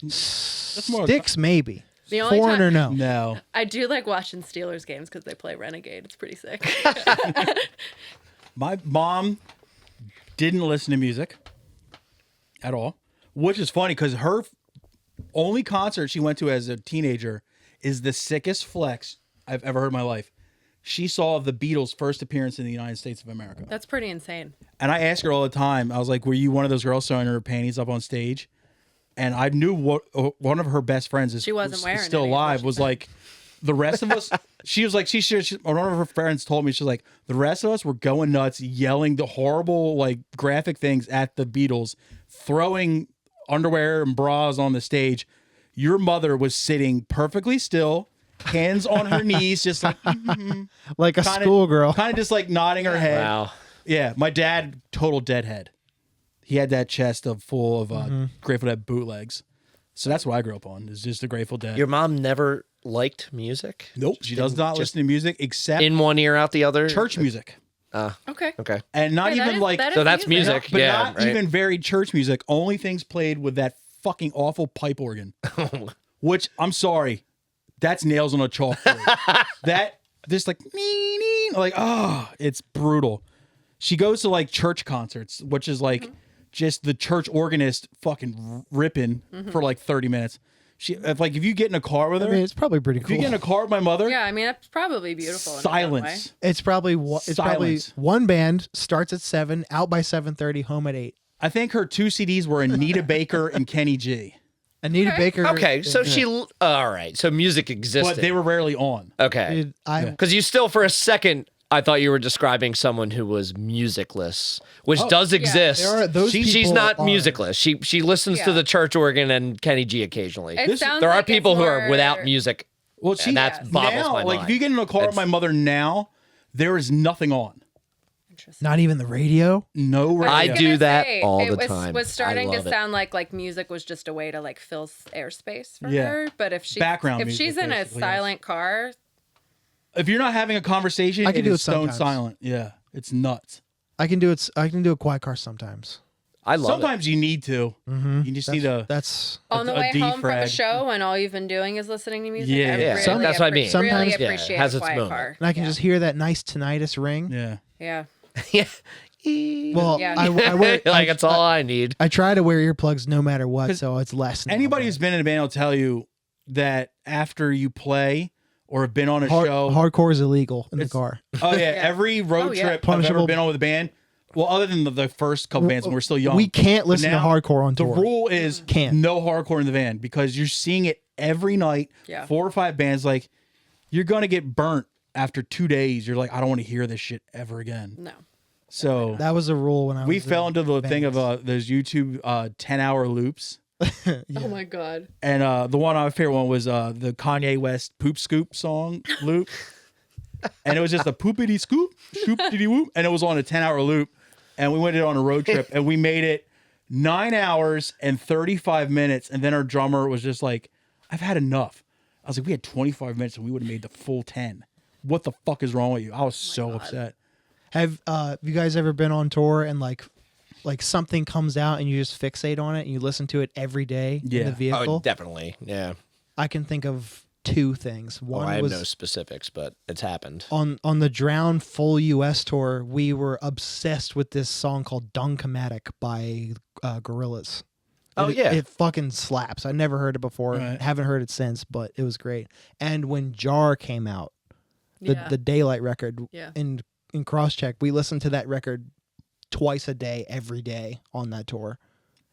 S2: That's more
S1: Sticks, maybe.
S3: The only
S1: Foreigner,
S3: time-
S1: no.
S2: No.
S3: I do like watching Steelers games because they play Renegade. It's pretty sick.
S2: My mom didn't listen to music at all, which is funny because her only concert she went to as a teenager is the sickest flex I've ever heard in my life. She saw the Beatles' first appearance in the United States of America.
S3: That's pretty insane.
S2: And I ask her all the time, I was like, were you one of those girls throwing her panties up on stage? And I knew what one of her best friends is
S3: She wasn't wearing
S2: still
S3: any, is
S2: alive
S3: what she
S2: was
S3: said.
S2: like the rest of us. She was like, one of her friends told me, she's like, the rest of us were going nuts, yelling the horrible graphic things at the Beatles, throwing underwear and bras on the stage. Your mother was sitting perfectly still, hands on her knees, just
S1: Like a schoolgirl.
S2: kind of just nodding her head.
S4: Wow.
S2: Yeah, my dad, total deadhead. He had that chest full of Grateful Dead bootlegs. So that's what I grew up on, is just the Grateful Dead.
S4: Your mom never liked music?
S2: Nope, she does not listen to music except
S4: In one ear, out the other?
S2: church music.
S3: Okay.
S4: Okay.
S2: and not
S3: Yeah,
S2: even like,
S4: So that's music.
S2: but
S4: Yeah,
S2: not
S4: right.
S2: even very church music. Only things played with that fucking awful pipe organ, which I'm sorry, that's nails on a chalkboard. That just like like it's brutal. She goes to like church concerts, which is like just the church organist fucking ripping for like 30 minutes. If you get in a car with
S1: I
S2: her,
S1: mean, it's probably pretty
S2: if you
S1: cool.
S2: get in a car with my mother,
S3: Yeah, I mean that's probably beautiful. In its own way.
S2: silence.
S1: It's probably
S2: Silence.
S1: one band starts at 7, out by 7:30, home at 8.
S2: I think her 2 CDs were Anita Baker and Kenny G,
S1: Anita Baker.
S4: Okay, so all right. So music existed.
S2: but they were rarely on.
S4: okay.
S1: Dude, I
S4: Because you still, for a second, I thought you were describing someone who was musicless, which does exist.
S1: There are- those
S4: She's
S1: people
S4: not
S1: are-
S4: musicless. She listens to
S3: Yeah.
S4: the church organ and Kenny G occasionally.
S3: It sounds
S4: There are
S3: like it's
S4: people who are
S3: more-
S4: without music,
S2: Well,
S4: and that's boggles
S2: now,
S4: my
S2: like
S4: mind.
S2: if you get in a car with my mother now, there is nothing on.
S3: Interesting.
S1: not even the radio.
S2: No radio.
S4: I do
S3: gonna
S4: that
S3: say,
S4: all
S3: it
S4: the time.
S3: was starting
S4: I
S3: to
S4: love it.
S3: sound like music was just a way to like fill airspace for
S2: Yeah.
S3: her. But if
S2: Background
S3: if
S2: music,
S3: she's in a
S2: basically, yes.
S3: silent car,
S2: If you're not having a conversation,
S1: I can
S2: it
S1: do
S2: is
S1: it
S2: stone
S1: sometimes.
S2: silent. Yeah, it's nuts.
S1: I can do it. I can do a quiet car sometimes.
S4: I love
S2: Sometimes you need to. You just need to.
S1: That's
S3: on the
S2: a
S3: way home from a
S2: defrag.
S3: show and all you've been doing is listening to music.
S2: Yeah.
S3: I
S2: Yeah,
S3: really
S4: that's what I mean.
S1: Sometimes-
S3: really
S1: yeah,
S3: appreciate
S4: has
S3: a
S4: its
S3: quiet
S4: moment.
S3: car.
S1: and I can just hear that nice tinnitus ring.
S2: Yeah.
S3: Yeah.
S4: it.
S1: Well,
S3: Yeah.
S1: I wear
S4: like it's all I need.
S1: I try to wear earplugs no matter what, so it's less.
S2: Anybody who's been in a band will tell you that after you play or have been on a
S1: Hard,
S2: show,
S1: hardcore is illegal in the
S2: It's-
S1: car.
S2: oh yeah, every road
S3: Oh, yeah.
S2: trip I've
S1: Punishable.
S2: ever been on with a band. Well, other than the first couple bands when we're still young,
S1: We can't
S2: But
S1: listen to
S2: now,
S1: hardcore on
S2: The
S1: tour.
S2: rule is
S1: Can't.
S2: no hardcore in the van because you're seeing it every night.
S3: Yeah.
S2: 4 or 5 bands, like you're gonna get burnt after 2 days. You're like, I don't want to hear this shit ever again.
S3: No.
S2: So
S1: That was a rule when I was.
S2: we fell
S1: in
S2: into the thing of
S1: bands.
S2: those YouTube 10-hour loops.
S3: Oh my god.
S2: And the one my favorite one was the Kanye West Poop Scoop song loop. And it was just a poopity scoop, scoop-diddy whoop. And it was on a 10-hour loop. And we went on a road trip and we made it 9 hours and 35 minutes. And then our drummer was just like, I've had enough. I was like, we had 25 minutes and we would have made the full 10. What the fuck is wrong with you? I was so upset.
S1: Have you guys ever been on tour and like something comes out and you just fixate on it and you listen to it every day in
S2: Yeah.
S1: the vehicle?
S4: Oh, definitely. Yeah.
S1: I can think of 2 things.
S4: Well,
S1: One
S4: I have
S1: was
S4: no specifics, but it's happened.
S1: on the Drown full US tour. We were obsessed with this song called Dunkomatic by Gorillaz.
S4: Oh,
S1: It-
S4: yeah.
S1: it fucking slaps. I never heard it before.
S2: Right.
S1: Haven't heard it since, but it was great. And when Jar came out,
S3: Yeah.
S1: the Daylight record
S3: Yeah.
S1: in Crosscheck, we listened to that record twice a day, every day on that tour.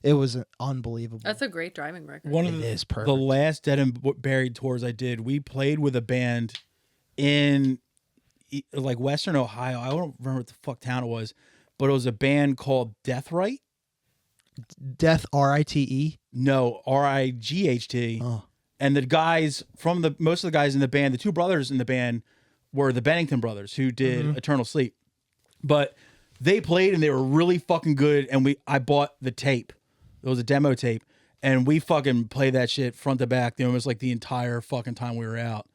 S1: It was unbelievable.
S3: That's a great driving record.
S2: One of
S1: It
S2: the,
S1: is perfect.
S2: the last Dead and Buried tours I did, we played with a band in like Western Ohio. I don't remember what the fuck town it was, but it was a band called Death Right.
S1: Death, RITE.
S2: No, RIGHT.
S1: Oh.
S2: And the guys from most of the guys in the band, the 2 brothers in the band were the Bennington brothers who did Eternal Sleep. But they played and they were really fucking good. And I bought the tape. It was a demo tape. And we fucking played that shit front to back. It was like the entire fucking time we were out,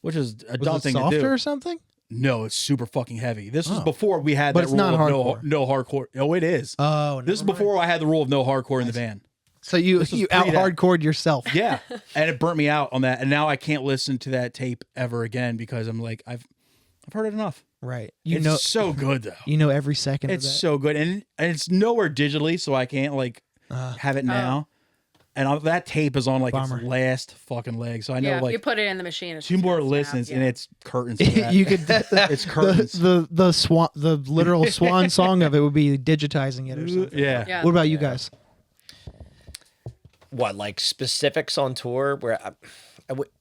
S2: which is a dumb
S1: Was it
S2: thing to
S1: softer
S2: do.
S1: or something?
S2: No, it's super fucking heavy. This was
S1: Oh.
S2: before we had
S1: But
S2: that
S1: it's
S2: rule
S1: not
S2: of
S1: hardcore.
S2: no hardcore. Oh, it is.
S1: Oh,
S2: This is
S1: never mind.
S2: before I had the rule of no hardcore in the band.
S1: So you
S2: was
S1: out
S2: pre that.
S1: hardcored yourself.
S2: Yeah, and it burnt me out on that, and now I can't listen to that tape ever again because I'm like I've heard it enough.
S1: Right.
S2: It's so good though.
S1: You know every second
S2: It's
S1: of that.
S2: so good, and it's nowhere digitally, so I can't like have it now. And that tape is on like
S1: Bummer.
S2: its last fucking leg, so I know
S3: Yeah, if you
S2: like
S3: put it in the machine, it's
S2: 2
S3: just
S2: more
S3: gonna snap,
S2: listens,
S3: yeah.
S2: and it's curtains. For that.
S1: you could
S2: It's curtains.
S1: the literal swan song of it would be digitizing it or something.
S2: Yeah.
S3: Yeah.
S1: What about you guys?
S4: What, like specifics on tour? Where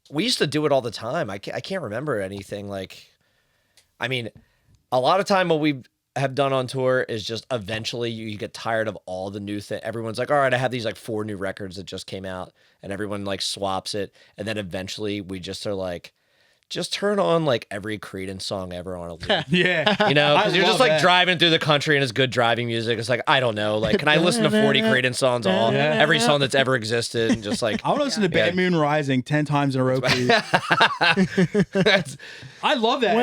S4: we used to do it all the time. I can't remember anything. Like, I mean, a lot of time what we have done on tour is just eventually you get tired of all the new thing. Everyone's like, all right, I have these like 4 new records that just came out, and everyone like swaps it, and then eventually we just are like, just turn on like every Creedence song ever on a loop.
S2: Yeah.
S4: You know, because
S2: I
S4: you're just
S2: love
S4: like
S2: that.
S4: driving through the country and it's good driving music. It's like, I don't know. Like, can I listen to 40 Creedence songs, all every song that's ever existed? And just like,
S2: I want to listen to Bad Moon Rising 10 times in a row, please. I love that.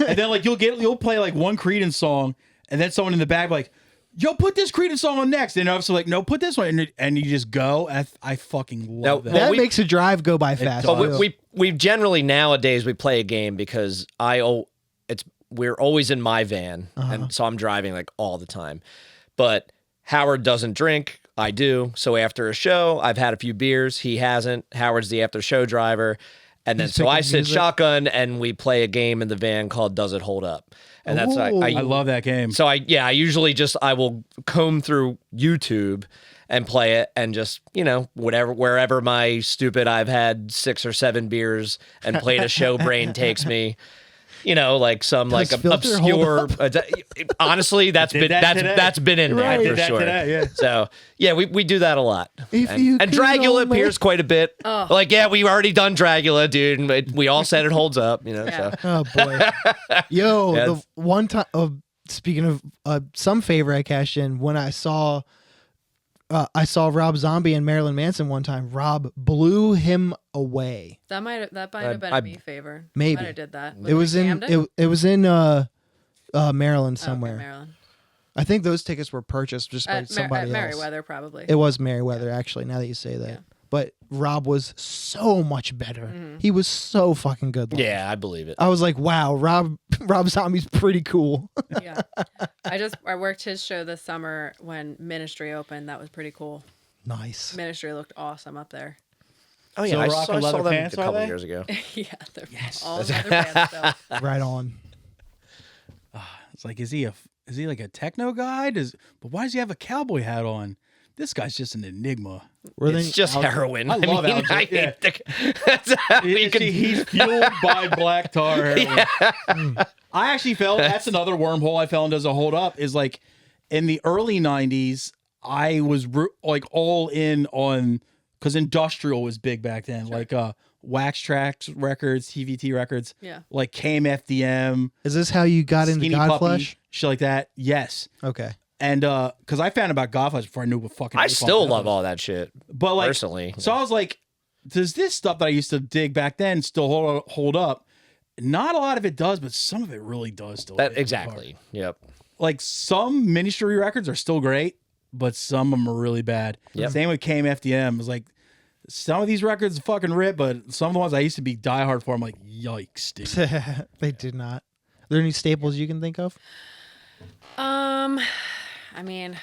S2: And then like you'll play like one Creedence song, and then someone in the back like, yo, put this Creedence song on next. And obviously like, no, put this one, and you just go. I fucking love that.
S1: That makes a drive go by fast.
S4: but we generally nowadays we play a game because we're always in my van, and so I'm driving like all the time. But Howard doesn't drink. I do. So after a show, I've had a few beers. He hasn't. Howard's the after show driver. And then so I sit shotgun and we play a game in the van called Does It Hold Up? And that's
S2: I love that game.
S4: So I usually I will comb through YouTube and play it and just, you know, wherever my stupid I've had 6 or 7 beers and played a show brain takes me. You know, like some like
S1: Filter hold
S4: obscure. Honestly, that's been in there
S1: Right.
S4: for sure.
S2: Today, yeah.
S4: So yeah, we do that a lot.
S1: If
S4: And
S1: you could
S4: Dragula
S1: only-
S4: appears quite a bit.
S3: Oh.
S4: Like yeah, we already done Dragula, dude. And we all said it holds up. You know.
S3: Yeah.
S4: So
S1: Oh boy, yo,
S4: Yeah,
S1: the one time. Speaking of some favor I cashed in when I saw Rob Zombie and Marilyn Manson one time. Rob blew him away.
S3: That might have been
S4: I-
S3: a me favor.
S1: maybe.
S3: Might have did that.
S1: It was in
S3: Camden?
S1: it was in Maryland
S3: Oh, okay,
S1: somewhere.
S3: Maryland.
S1: I think those tickets were purchased just by
S3: At
S1: somebody else.
S3: Merriweather, probably.
S1: It was Merriweather, actually. Now that you say that,
S3: Yeah.
S1: but Rob was so much better.
S3: Mm-hmm.
S1: He was so fucking good. live.
S4: yeah, I believe it.
S1: I was like, wow, Rob Zombie's pretty cool.
S3: Yeah. I worked his show this summer when Ministry opened. That was pretty cool.
S1: Nice.
S3: Ministry looked awesome up there.
S4: Oh yeah,
S2: Still
S4: I
S2: rocking
S4: saw
S2: leather
S4: them
S2: pants,
S4: a couple
S2: are they?
S4: years ago.
S3: Yeah, they're all leather bands still.
S1: Right on.
S2: It's like, is he like a techno guy? But why does he have a cowboy hat on? This guy's just an enigma.
S4: It's just heroin.
S2: I love Alex.
S4: I
S2: Yeah.
S4: hate that's how you can-
S2: He's fueled by black tar heroin. I actually felt that's another wormhole I fell in. Does it hold up? Is like in the early 90s, I was like all in on, because industrial was big back then. Like Wax Trax records, TVT records.
S3: Yeah.
S2: Like KMFDM.
S1: Is this how you got into
S2: Skinny Puppy,
S1: Godflesh?
S2: shit like that. Yes.
S1: Okay.
S2: And because I found about Godflesh before I knew what fucking.
S4: I
S2: napalm
S4: still love
S2: was.
S4: all that shit.
S2: But like
S4: personally.
S2: So I was like, does this stuff that I used to dig back then still hold up? Not a lot of it does, but some of it really does still.
S4: That
S2: hit
S4: exactly. Yep.
S2: hard. Like some Ministry records are still great, but some of them are really bad.
S4: Yep.
S2: Same with KMFDM. It's like some of these records fucking rip, but some of the ones I used to be diehard for, I'm like, yikes, dude.
S1: They did not. Are there any staples you can think of?
S3: I mean,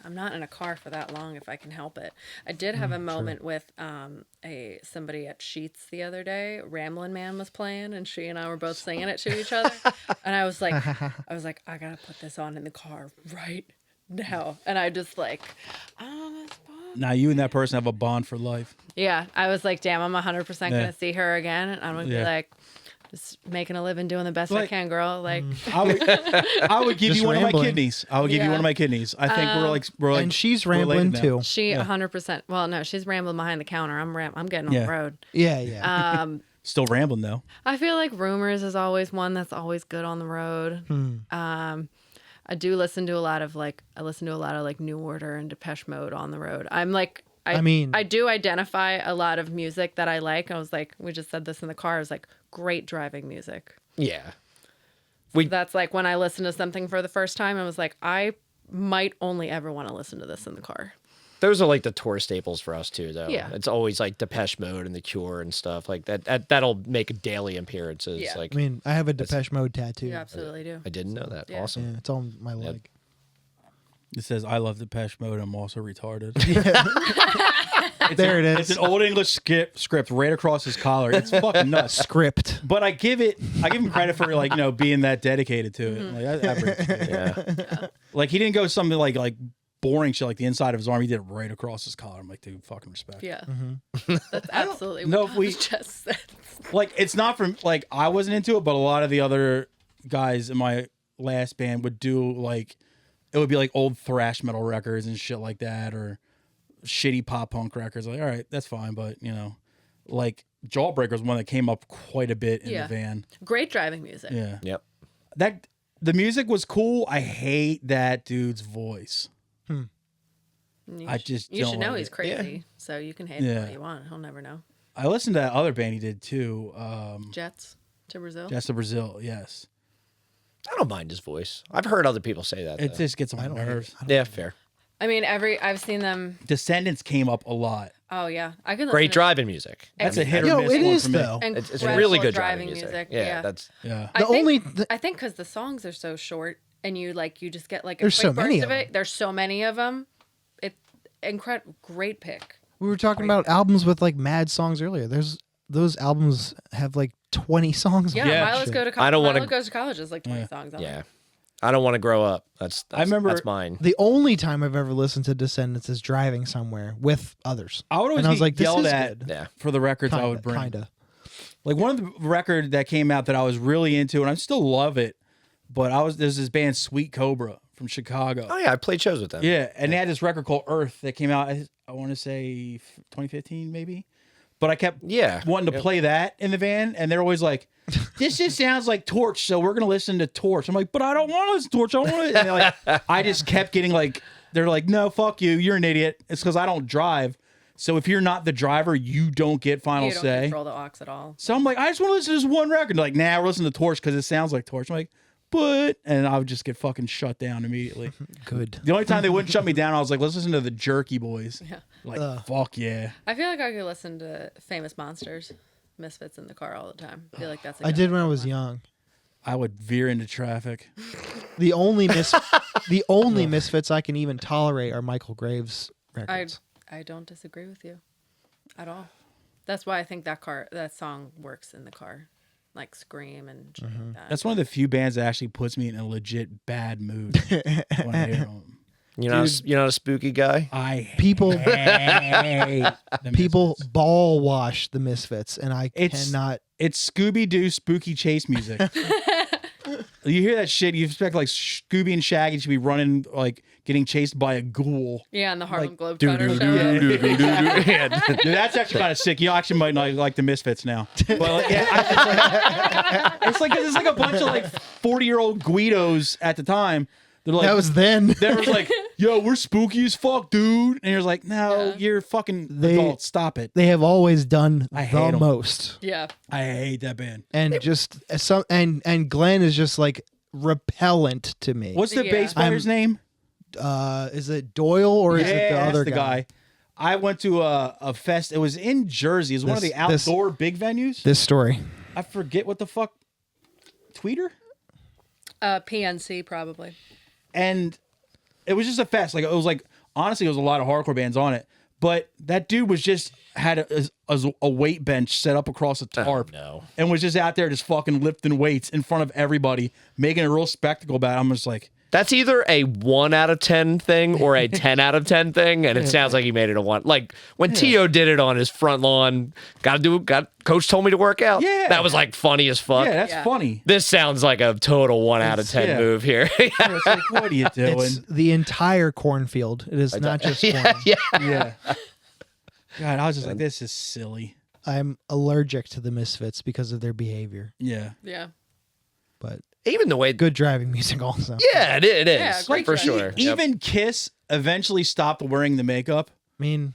S3: I'm not in a car for that long if I can help it. I did have a moment with somebody at Sheets the other day. Ramblin' Man was playing, and she and I were both singing it to each other. And I was like, I gotta put this on in the car right now. And I just like, oh, that's fun.
S2: Now you and that person have a bond for life.
S3: Yeah, I was like, damn, I'm 100%
S2: Yeah.
S3: gonna see her again, and I'm gonna be
S2: Yeah.
S3: like, just making a living, doing the best I
S2: Like-
S3: can, girl. Like,
S2: I would give
S1: Just
S2: you one of my
S1: rambling.
S2: kidneys. I would give you
S3: Yeah.
S2: one of my kidneys. I think we're like
S1: And she's
S2: related
S1: rambling
S2: now.
S1: too.
S3: she 100%. Well, no, she's rambling behind the counter. I'm getting on
S2: Yeah.
S3: the road.
S1: Yeah, yeah.
S2: Still rambling though.
S3: I feel like Rumors is always one that's always good on the road. I do listen to a lot of like New Order and Depeche Mode on the road. I'm like,
S1: I mean-
S3: I do identify a lot of music that I like. I was like, we just said this in the car. I was like, great driving music.
S4: Yeah.
S3: That's like when I listen to something for the first time, I was like, I might only ever want to listen to this in the car.
S4: Those are like the tour staples for us too, though.
S3: Yeah.
S4: It's always like Depeche Mode and The Cure and stuff like that. That'll make daily appearances.
S3: Yeah.
S4: Like
S1: I mean, I have a Depeche Mode tattoo.
S3: You absolutely do.
S4: I didn't know that.
S3: Yeah.
S4: Awesome.
S1: Yeah, it's on my leg.
S2: It says, I love Depeche Mode. I'm also retarded.
S1: There it
S2: It's
S1: is.
S2: an old English script right across his collar. It's fucking nuts.
S1: Script.
S2: But I give him credit for like, being that dedicated to it. Like, I bring it to it.
S4: Yeah.
S2: Like he didn't go something like boring shit like the inside of his arm. He did it right across his collar. I'm like, dude, fucking respect.
S3: Yeah. That's absolutely
S2: know
S3: what
S2: if we-
S3: I just said.
S2: Like it's not from like I wasn't into it, but a lot of the other guys in my last band would do like it would be like old thrash metal records and shit like that, or shitty pop punk records. Like, all right, that's fine, but like Jawbreaker's one that came up quite a bit in the van.
S3: Great driving music.
S2: Yeah.
S4: Yep.
S2: The music was cool. I hate that dude's voice. I just
S3: You
S2: don't
S3: should know
S2: like
S3: he's
S2: it.
S3: crazy, so you can hate him all you want. He'll never know.
S2: I listened to that other band he did too.
S3: Jets to Brazil.
S2: Jets of Brazil, yes.
S4: I don't mind his voice. I've heard other people say that.
S2: It
S4: though.
S2: just gets on my nerves.
S4: Yeah, fair.
S3: I mean, I've seen them.
S2: Descendants came up a lot.
S3: Oh yeah, I can.
S4: Great driving music.
S2: That's a hit or
S1: Yo,
S2: miss
S1: it
S2: one
S1: is
S2: for me.
S1: though.
S4: It's really good driving music. Yeah,
S3: Yeah,
S4: that's
S2: Yeah.
S3: I
S1: The
S3: think because the songs are so short, and you just get like a
S1: There's
S3: quick
S1: so many
S3: burst
S1: of
S3: of it. There's so many of them. It's incredible. Great pick.
S1: We were talking about albums with like mad songs earlier. Those albums have like 20 songs.
S3: Yeah,
S1: on them.
S3: Milo's
S1: Shit.
S3: go to college.
S4: I don't wanna-
S3: Milo goes to college. There's like 20 songs on
S4: yeah.
S3: it.
S4: I don't want to grow up. That's
S2: I remember-
S4: that's mine.
S1: The only time I've ever listened to Descendants is driving somewhere with others.
S2: I would always
S1: and I was
S2: get
S1: like, this
S2: yelled
S1: is
S2: at
S1: good.
S4: Yeah.
S2: for the records I
S1: Kinda,
S2: would bring.
S1: kinda.
S2: Like one of the record that came out that I was really into, and I still love it, but there's this band Sweet Cobra from Chicago.
S4: Oh yeah, I played shows with them.
S2: Yeah, and they had this record called Earth that came out, I want to say 2015 maybe. But I kept wanting to play that in the van, and they're always like, this just sounds like Torch, so we're going to listen to Torch. I'm like, but I don't want to listen to Torch. I want to. And they're like, I just kept getting like, they're like, no, fuck you. You're an idiot. It's because I don't drive. So if you're not the driver, you don't get final
S3: You don't
S2: say.
S3: control the aux at all.
S2: So I'm like, I just want to listen to this one record. They're like, nah, we're listening to Torch because it sounds like Torch. I'm like, but, and I would just get fucking shut down immediately.
S1: Good.
S2: The only time they wouldn't shut me down, I was like, let's listen to the Jerky Boys.
S3: Yeah.
S2: Like, fuck yeah.
S3: I feel like I could listen to Famous Monsters, Misfits in the car all the time. I feel like that's.
S1: I did when I was young.
S2: I would veer into traffic.
S1: The only Misfits I can even tolerate are Michael Graves records.
S3: I don't disagree with you, at all. That's why I think that song works in the car, like Scream and shit like that.
S2: That's one of the few bands that actually puts me in a legit bad mood when I hear them.
S4: You're not a spooky guy.
S2: I
S1: People
S2: hate the
S1: people
S2: Misfits.
S1: ball wash the Misfits, and I cannot.
S2: It's Scooby-Doo spooky chase music. You hear that shit, you expect like Scooby and Shaggy to be running, like getting chased by a ghoul.
S3: Yeah, and the Harlem
S1: like,
S3: Globetrotter show.
S2: Dude, that's actually kind of sick. You actually might not like the Misfits now. But like, yeah, it's like a bunch of like 40-year-old Guidos at the time. They're like,
S1: That was then.
S2: They was like, yo, we're spooky as fuck, dude. And you're like, no, you're fucking adults. Stop it.
S1: They have always done
S2: I hate
S1: the
S2: 'em.
S1: most,
S3: Yeah.
S2: I hate that band.
S1: and just some and Glenn is just like repellent to me.
S2: What's the
S3: Yeah.
S2: bass player's name?
S1: Is it Doyle or is it the
S2: that's
S1: other
S2: the
S1: guy?
S2: I went to a fest. It was in Jersey. It was one of the
S1: This-
S2: outdoor big venues.
S1: This story.
S2: I forget what the fuck. Tweeter?
S3: PNC probably.
S2: And it was just a fest. Like it was like honestly, it was a lot of hardcore bands on it. But that dude was just had a weight bench set up across a tarp, and was just out there just fucking lifting weights in front of everybody, making a real spectacle about it. I'm just like,
S4: That's either a 1 out of 10 thing or a 10 out of 10 thing, and it sounds like he made it a 1. Like when Tio did it on his front lawn, coach told me to work out.
S2: Yeah.
S4: That was like funny as fuck.
S2: yeah, that's funny.
S4: This sounds like a total 1 out of 10
S2: yeah.
S4: move here.
S2: It's like, what are you doing?
S1: It's the entire cornfield. It is not just corn.
S2: Yeah. God, I was just like, this is silly.
S1: I'm allergic to the Misfits because of their behavior.
S2: Yeah.
S3: Yeah.
S1: But
S4: Even the way,
S1: good driving music also.
S4: yeah, it is
S3: Yeah, great
S4: for
S3: choice.
S4: sure. Yep.
S2: Even Kiss eventually stopped wearing the makeup.
S1: I mean,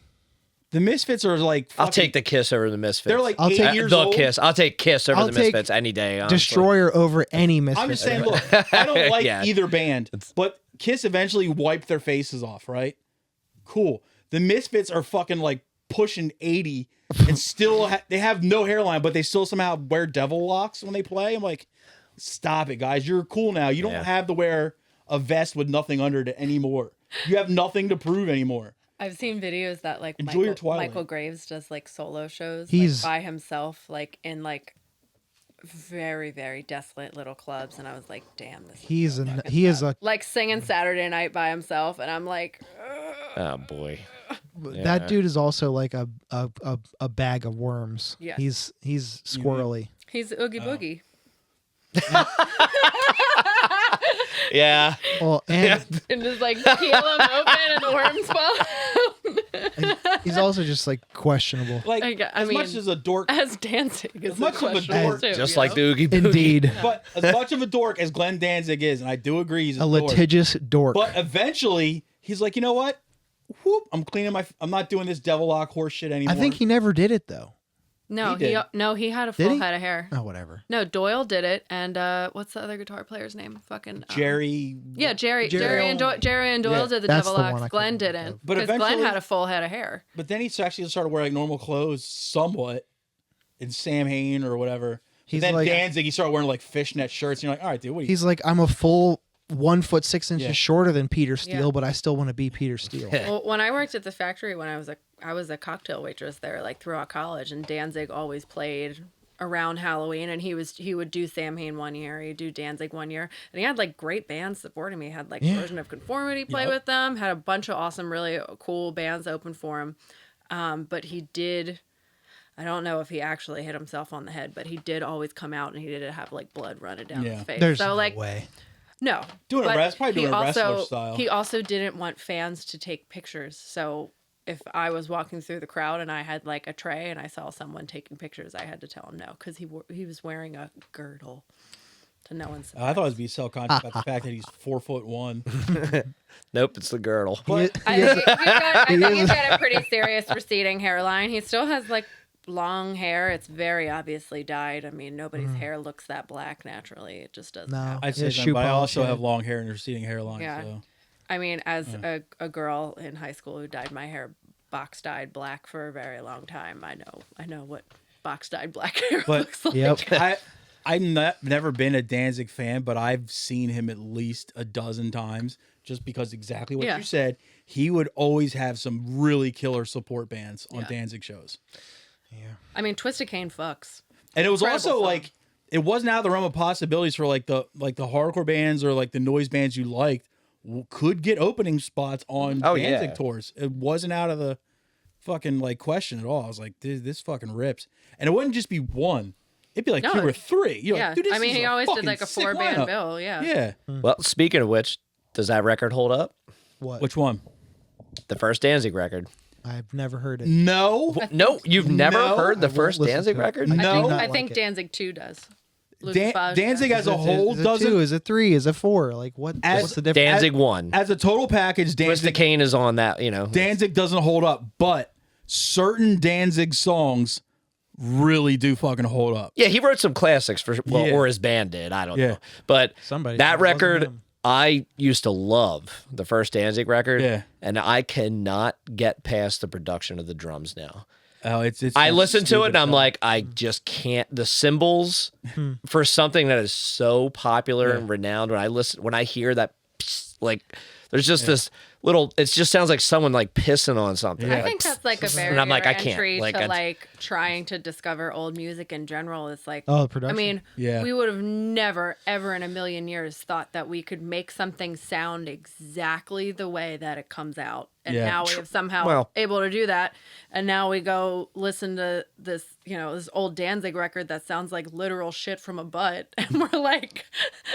S2: The Misfits are like,
S4: I'll
S2: fucking-
S4: take the Kiss over the Misfits.
S2: They're like
S1: I'll
S2: 8
S1: take
S2: years
S4: the
S2: old.
S4: Kiss. I'll take Kiss over
S1: I'll
S4: the
S1: take
S4: Misfits any day. Honestly.
S1: Destroyer over any Misfits.
S2: I'm just saying, look, I don't like
S4: Yeah.
S2: either band, but Kiss eventually wiped their faces off, right? Cool. The Misfits are fucking like pushing 80 and still they have no hairline, but they still somehow wear devil locks when they play. I'm like, stop it, guys. You're cool now. You don't
S4: Yeah.
S2: have to wear a vest with nothing under it anymore. You have nothing to prove anymore.
S3: I've seen videos that like
S2: Enjoy your Twilight.
S3: Michael Graves does like solo shows
S1: He's-
S3: like, by himself, like in like very, very desolate little clubs, and I was like, damn, this is
S1: he is a
S3: like singing Saturday Night by himself, and I'm like,
S4: Oh boy.
S1: that dude is also like a bag of worms.
S3: Yes.
S1: He's squirrely.
S3: he's Oogie Boogie.
S4: Yeah.
S1: Well, and
S3: And just like peel him open and the worms fall out.
S1: He's also just like questionable.
S2: Like
S3: I
S2: as
S3: mean,
S2: much as a dork,
S3: as Danzig is
S2: much of a
S3: questionable
S2: dork,
S3: too,
S4: Just
S3: you
S4: like
S3: know?
S4: the Oogie Boogie.
S1: Indeed,
S2: but as much of a dork as Glenn Danzig is, and I do agree he's
S1: a
S2: a dork,
S1: litigious dork.
S2: but eventually he's like, you know what? Whoop! I'm cleaning I'm not doing this devil lock horse shit anymore.
S1: I think he never did it though.
S3: No,
S2: He did.
S3: he had a
S1: Did
S3: full
S1: he?
S3: head of hair.
S1: Oh, whatever.
S3: No, Doyle did it, and what's the other guitar player's name? Fucking
S2: Jerry.
S3: Yeah, Jerry and Doyle
S2: Yeah,
S3: did the
S1: that's
S3: devil
S1: the one I
S3: locks.
S1: couldn't
S3: Glenn
S1: think of.
S3: didn't,
S2: But
S3: because Glenn
S2: eventually-
S3: had a full head of hair.
S2: But then he actually started wearing like normal clothes, somewhat, in Sam Hain or whatever.
S1: He's
S2: But then
S1: like-
S2: Danzig, he started wearing like fishnet shirts, and you're like, all right, dude, what are you?
S1: He's like, I'm a full 1 foot 6 inches
S2: Yeah.
S1: shorter than Peter Steele,
S3: Yeah.
S1: but I still want to be Peter Steele.
S3: Well, when I worked at the factory, when I was a cocktail waitress there, like throughout college, and Danzig always played around Halloween, and he would do Sam Hain one year, he'd do Danzig one year, and he had like great bands supporting me. He had like
S1: Yeah.
S3: Version of Conformity play
S2: Yep.
S3: with them, had a bunch of awesome, really cool bands open for him. But he did. I don't know if he actually hit himself on the head, but he did always come out and he did have like blood running down
S2: Yeah.
S3: his face.
S1: There's
S3: so
S1: no
S3: like
S1: way.
S3: no,
S2: Doing a
S3: but
S2: probably doing
S3: he
S2: a wrestler
S3: also-
S2: style.
S3: He also didn't want fans to take pictures. So if I was walking through the crowd and I had like a tray and I saw someone taking pictures, I had to tell him no because he was wearing a girdle. To no one's.
S2: I thought it would be self-conscious about the fact that he's 4'1".
S4: Nope, it's the girdle.
S2: But
S3: I think he's got a pretty serious receding hairline. He still has like long hair. It's very obviously dyed. I mean, nobody's hair looks that black naturally. It just doesn't.
S1: No.
S3: happen.
S2: I'd say
S1: Yeah,
S2: that,
S1: shoe
S2: but I
S1: polish,
S2: also
S1: yeah.
S2: have long hair and a receding hairline.
S3: Yeah.
S2: So.
S3: I mean, as a girl in high school who dyed my hair box dyed black for a very long time, I know what box dyed black hair
S2: But-
S3: looks like.
S1: Yep.
S2: I've never been a Danzig fan, but I've seen him at least a dozen times just because exactly what
S3: Yeah.
S2: you said. He would always have some really killer support bands on
S3: Yeah.
S2: Danzig shows.
S3: I mean, Twisted Cain fucks.
S2: And it was
S3: Incredible
S2: also
S3: song.
S2: like it wasn't out of the realm of possibilities for like the hardcore bands or like the noise bands you liked could get opening spots on
S4: Oh,
S2: Danzig
S4: yeah.
S2: tours. It wasn't out of the fucking like question at all. I was like, this fucking rips. And it wouldn't just be one. It'd be like
S3: No,
S2: 2 or 3. You're
S3: Yeah,
S2: like, dude, this
S3: I mean,
S2: is
S3: he always did like a
S2: fucking sick
S3: 4-band
S2: lineup.
S3: bill. Yeah.
S2: Yeah.
S4: Well, speaking of which, does that record hold up?
S1: What?
S2: Which one?
S4: The first Danzig record.
S1: I've never heard it.
S2: No.
S4: No, you've never
S2: No.
S4: heard the
S1: I won't
S4: first
S1: listen
S4: Danzig
S1: to it.
S4: record?
S1: I do
S2: No.
S1: not
S3: I
S1: like
S3: think
S1: it.
S3: Danzig 2 does. Lucas Fudge
S2: Danzig
S3: does.
S2: as a whole
S1: is it
S2: doesn't.
S1: 2? Is it 3? Is it 4? Like what's the difference?
S4: Danzig 1.
S2: As a total package,
S4: Twisted
S2: Danzig
S4: Cain is on that, you know.
S2: Danzig doesn't hold up, but certain Danzig songs really do fucking hold up.
S4: Yeah, he wrote some classics for
S2: Yeah.
S4: or his band did. I don't
S2: Yeah.
S4: know. But
S1: Somebody
S4: that
S1: said it wasn't
S4: record,
S1: him.
S4: I used to love the first Danzig record.
S2: Yeah.
S4: And I cannot get past the production of the drums now.
S2: Oh, it's
S4: I listen to it
S2: stupid
S4: and I'm
S2: stuff.
S4: like, I just can't. The cymbals for something that is so popular and renowned. When I hear that, like, there's just this little. It just sounds like someone like pissing on something.
S2: Yeah.
S3: I think that's like a very
S4: And I'm like, I can't.
S3: entry
S4: Like,
S3: to
S4: I-
S3: like trying to discover old music in general. It's like,
S1: Oh, the production.
S3: I mean,
S2: Yeah.
S3: we would have never, ever in a million years thought that we could make something sound exactly the way that it comes out. And
S2: Yeah.
S3: now we have somehow
S4: Well-
S3: able to do that. And now we go listen to this, this old Danzig record that sounds like literal shit from a butt. And we're like,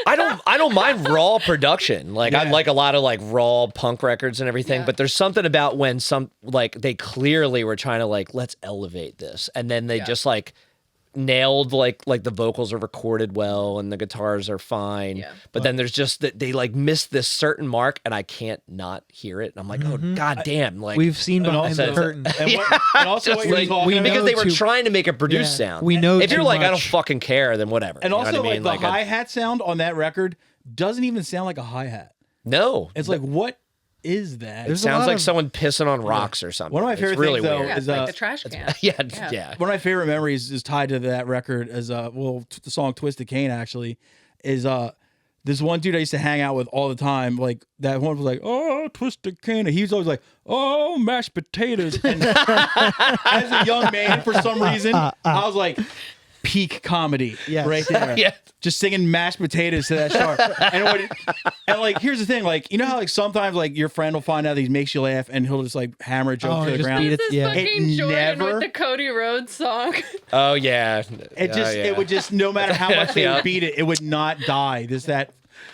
S4: I don't mind raw production. Like I
S2: Yeah.
S4: like a lot of like raw punk records and everything,
S3: Yeah.
S4: but there's something about when some like they clearly were trying to like let's elevate this, and then they just like nailed like the vocals are recorded well and the guitars are fine,
S3: Yeah.
S4: but then there's just that they like missed this certain mark and I can't not hear it. And I'm like, oh god damn! Like
S1: We've seen
S2: And
S1: behind
S2: also-
S1: the curtain.
S2: and also
S4: just
S2: what you're
S4: like
S2: talking
S1: we
S2: about.
S4: because they were
S1: too-
S4: trying to make a produced
S1: Yeah.
S4: sound.
S1: We know
S4: if you're
S1: too
S4: like I don't
S1: much.
S4: fucking care, then whatever.
S2: And
S4: You know
S2: also,
S4: what I mean?
S2: like the
S4: I-
S2: hi-hat sound on that record doesn't even sound like a hi-hat.
S4: no,
S2: It's like, what is that?
S1: There's a
S4: sounds
S1: lot
S4: like
S1: of-
S4: someone pissing on rocks or something.
S2: One of my
S4: It's
S2: favorite
S4: really
S2: things, though,
S4: weird.
S3: yeah,
S2: is,
S3: it's like the trash can.
S4: Yeah.
S2: One of my favorite memories is tied to that record as the song Twisted Cain actually is this one dude I used to hang out with all the time. Like that one was like, oh, Twisted Cain. And he was always like, oh, mashed potatoes. And as a young man, for some reason, I was like, peak comedy
S1: Yes.
S2: right there.
S4: Yeah.
S2: Just singing mashed potatoes to that star. and like, here's the thing, like, you know how like sometimes like your friend will find out that he makes you laugh and he'll just like hammer a joke
S1: Oh,
S2: to the
S1: just
S2: ground.
S1: beat it.
S3: This is
S1: Yeah.
S3: fucking
S2: It
S3: Jordan
S2: never-
S3: with the Cody Rhodes song.
S4: Oh yeah.
S2: It would just no matter how much they
S4: Yeah.
S2: would beat it, it would not die.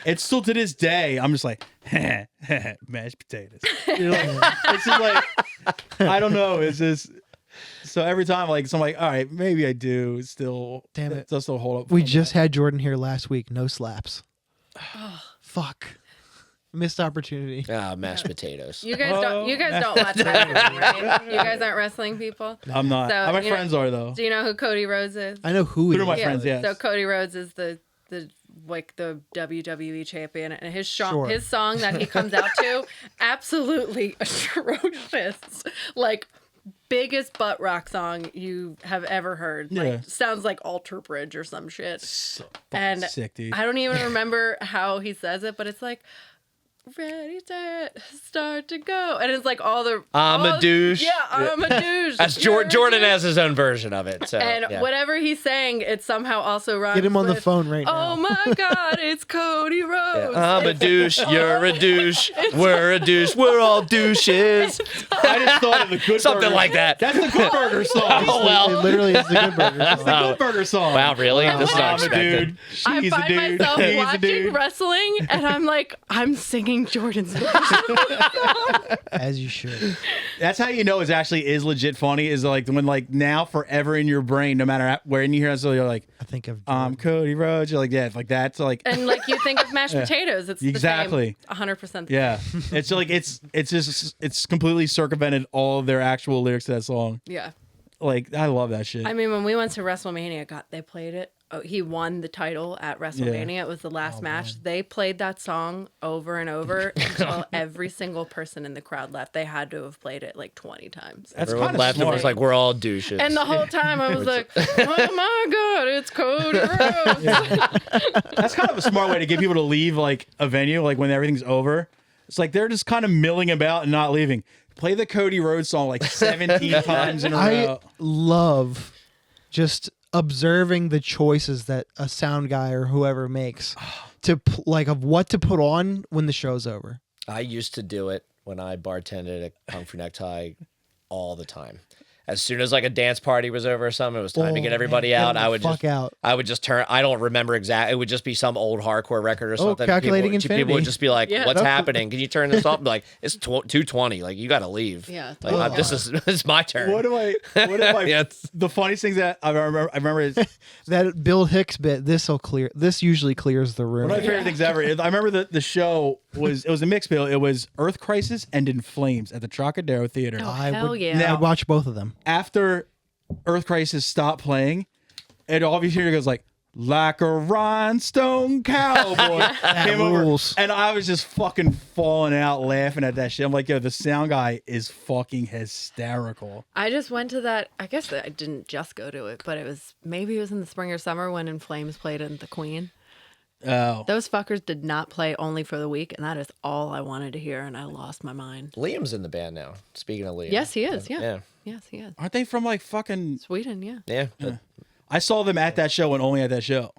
S2: It's still to this day. I'm just like mashed potatoes. You're like, it's just like I don't know. It's just so every time like so I'm like, all right, maybe I do still.
S1: Damn it.
S2: Does still hold up.
S1: We just had Jordan here last week. No slaps. Fuck. Missed opportunity.
S4: Mashed potatoes.
S3: You guys don't watch wrestling, right? You guys aren't wrestling people.
S2: I'm not.
S3: So,
S2: My friends are though.
S3: Do you know who Cody Rhodes is?
S1: I know who he
S2: Through
S1: is.
S2: my friends, yes.
S3: So Cody Rhodes is the WWE champion, and his
S1: Sure.
S3: his song that he comes out to, absolutely atrocious. Like biggest butt rock song you have ever heard. Like
S2: Yeah.
S3: sounds like Alter Bridge or some shit.
S2: So
S3: And
S2: sick, dude.
S3: I don't even remember how he says it, but it's like ready, set, start to go. And it's like all the
S4: I'm a douche.
S3: Yeah, I'm a douche.
S4: That's
S3: You're a
S4: Jordan
S3: douche.
S4: has his own version of it. So,
S3: And
S4: yeah.
S3: whatever he's saying, it somehow also rhymes.
S1: Get him on the
S3: with,
S1: phone right
S3: Oh
S1: now.
S3: my God, it's Cody Rhodes.
S4: I'm a douche. You're a douche. We're a douche. We're all douches.
S2: I just thought of the Good
S4: Something
S2: Burger.
S4: like that.
S2: That's the Good Burger song.
S4: Oh, well.
S1: It literally is the Good Burger.
S2: That's the Good Burger song.
S4: Wow, really? This is
S2: I'm a
S4: unexpected.
S2: dude.
S3: I
S2: She's a
S3: find
S2: dude.
S3: myself
S2: He's a
S3: watching
S2: dude.
S3: wrestling, and I'm like, I'm singing Jordan's version.
S1: As you should.
S2: That's how you know it actually is legit funny. Is like when like now forever in your brain, no matter where you hear it, so you're like,
S1: I think of
S2: Cody Rhodes. You're like, yeah, like that's like,
S3: And like you think of mashed potatoes, it's
S2: Exactly.
S3: the same, 100%.
S2: yeah. It's like it's completely circumvented all of their actual lyrics to that song.
S3: Yeah.
S2: Like I love that shit.
S3: I mean, when we went to WrestleMania, they played it. Oh, he won the title at WrestleMania. It was the last match.
S1: man.
S3: They played that song over and over until every single person in the crowd left. They had to have played it like 20 times.
S2: That's
S4: Everyone
S2: kind of
S4: left and
S2: smart.
S4: was like, we're all douches.
S3: And the whole time I was like, oh my God, it's Cody Rhodes.
S2: That's kind of a smart way to get people to leave like a venue, like when everything's over. It's like they're just kind of milling about and not leaving. Play the Cody Rhodes song like 17 times in a
S1: I
S2: row.
S1: love just observing the choices that a sound guy or whoever makes to like of what to put on when the show's over.
S4: I used to do it when I bartended at Kung Fu Necktie all the time. As soon as like a dance party was over or something, it was time to get everybody
S1: man,
S4: out.
S1: get 'em the fuck out.
S4: I would just turn. I don't remember exactly. It would just be some old hardcore record or something.
S1: Calculating
S4: people
S1: Infinity.
S4: would just be like,
S3: Yeah.
S4: "What's happening? Can you turn this off?" I'm like, it's 2:20. Like you got to leave.
S3: Yeah,
S4: Like this is my turn.
S2: What do I?
S4: Yeah, it's-
S2: The funniest things that I remember is
S1: That Bill Hicks bit, this usually clears the room.
S2: one of my favorite things ever. I remember the show was a mix bill. It was Earth Crisis and In Flames at the Trocadero Theater.
S3: Oh,
S1: I
S3: hell
S1: would,
S3: yeah.
S1: I'd watch both of them.
S2: After Earth Crisis stopped playing, it obviously goes like a rhinestone cowboy came over,
S1: rules.
S2: and I was just fucking falling out laughing at that shit. I'm like, yo, the sound guy is fucking hysterical.
S3: I just went to that. I guess I didn't just go to it, but it was in the spring or summer when In Flames played in the Queen.
S2: Oh,
S3: Those fuckers did not play only for the week, and that is all I wanted to hear, and I lost my mind.
S4: Liam's in the band now. Speaking of Liam.
S3: Yes, he is. Yeah.
S4: Yeah.
S3: Yes, he is.
S2: aren't they from like fucking?
S3: Sweden, yeah.
S4: Yeah.
S2: I saw them at that show and only at that show.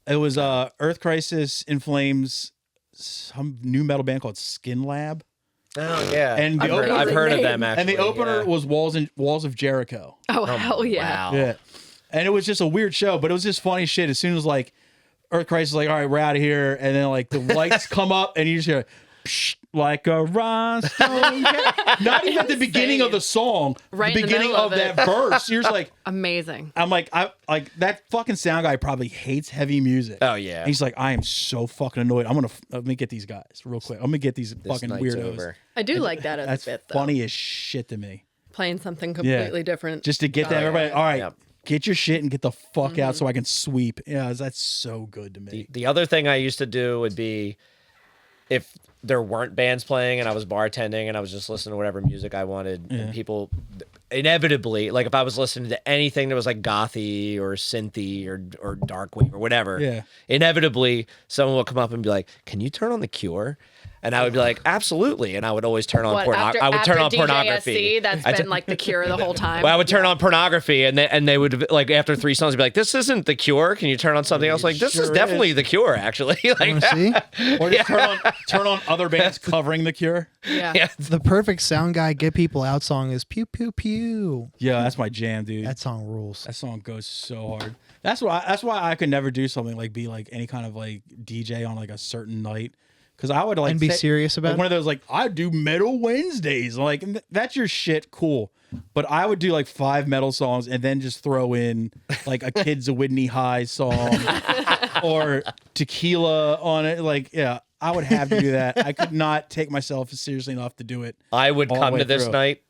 S2: It was Earth Crisis, In Flames, some new metal band called Skin Lab,
S4: Oh yeah.
S2: And the
S4: I've heard of
S3: name.
S4: them actually.
S2: and the opener
S4: yeah.
S2: was Walls of Jericho.
S3: Oh, hell yeah.
S4: Wow.
S2: Yeah. And it was just a weird show, but it was just funny shit. As soon as like Earth Crisis is like, all right, we're out of here, and then like the lights come up and you just hear psh, like a rhinestone. Not even at the beginning of the song,
S3: Right
S2: the
S3: in the
S2: beginning
S3: middle
S2: of
S3: of
S2: that
S3: it.
S2: verse. You're just like,
S3: Amazing.
S2: I'm like, I like that fucking sound guy probably hates heavy music.
S4: Oh yeah.
S2: And he's like, I am so fucking annoyed. let me get these guys real quick. I'm gonna get these
S4: This
S2: fucking
S4: night's
S2: weirdos.
S4: over.
S3: I do like that as
S2: That's
S3: a bit, though.
S2: funny as shit to me.
S3: Playing something completely different.
S2: Just to get them,
S3: Oh, yeah.
S2: everybody. All right,
S4: Yep.
S2: get your shit and get the fuck
S3: Mm-hmm.
S2: out so I can sweep. Yeah, that's so good to me.
S4: The other thing I used to do would be if there weren't bands playing and I was bartending and I was just listening to whatever music I wanted, and people inevitably, like if I was listening to anything that was like gothy or synthy or darkwave or whatever,
S2: Yeah.
S4: inevitably someone would come up and be like, "Can you turn on The Cure?" And I would be like, "Absolutely!" And I would always turn on
S3: What,
S4: I would turn on
S3: after
S4: pornography.
S3: DJSC, that's
S4: I
S3: been like the Cure the whole time.
S4: Well, I would turn on pornography, and they would like after 3 songs be like, "This isn't The Cure. Can you turn on something else?" Like this is
S2: sure
S4: definitely
S2: is.
S4: The Cure, actually. Like,
S1: See?
S2: Or just turn on other bands covering The Cure.
S3: Yeah.
S4: yeah.
S1: The perfect sound guy get people out song is pew pew pew.
S2: Yeah, that's my jam, dude.
S1: That song rules.
S2: That song goes so hard. That's why I could never do something like be like any kind of like DJ on like a certain night Because I would like
S1: And be
S2: say-
S1: serious about
S2: like, one of those like I do metal Wednesdays. Like that's your shit, cool. But I would do like 5 metal songs and then just throw in like a Kids of Whitney High song or Tequila on it. Like yeah, I would have to do that. I could not take myself seriously enough to do it.
S4: I would
S2: all the
S4: come
S2: way
S4: to this
S2: through.
S4: night.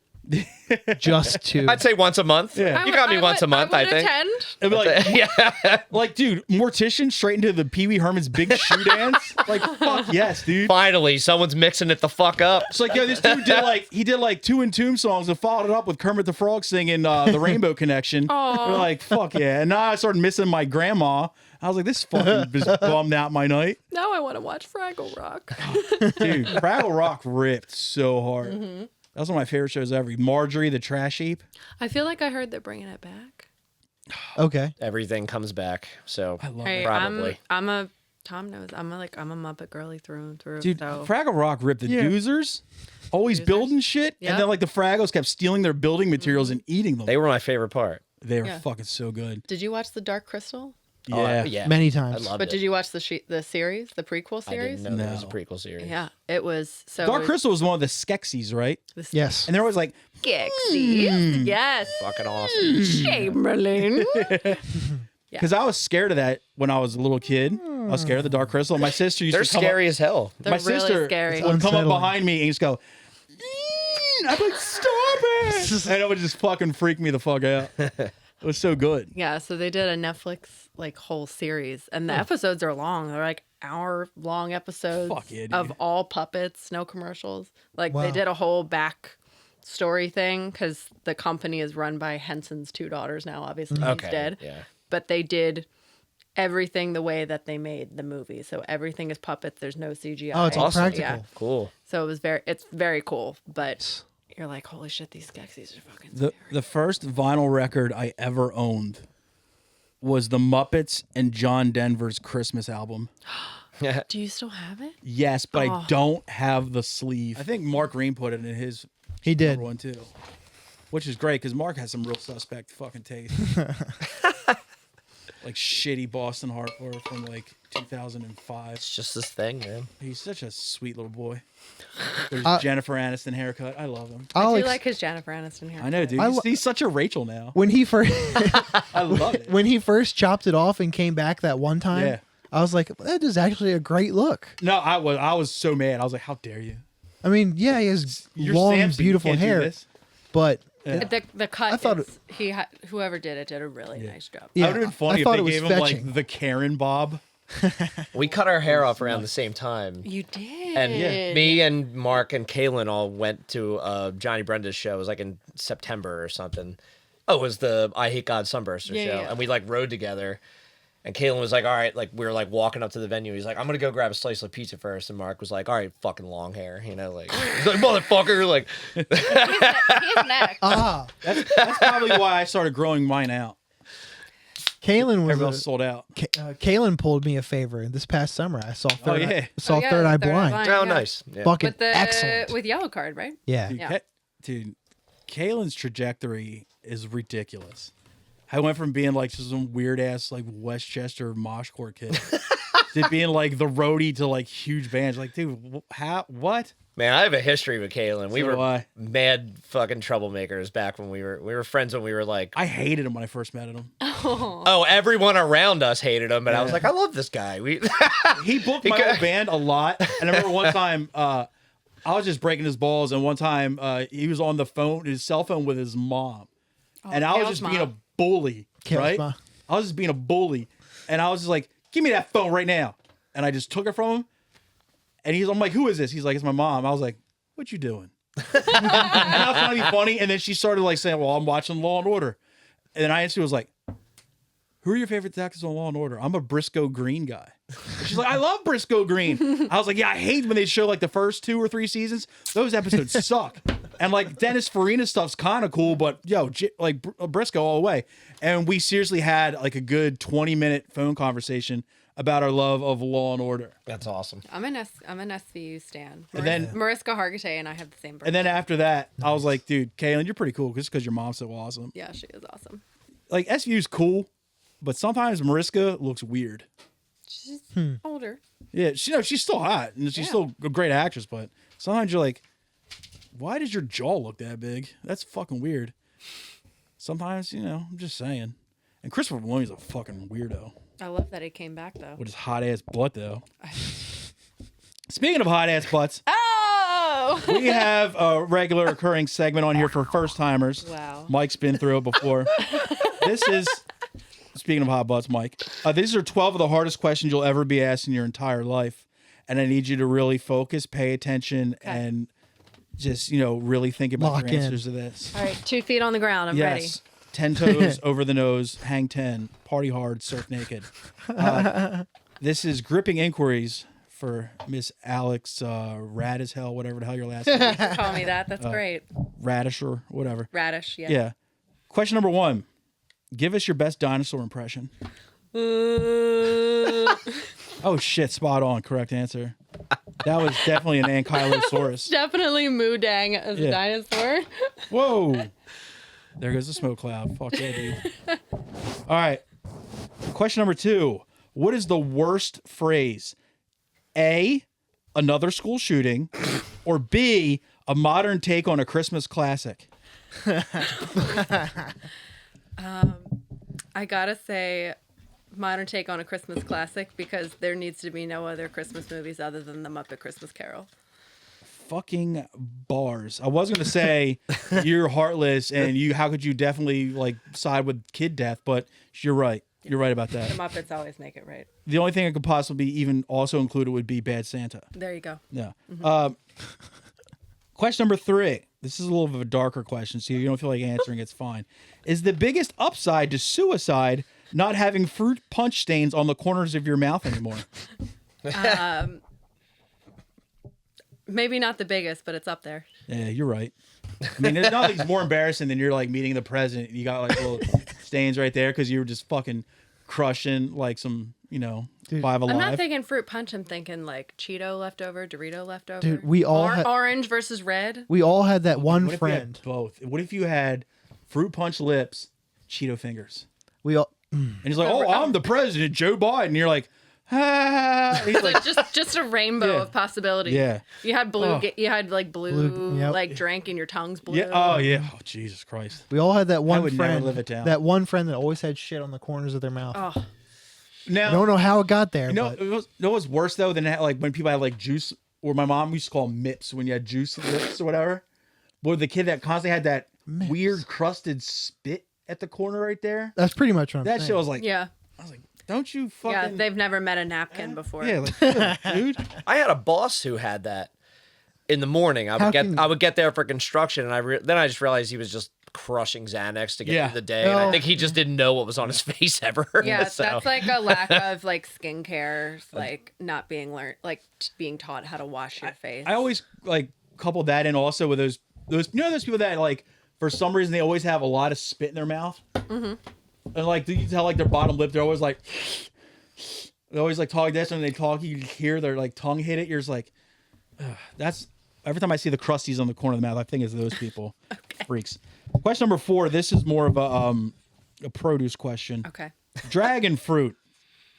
S1: just to.
S4: I'd say once a month.
S2: Yeah.
S4: You got me once a month, I
S3: would
S4: think.
S3: attend.
S2: It'd be like,
S4: Yeah.
S2: like, dude, Mortician straight into the Pee Wee Herman's Big Shoe Dance. Like, fuck yes, dude.
S4: Finally, someone's mixing it the fuck up.
S2: It's like, yo, this dude did like 2 Entomb songs and followed it up with Kermit the Frog singing the Rainbow Connection.
S3: Aw.
S2: We're like, fuck yeah. And now I started missing my grandma. I was like, this fucking just bummed out my night.
S3: Now I want to watch Fraggle Rock.
S2: Dude, Fraggle Rock ripped so hard. That was one of my favorite shows ever. Marjorie the Trash Heap.
S3: I feel like I heard they're bringing it back.
S1: Okay.
S4: Everything comes back. So
S2: I love
S3: Hey,
S2: it.
S4: Probably.
S3: I'm a Tom knows. I'm a Muppet girly through and through.
S2: Dude,
S3: so.
S2: Fraggle Rock ripped the doozers. Always
S3: Doozers?
S2: building shit.
S3: Yep.
S2: And then like the Fraggles kept stealing their building materials and eating them.
S4: they were my favorite part.
S2: They were
S3: Yeah.
S2: fucking so good.
S3: Did you watch the Dark Crystal?
S4: Oh,
S2: Yeah.
S4: yeah.
S1: Many
S4: I
S1: times.
S4: loved
S3: But
S4: it.
S3: did you watch the series, the prequel
S4: I
S3: series?
S4: didn't know there was a
S2: No.
S4: prequel series.
S3: Yeah, it was so.
S2: Dark Crystal was one of the Skeksis, right?
S1: Yes.
S2: And they're always like,
S3: Skeksis. Yes.
S4: Fucking awesome.
S3: Chamberlain.
S2: because I was scared of that when I was a little kid. I was scared of the Dark Crystal. My sister used
S4: They're
S2: to come
S4: scary as hell.
S3: They're
S2: my
S3: really
S2: sister
S3: scary.
S2: would come up
S1: Unsettling.
S2: behind me and just go, I'm like, stop it. And it would just fucking freak me the fuck out. It was so good.
S3: Yeah, so they did a Netflix like whole series, and the episodes are long. They're like hour-long episodes
S2: Fuck yeah, dude.
S3: of all puppets, no commercials. Like
S1: Wow.
S3: they did a whole back story thing because the company is run by Henson's 2 daughters now. Obviously,
S4: Okay.
S3: he's dead.
S4: Yeah.
S3: But they did everything the way that they made the movie. So everything is puppets. There's no CGI.
S1: Oh, it's all
S4: Awesome.
S1: practical.
S3: Yeah.
S4: Cool.
S3: So it's very cool. But you're like, holy shit, these Skeksis are fucking
S2: The first vinyl record I ever owned was the Muppets and John Denver's Christmas album.
S3: Do you still have it?
S2: Yes, but I
S3: Oh.
S2: don't have the sleeve. I think Mark Green put it in his
S1: He did.
S2: one too, which is great because Mark has some real suspect fucking taste. Like shitty Boston hardcore from like 2005.
S4: It's just this thing, man.
S2: He's such a sweet little boy. With his Jennifer Aniston haircut. I love him.
S3: I do
S1: Alex,
S3: like his Jennifer Aniston hair.
S2: I know, dude. He's such a Rachel now.
S1: when he first
S2: I love it.
S1: when he first chopped it off and came back that one time,
S2: Yeah.
S1: I was like, that is actually a great look.
S2: No, I was so mad. I was like, how dare you?
S1: I mean, yeah, he has
S2: You're
S1: long,
S2: Samson. You
S1: beautiful
S2: can't do
S1: hair,
S2: this.
S1: but
S2: Yeah.
S3: The cut.
S1: I thought
S3: whoever did it did a really nice job.
S2: That
S1: yeah,
S2: would have been funny
S1: I
S2: if
S1: thought
S2: they
S1: it was
S2: gave him
S1: fetching.
S2: like the Karen bob.
S4: We cut our hair off around the same time.
S3: You did.
S4: And me and Mark and Kaylin all went to Johnny Brenda's show. It was like in September or something. Oh, it was the I Hate God Sunburster
S3: Yeah,
S4: show.
S3: yeah.
S4: And we like rode together. And Kaylin was like, all right, like we were like walking up to the venue. He's like, I'm going to go grab a slice of pizza first. And Mark was like, all right, fucking long hair. You know, like, he's like motherfucker. Like,
S3: He's next.
S2: That's probably why I started growing mine out.
S1: Kaylin
S2: Everyone else
S1: was
S2: sold out.
S1: Kaylin pulled me a favor this past summer. I saw Third
S2: yeah.
S1: Third Eye Blind.
S4: oh, nice. Yeah.
S1: Fucking
S3: With the
S1: excellent.
S3: with Yellow Card, right?
S1: Yeah.
S2: Dude,
S3: Yeah.
S2: dude, Kaylin's trajectory is ridiculous. I went from being like just some weird ass like Westchester moshcore kid to being like the roadie to like huge bands. Like, dude, how? What?
S4: Man, I have a history with Kaylin. We
S2: So
S4: were
S2: do I.
S4: mad fucking troublemakers back when we were friends when we were like,
S2: I hated him when I first met him.
S4: oh, everyone around us hated him. But I was like, I love this guy. We
S2: He booked my old band a lot, and I remember one time I was just breaking his balls, and one time he was on the phone, his cell phone with his mom, and I was
S3: Kale's
S2: just being a
S3: mom.
S2: bully,
S1: Kale's
S2: right?
S1: mom.
S2: I was just being a bully, and I was just like, "Give me that phone right now," and I just took it from him, and I'm like, "Who is this?" He's like, "It's my mom." I was like, "What you doing?" And I was trying to be funny, and then she started like saying, "Well, I'm watching Law and Order," and then I instantly was like, "Who are your favorite actors on Law and Order?" I'm a Briscoe Green guy. And she's like, "I love Briscoe Green." I was like, "Yeah, I hate when they show like the first 2 or 3 seasons. Those episodes suck." And like Dennis Farina stuff's kind of cool, but yo, Briscoe all the way. And we seriously had like a good 20-minute phone conversation about our love of Law and Order.
S4: That's awesome.
S3: I'm an SVU stan.
S2: And then-
S3: Mariska Hargitay and I have the same birthday.
S2: And then after that, I was like, "Dude, Kaylin, you're pretty cool just because your mom's so awesome."
S3: Yeah, she is awesome.
S2: Like SVU's cool, but sometimes Mariska looks weird.
S3: She's older.
S2: Yeah, she's still hot and she's still a great actress, but sometimes you're like, why does your jaw look that big? That's fucking weird. Sometimes, I'm just saying. And Christopher Williams is a fucking weirdo.
S3: I love that he came back though.
S2: With his hot ass butt though. Speaking of hot ass butts,
S3: Oh!
S2: we have a regular occurring segment on here for first timers.
S3: Wow.
S2: Mike's been through it before. This is, speaking of hot butts, Mike, these are 12 of the hardest questions you'll ever be asked in your entire life. And I need you to really focus, pay attention, and just, really think about
S1: Lock
S2: your
S1: in.
S2: answers to this.
S3: All right, 2 feet on the ground. I'm ready.
S2: Yes. 10 toes over the nose, hang 10, party hard, surf naked. This is gripping inquiries for Miss Alex Rudisill, whatever the hell your last name is.
S3: Call me that. That's great.
S2: Radish or whatever.
S3: Radish, yeah.
S2: Yeah. Question number 1. Give us your best dinosaur impression. Oh, shit. Spot on. Correct answer. That was definitely an Ankylosaurus.
S3: Definitely Moodang as a dinosaur.
S2: Whoa. There goes the smoke cloud. Fuck yeah, dude. All right. Question number 2. What is the worst phrase? A, another school shooting, or B, a modern take on a Christmas classic?
S3: I gotta say, modern take on a Christmas classic because there needs to be no other Christmas movies other than the Muppet Christmas Carol.
S2: Fucking bars. I was going to say you're heartless and how could you definitely side with kid death, but you're right. You're right about that.
S3: The Muppets always make it right.
S2: The only thing I could possibly even also include would be Bad Santa.
S3: There you go.
S2: Yeah. Question number 3. This is a little bit of a darker question, so you don't feel like answering it's fine. Is the biggest upside to suicide not having fruit punch stains on the corners of your mouth anymore?
S3: Maybe not the biggest, but it's up there.
S2: Yeah, you're right. I mean, there's nothing more embarrassing than you're meeting the president and you got little stains right there because you were just fucking crushing some, Five Alive.
S3: I'm not thinking fruit punch. I'm thinking Cheeto leftover, Dorito leftover.
S1: Dude, we all had,
S3: orange versus red.
S1: we all had that one
S2: What if you had
S1: friend.
S2: both? What if you had fruit punch lips, Cheeto fingers?
S1: We all
S2: And he's like, "Oh, I'm the president, Joe Biden." And you're like, "Ah." He's like,
S3: just a rainbow
S2: Yeah.
S3: of possibilities.
S2: Yeah.
S3: You had blue.
S2: Oh.
S3: You had blue,
S1: yep.
S3: drink, and your tongue's blue.
S2: yeah. Oh, yeah. Oh, Jesus Christ.
S1: we all had that one
S2: would never
S1: friend.
S2: live it down.
S1: That one friend that always had shit on the corners of their mouth.
S3: Oh,
S2: Now,
S1: I don't know how it got there.
S2: you know,
S1: but
S2: what's worse though than when people had juice, or my mom used to call them mips when you had juice lips or whatever. Boy, the kid that constantly had that
S1: Mips.
S2: weird crusted spit at the corner right there.
S1: that's pretty much what I'm
S2: That
S1: saying.
S2: shit was like,
S3: yeah.
S2: I was like, don't you fucking.
S3: Yeah, they've never met a napkin before.
S2: Yeah, dude.
S4: I had a boss who had that in the morning. I would get there for construction, and then I just realized he was just crushing Xanax to get through the day. And I think he just didn't know what was on his face ever.
S3: Yeah,
S4: So-
S3: that's a lack of skincare, not being learned, being taught how to wash your face.
S2: I always couple that in also with those those people that for some reason they always have a lot of spit in their mouth. Mm-hmm. And you tell their bottom lip, they're always they always talk this, and when they talk, you hear their tongue hit it. You're just like, ugh. That's every time I see the crusties on the corner of the mouth, I think it's those people. Okay. Freaks. Question number 4. This is more of a produce question.
S3: Okay.
S2: Dragon fruit.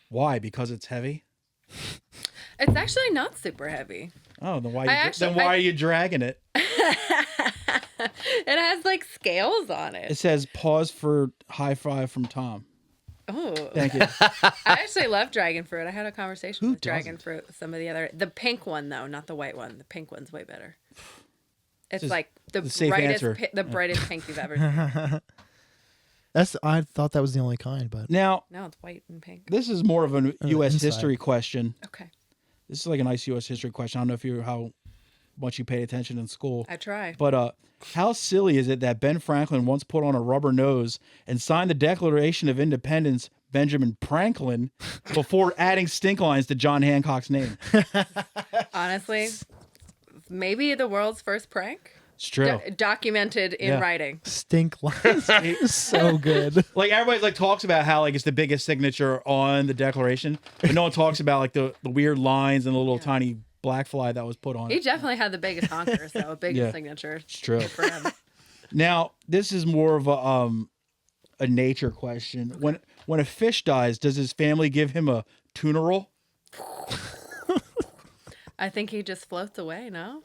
S2: Why? Because it's heavy?
S3: It's actually not super heavy.
S2: Oh, then why
S3: I
S2: are you dragging it?
S3: It has scales on
S2: It
S3: it.
S2: says pause for high five from Tom.
S3: Oh,
S2: Thank you.
S3: I actually love dragon fruit. I had a conversation
S2: Who
S3: with dragon
S2: doesn't?
S3: fruit with some of the pink one though, not the white one. The pink one's way better. It's
S2: Just
S3: the
S2: the safe
S3: brightest,
S2: answer.
S3: the brightest pink you've ever seen.
S1: I thought that was the only kind, but
S2: Now,
S3: No, it's white and pink.
S2: this is more of a U.S.
S1: inside.
S2: history question.
S3: Okay,
S2: This is a nice U.S. history question. I don't know how much you paid attention in school.
S3: I try.
S2: But how silly is it that Ben Franklin once put on a rubber nose and signed the Declaration of Independence, Benjamin Franklin, before adding stink lines to John Hancock's name?
S3: Honestly, maybe the world's first prank.
S2: It's true.
S3: Documented in
S2: Yeah.
S3: writing.
S1: stink lines is so good.
S2: Everybody talks about how it's the biggest signature on the Declaration, but no one talks about the weird lines and the little tiny black fly that was put on
S3: He
S2: it.
S3: definitely had the biggest honker, so biggest
S2: Yeah.
S3: signature.
S2: It's true.
S3: Good for him.
S2: Now, this is more of a nature question. When a fish dies, does his family give him a tuneral?
S3: I think he just floats away. No.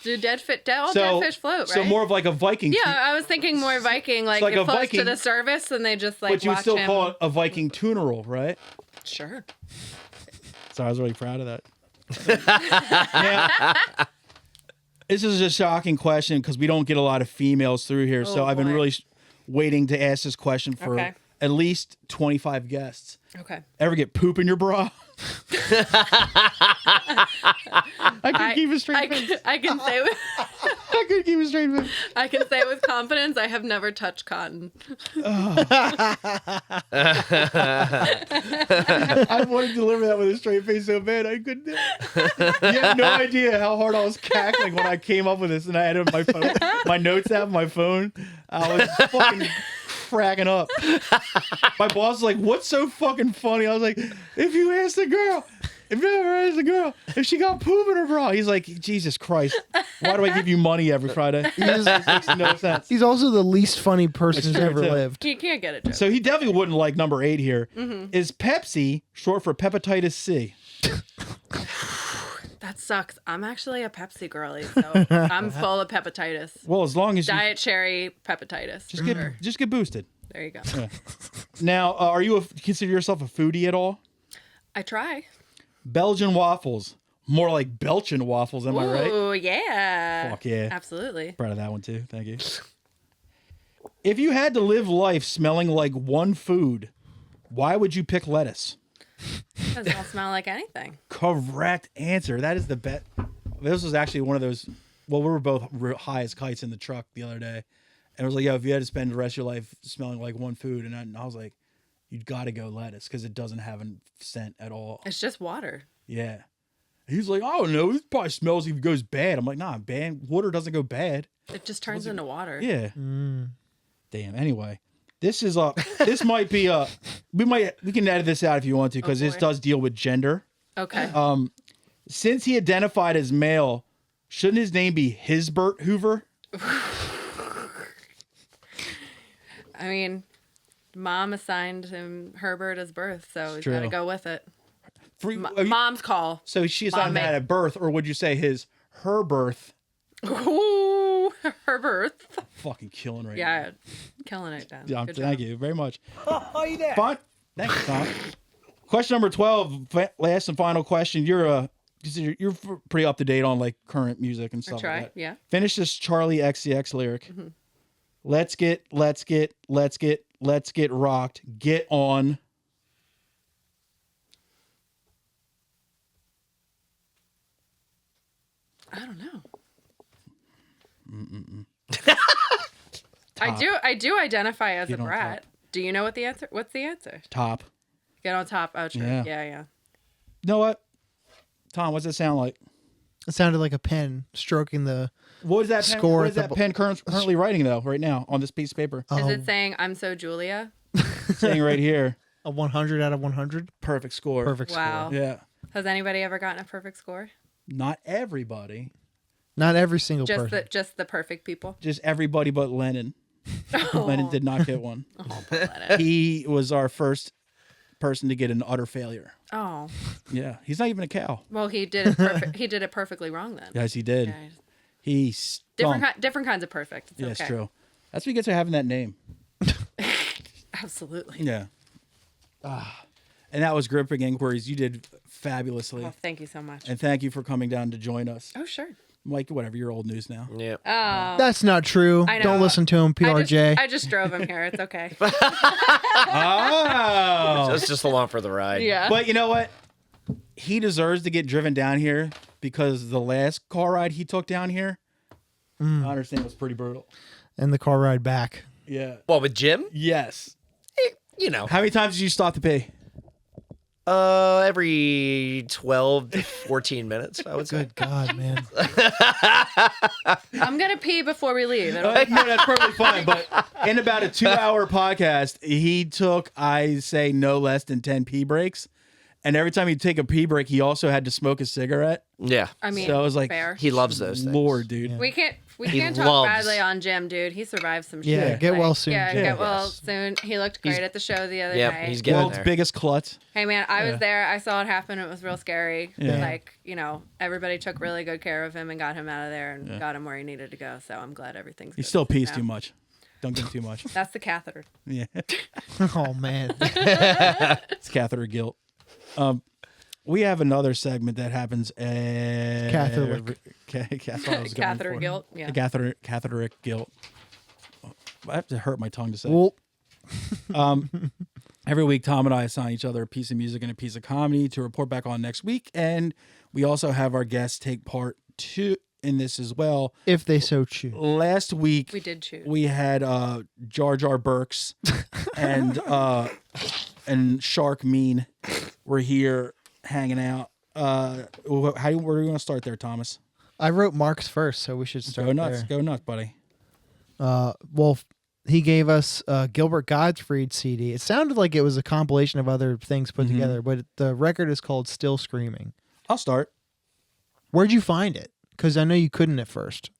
S3: Do dead fish float, right?
S2: So more of like a Viking.
S3: Yeah, I was thinking more Viking, like
S2: like
S3: it
S2: a
S3: floats
S2: Viking,
S3: to the surface and they just like
S2: But you would
S3: watch
S2: still
S3: him.
S2: call it a Viking tuneral, right?
S3: Sure.
S2: So I was really proud of that. Now, this is a shocking question because we don't get a lot of females through here. So I've been
S3: boy.
S2: really waiting to ask this question for
S3: Okay.
S2: at least 25 guests.
S3: Okay.
S2: Ever get poop in your bra? I can keep a straight face.
S3: I can say with
S2: I could keep a straight face.
S3: I can say with confidence I have never touched cotton.
S2: I wanted to deliver that with a straight face so bad I couldn't. You have no idea how hard I was cackling when I came up with this, and I had it on my phone, my notes app, my phone. I was fucking cracking up. My boss was like, "What's so fucking funny?" I was like, "If you ask the girl." If you ever asked the girl if she got poop in her bra, he's like, Jesus Christ, why do I give you money every Friday? This makes no sense.
S1: He's also the least funny person who's
S2: That's
S1: ever
S2: true, too.
S1: lived.
S3: You can't get a joke.
S2: So he definitely wouldn't like number 8 here. Is Pepsi short for hepatitis C?
S3: That sucks. I'm actually a Pepsi girly, so I'm full of hepatitis.
S2: Well, as long as you
S3: Diet cherry hepatitis.
S2: just get boosted.
S3: There you go.
S2: Now, are you consider yourself a foodie at all?
S3: I try.
S2: Belgian waffles, more like Belgian waffles. Am I right?
S3: Ooh, yeah.
S2: Fuck yeah.
S3: Absolutely.
S2: Proud of that one too. Thank you. If you had to live life smelling like one food, why would you pick lettuce?
S3: Doesn't all smell like anything.
S2: Correct answer. That is the bet. This was actually one of those. Well, we were both high as kites in the truck the other day, and it was like, "Yo, if you had to spend the rest of your life smelling like one food," and I was like, "You'd got to go lettuce because it doesn't have a scent at all."
S3: It's just water.
S2: Yeah. He's like, "I don't know. It probably smells if it goes bad." I'm like, "Nah, bad. Water doesn't go bad."
S3: It just turns into water.
S2: Yeah. Damn. Anyway, this is this might be we can edit this out if you want to because this
S3: boy.
S2: does deal with gender.
S3: Okay.
S2: Since he identified as male, shouldn't his name be Hisbert Hoover?
S3: I mean, Mom assigned him Herbert as birth, so he's
S2: true.
S3: got to go with it.
S2: Mom's
S3: call.
S2: So she's not
S3: Mommy.
S2: that at birth, or would you say her birth?
S3: Ooh, Herbert.
S2: Fucking killing right now.
S3: Yeah, killing it, Dan.
S2: Yeah,
S3: Good
S2: thank
S3: job.
S2: you very much.
S5: Oh, you there?
S2: Fine. Thank you, Tom. Question number 12, last and final question. You're pretty up to date on like current music and stuff
S3: try,
S2: like that.
S3: yeah.
S2: Finish this Charlie XCX lyric. Let's get rocked. Get on.
S3: I don't know. I do identify as
S2: Get
S3: a
S2: on
S3: brat.
S2: top.
S3: Do you know what the answer? What's the answer?
S2: Top.
S3: Get on top. Oh, true.
S2: Yeah.
S3: Yeah.
S2: You know what? Tom, what's that sound like?
S1: It sounded like a pen stroking the.
S2: What is that pen,
S1: Score
S2: what
S1: at
S2: is
S1: the
S2: that
S1: bo-
S2: pen currently writing, though, right now on this piece of paper?
S3: Is it saying I'm so Julia?
S2: Saying right here,
S1: A 100 out of 100.
S2: perfect score.
S1: Perfect
S3: Wow.
S1: score.
S2: Yeah.
S3: Has anybody ever gotten a perfect score?
S2: Not everybody.
S1: Not every single person.
S3: Just the perfect people.
S2: Just everybody but Lennon. Lennon did not get one.
S3: Let it.
S2: He was our first person to get an utter failure.
S3: Oh,
S2: Yeah. He's not even a cow.
S3: well, he did it. He did it perfectly wrong then.
S2: Yes, he did.
S3: Yeah,
S2: He stunk.
S3: different kinds of perfect. It's
S2: Yeah,
S3: okay.
S2: it's true. That's what you get to having that name.
S3: Absolutely.
S2: Yeah. And that was Gripping Inquiries. You did fabulously.
S3: Oh, thank you so much.
S2: And thank you for coming down to join us.
S3: Oh, sure.
S2: Mike, whatever, you're old news now.
S4: Yeah.
S3: Oh,
S1: That's not true.
S3: I know.
S1: Don't listen to him, PRJ.
S3: I just drove him here. It's okay.
S2: Oh.
S4: That's just along for the ride.
S3: Yeah.
S2: But you know what? He deserves to get driven down here because the last car ride he took down here, I understand, was pretty brutal.
S1: And the car ride back.
S2: Yeah.
S4: Well, with Jim,
S2: Yes.
S4: you know,
S2: How many times did you stop to pee?
S4: every 12 to 14 minutes, I would say.
S1: Good God, man.
S3: I'm gonna pee before we leave.
S2: No, that's perfectly fine. But in about a 2-hour podcast, he took, I say, no less than 10 pee breaks. And every time he'd take a pee break, he also had to smoke a cigarette.
S4: Yeah.
S3: I mean,
S2: So it was like,
S3: fair.
S4: He loves those things.
S2: Lord, dude.
S3: We can't
S4: He
S3: talk
S4: loves-
S3: badly on Jim, dude. He survived some shit.
S1: Yeah, get well soon,
S3: Yeah,
S1: Jim.
S3: get well
S2: Yes.
S3: soon. He looked great at the show the other
S4: Yep,
S3: night.
S4: he's getting
S2: World's
S4: there.
S2: biggest klutz.
S3: Hey man, I
S2: Yeah.
S3: was there. I saw it happen. It was real scary.
S2: Yeah.
S3: Like, everybody took really good care of him and got him out of there and
S2: Yeah.
S3: got him where he needed to go. So I'm glad everything's
S2: He
S3: good
S2: still
S3: with him
S2: pees
S3: now.
S2: too much. Don't give him too much.
S3: That's the catheter.
S2: Yeah.
S1: Oh man.
S2: It's catheter guilt. We have another segment that happens.
S1: Catholic.
S2: That's what I was going
S3: Catheter
S2: for.
S3: guilt. Yeah.
S2: Catheteric guilt. I have to hurt my tongue to say.
S1: Well,
S2: Every week, Tom and I assign each other a piece of music and a piece of comedy to report back on next week, and we also have our guests take part in this as well.
S1: if they so choose.
S2: Last week,
S3: We did choose.
S2: we had Jar Jar Burks and Shark Mean were here hanging out. Where are we going to start there, Thomas?
S1: I wrote Mark's first, so we should start
S2: Go nuts,
S1: there.
S2: go nuts, buddy.
S1: Well, he gave us Gilbert Gottfried CD. It sounded like it was a compilation of other things put together, but the record is called Still Screaming.
S2: I'll start.
S1: Where'd you find it? Because I know you couldn't at first.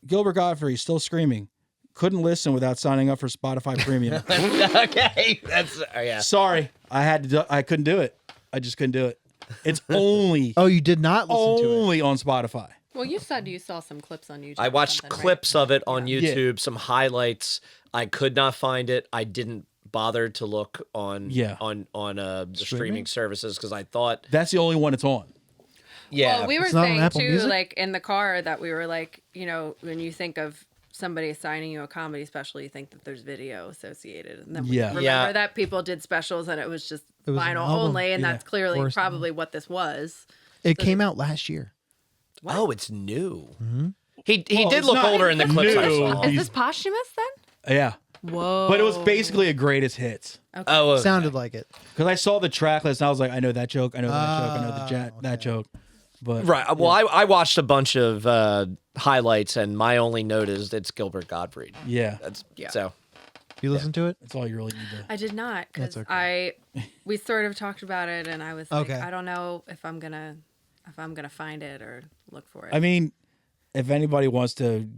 S2: Gilbert Godfrey, Still Screaming. Couldn't listen without signing up for Spotify Premium.
S4: Okay, that's yeah.
S2: Sorry, I couldn't do it. I just couldn't do it. It's only
S1: Oh, you did not listen to it.
S2: only on Spotify.
S3: Well, you said you saw some clips on YouTube.
S4: I
S3: or
S4: watched
S3: something, right?
S4: clips of it on
S2: Yeah.
S4: YouTube, some highlights. I could not find it. I didn't bother to look on
S2: Yeah.
S4: on the streaming services because I thought,
S2: That's the only one it's on.
S4: yeah,
S3: Well, we were
S1: It's not on
S3: saying
S1: Apple
S3: too,
S1: Music?
S3: like in the car, that we were like, when you think of somebody assigning you a comedy special, you think that there's video associated, and then we
S2: Yeah.
S3: remember
S4: Yeah.
S3: that people did specials and it was just
S1: It was an
S3: vinyl
S1: album.
S3: only, and
S2: Yeah.
S3: that's clearly
S1: Or-
S3: probably what this was.
S1: It came out last year.
S4: oh, it's new.
S1: Mm-hmm.
S4: He
S2: Well,
S4: did
S2: it's
S4: look
S2: not
S4: older in the clips I
S2: new.
S4: saw.
S3: Is this posthumous then?
S2: Yeah,
S3: Whoa!
S2: but it was basically a greatest hits.
S4: Oh, okay.
S1: Sounded like it.
S2: Because I saw the track list and I was like, I know that joke, I know that joke, I know that
S1: okay.
S2: joke. But
S4: Right. Well, I watched a bunch of highlights, and my only note is it's Gilbert Gottfried.
S2: yeah,
S4: That's
S3: Yeah.
S4: so.
S1: You listened to it?
S2: that's all you really need to.
S3: I did not, because
S1: That's okay.
S3: we sort of talked about it, and I was like,
S1: Okay.
S3: I don't know if I'm gonna find it or look for it.
S2: I mean, if anybody wants to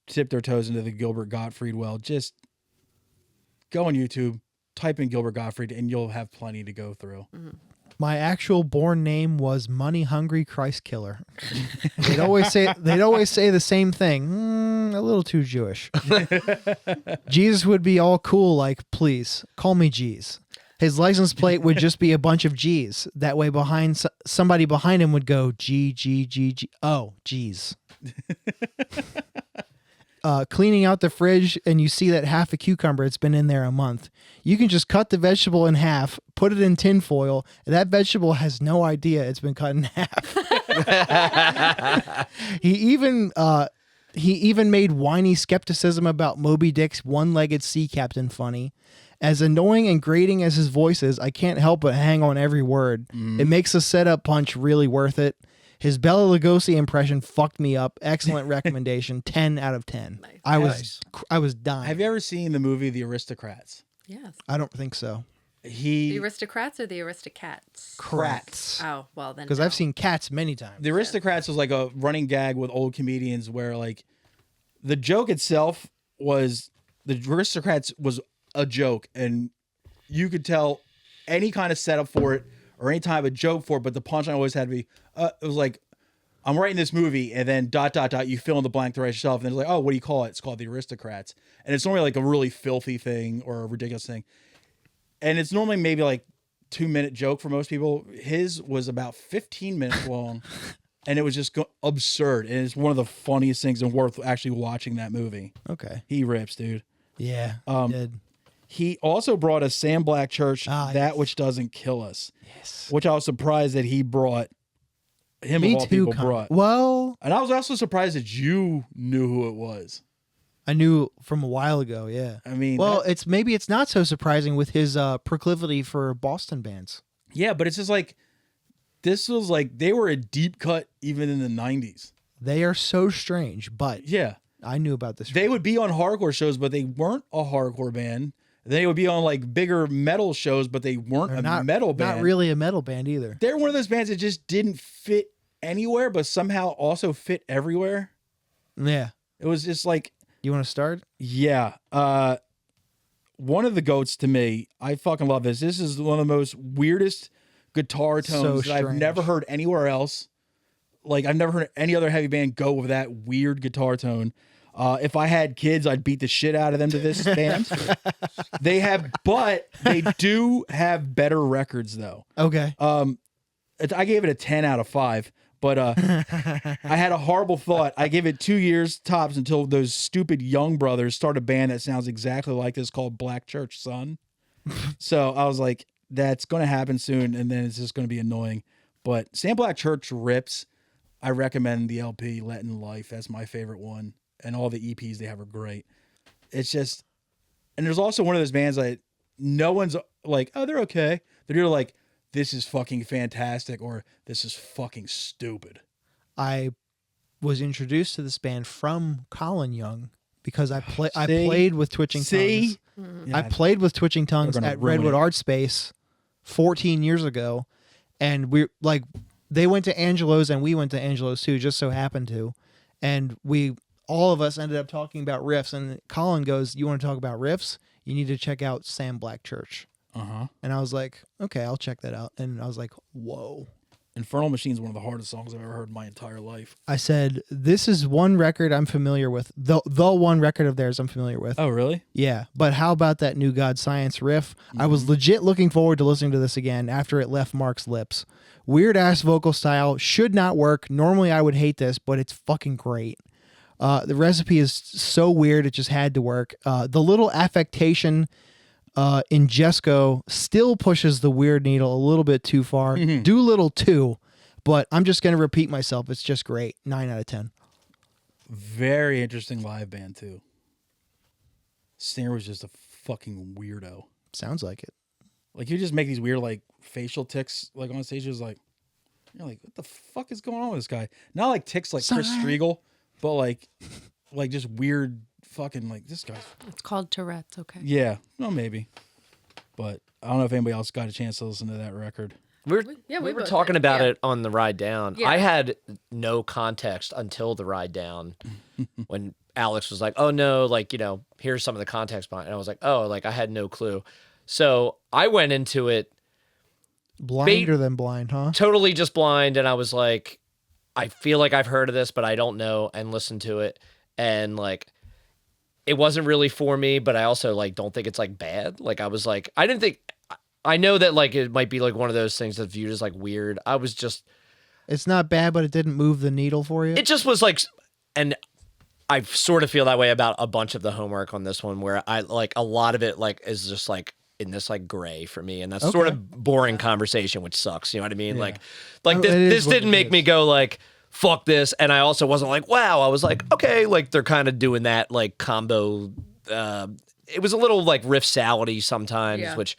S2: tip their toes into the Gilbert Gottfried well, just go on YouTube, type in Gilbert Gottfried, and you'll have plenty to go through.
S1: My actual born name was Money Hungry Christ Killer. They'd always say the same thing. A little too Jewish. Jesus would be all cool, like, please call me G's. His license plate would just be a bunch of G's. That way, somebody behind him would go G G G G. Oh, G's. Cleaning out the fridge, and you see that half a cucumber, it's been in there a month. You can just cut the vegetable in half, put it in tin foil, and that vegetable has no idea it's been cut in half. He even made whiny skepticism about Moby Dick's one-legged sea captain funny. As annoying and grating as his voice is, I can't help but hang on every word. It makes the setup punch really worth it. His Bela Lugosi impression fucked me up. Excellent recommendation. 10 out of 10.
S3: Nice.
S1: I was dying.
S2: Have you ever seen the movie The Aristocrats?
S3: yes.
S1: I don't think so.
S3: The aristocrats or the aristocats?
S2: Crats.
S3: Oh, well then.
S1: Because
S3: no.
S1: I've seen cats many times.
S2: The Aristocrats was like a running gag with old comedians where like the joke itself was the Aristocrats was a joke and you could tell any kind of setup for it or any type of joke for it, but the punchline always had to be it was like I'm writing this movie and then ... you fill in the blank the rest yourself and then it's like, oh, what do you call it? It's called The Aristocrats. And it's normally like a really filthy thing or a ridiculous thing. And it's normally maybe like 2-minute joke for most people. His was about 15 minutes long. And it was just absurd. And it's one of the funniest things and worth actually watching that movie.
S1: Okay.
S2: He rips, dude.
S1: Yeah, I did.
S2: He also brought us Sam Black Church, That
S1: yes.
S2: Which Doesn't Kill Us.
S1: Yes.
S2: Which I was surprised that he brought. Him
S1: Me
S2: of all
S1: too.
S2: people brought.
S1: Well,
S2: And I was also surprised that you knew who it was.
S1: I knew from a while ago. Yeah.
S2: I mean,
S1: Well, it's not so surprising with his proclivity for Boston bands.
S2: yeah, but it's just like, this was like, they were a deep cut even in the 90s.
S1: They are so strange, but
S2: Yeah.
S1: I knew about this.
S2: They would be on hardcore shows, but they weren't a hardcore band. Then they would be on like bigger metal shows, but they weren't
S1: They're
S2: a metal band.
S1: Not really a metal band either.
S2: They're one of those bands that just didn't fit anywhere, but somehow also fit everywhere.
S1: Yeah.
S2: It was just like,
S1: You want to start?
S2: yeah. One of the goats to me, I fucking love this. This is one of the most weirdest guitar tones that I've
S1: strange.
S2: never heard anywhere else. Like, I've never heard any other heavy band go with that weird guitar tone. If I had kids, I'd beat the shit out of them to this band. But they do have better records, though.
S1: Okay.
S2: I gave it a 10 out of 5, but I had a horrible thought. I gave it 2 years tops until those stupid Young brothers start a band that sounds exactly like this called Black Church Sun. So I was like, that's going to happen soon, and then it's just going to be annoying. But Sam Black Church rips. I recommend the LP Letting Life. That's my favorite one. And all the EPs they have are great. It's just, and there's also one of those bands that no one's like, oh, they're okay. They're either like, this is fucking fantastic, or this is fucking stupid.
S1: I was introduced to this band from Colin Young because I played with Twitching Tongues.
S2: Yeah,
S1: I played with Twitching Tongues
S2: gonna
S1: at
S2: ruin
S1: Redwood
S2: it.
S1: Art Space 14 years ago, and we like they went to Angelo's and we went to Angelo's too, just so happened to, and all of us ended up talking about riffs. And Colin goes, "You want to talk about riffs? You need to check out Sam Black Church." And I was like, "Okay, I'll check that out." And I was like, "Whoa."
S2: Infernal Machine is one of the hardest songs I've ever heard in my entire life.
S1: I said, "This is one record I'm familiar with. The one record of theirs I'm familiar with."
S2: Oh, really?
S1: Yeah, but how about that New God Science riff? I was legit looking forward to listening to this again after it left Mark's lips. Weird ass vocal style, should not work. Normally I would hate this, but it's fucking great. The recipe is so weird, it just had to work. The little affectation in Jesco still pushes the weird needle a little bit too far. Doolittle too, but I'm just going to repeat myself. It's just great. 9 out of 10.
S2: Very interesting live band, too. Singer was just a fucking weirdo.
S1: Sounds like it.
S2: Like, you just make these weird, like, facial tics, like, on stage. It was like, you're like, what the fuck is going on with this guy? Not like tics like Chris Striegel, but like just weird fucking, like, this guy's.
S3: It's called Tourette's, okay.
S2: Yeah, well, maybe. But I don't know if anybody else got a chance to listen to that record.
S4: We
S3: we
S4: were
S3: both
S4: talking
S3: did,
S4: about
S3: yeah.
S4: it on the ride down.
S3: Yeah.
S4: I had no context until the ride down when Alex was like, oh, no, like, you know, here's some of the context behind it. And I was like, oh, like, I had no clue. So I went into it
S1: Blinder than blind, huh?
S4: totally just blind, and I was like, I feel like I've heard of this, but I don't know, and listened to it, and like, it wasn't really for me, but I also like don't think it's like bad. Like, I was like, I know that like it might be like one of those things that's viewed as like weird. I was just,
S1: It's not bad, but it didn't move the needle for you.
S4: it just was like, and I sort of feel that way about a bunch of the homework on this one, where I like a lot of it like is just like in this like gray for me, and that's sort of boring conversation, which sucks. You know what I mean? Like
S1: Oh,
S4: this didn't make me go like, fuck this. And I also wasn't like, wow. I was like, okay, like they're kind of doing that like combo. It was a little like riff salady sometimes, which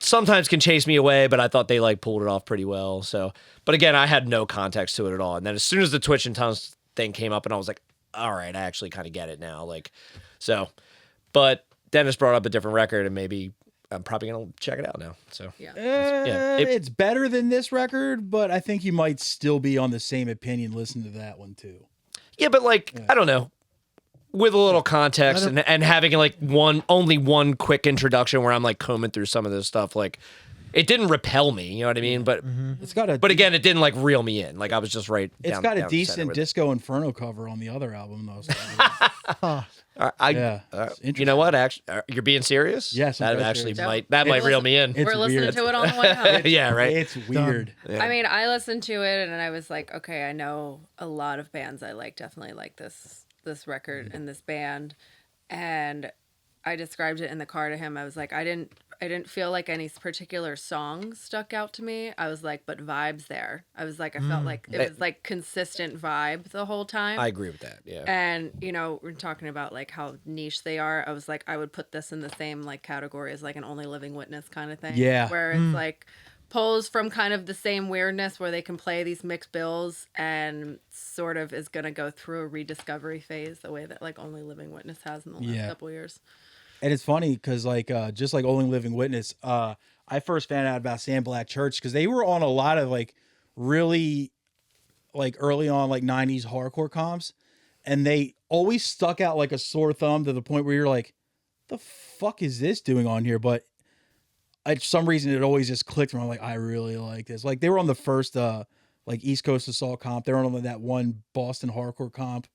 S4: sometimes can chase me away, but I thought they like pulled it off pretty well. So, but again, I had no context to it at all. And then as soon as the Twitch and Tongues thing came up, and I was like, all right, I actually kind of get it now. Like, so, but Dennis brought up a different record, and maybe I'm probably going to check it out now. So,
S2: It's better than this record, but I think you might still be on the same opinion. Listen to that one too.
S4: yeah, but like, I don't know. With a little context and having like only one quick introduction where I'm like combing through some of this stuff, like it didn't repel me, you know what I mean? But
S2: It's got a
S4: but again, it didn't like reel me in. Like I was just right.
S2: It's
S4: down,
S2: got a
S4: down the center
S2: decent
S4: with it.
S2: Disco Inferno cover on the other album though. So
S4: You know what? Actually, you're being serious?
S2: Yes, I'm
S4: that
S2: very
S4: actually
S2: serious.
S4: might reel me in.
S2: It's
S3: We're listening
S2: weird.
S3: to it on the way home.
S4: Yeah, right.
S2: It's weird.
S4: Yeah.
S3: I mean, I listened to it and I was like, okay, I know a lot of bands I like, definitely like this record and this band. And I described it in the car to him. I was like, I didn't feel like any particular song stuck out to me. I was like, but vibes there. I was like, I felt like it was like consistent vibe the whole time.
S4: I agree with that. Yeah.
S3: And, you know, we're talking about like how niche they are. I was like, I would put this in the same like category as like an Only Living Witness kind of thing.
S2: Yeah.
S3: Where it's like pulls from kind of the same weirdness where they can play these mixed bills and sort of is going to go through a rediscovery phase the way that like Only Living Witness has in the last couple years.
S2: And it's funny because like just like Only Living Witness, I first found out about Sam Black Church because they were on a lot of like really like early on like 90s hardcore comps, and they always stuck out like a sore thumb to the point where you're like, the fuck is this doing on here? But for some reason it always just clicked and I'm like, I really like this. Like they were on the first like East Coast Assault comp. They were on that one Boston hardcore comp.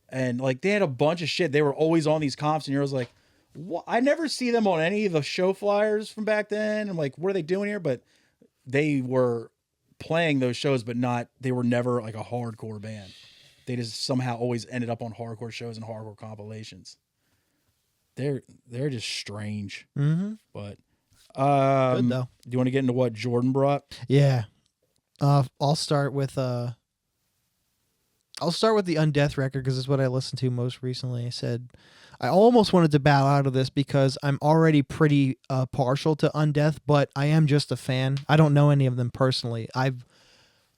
S2: And like they had a bunch of shit. They were always on these comps, and you're always like, what? I never see them on any of the show flyers from back then. I'm like, what are they doing here? But they were playing those shows, but they were never like a hardcore band. They just somehow always ended up on hardcore shows and hardcore compilations. They're just strange.
S1: Mm-hmm.
S2: But
S1: Good though.
S2: do you want to get into what Jordan brought?
S1: Yeah. I'll start with the Undeath record because it's what I listened to most recently. I said I almost wanted to bow out of this because I'm already pretty partial to Undeath, but I am just a fan. I don't know any of them personally. I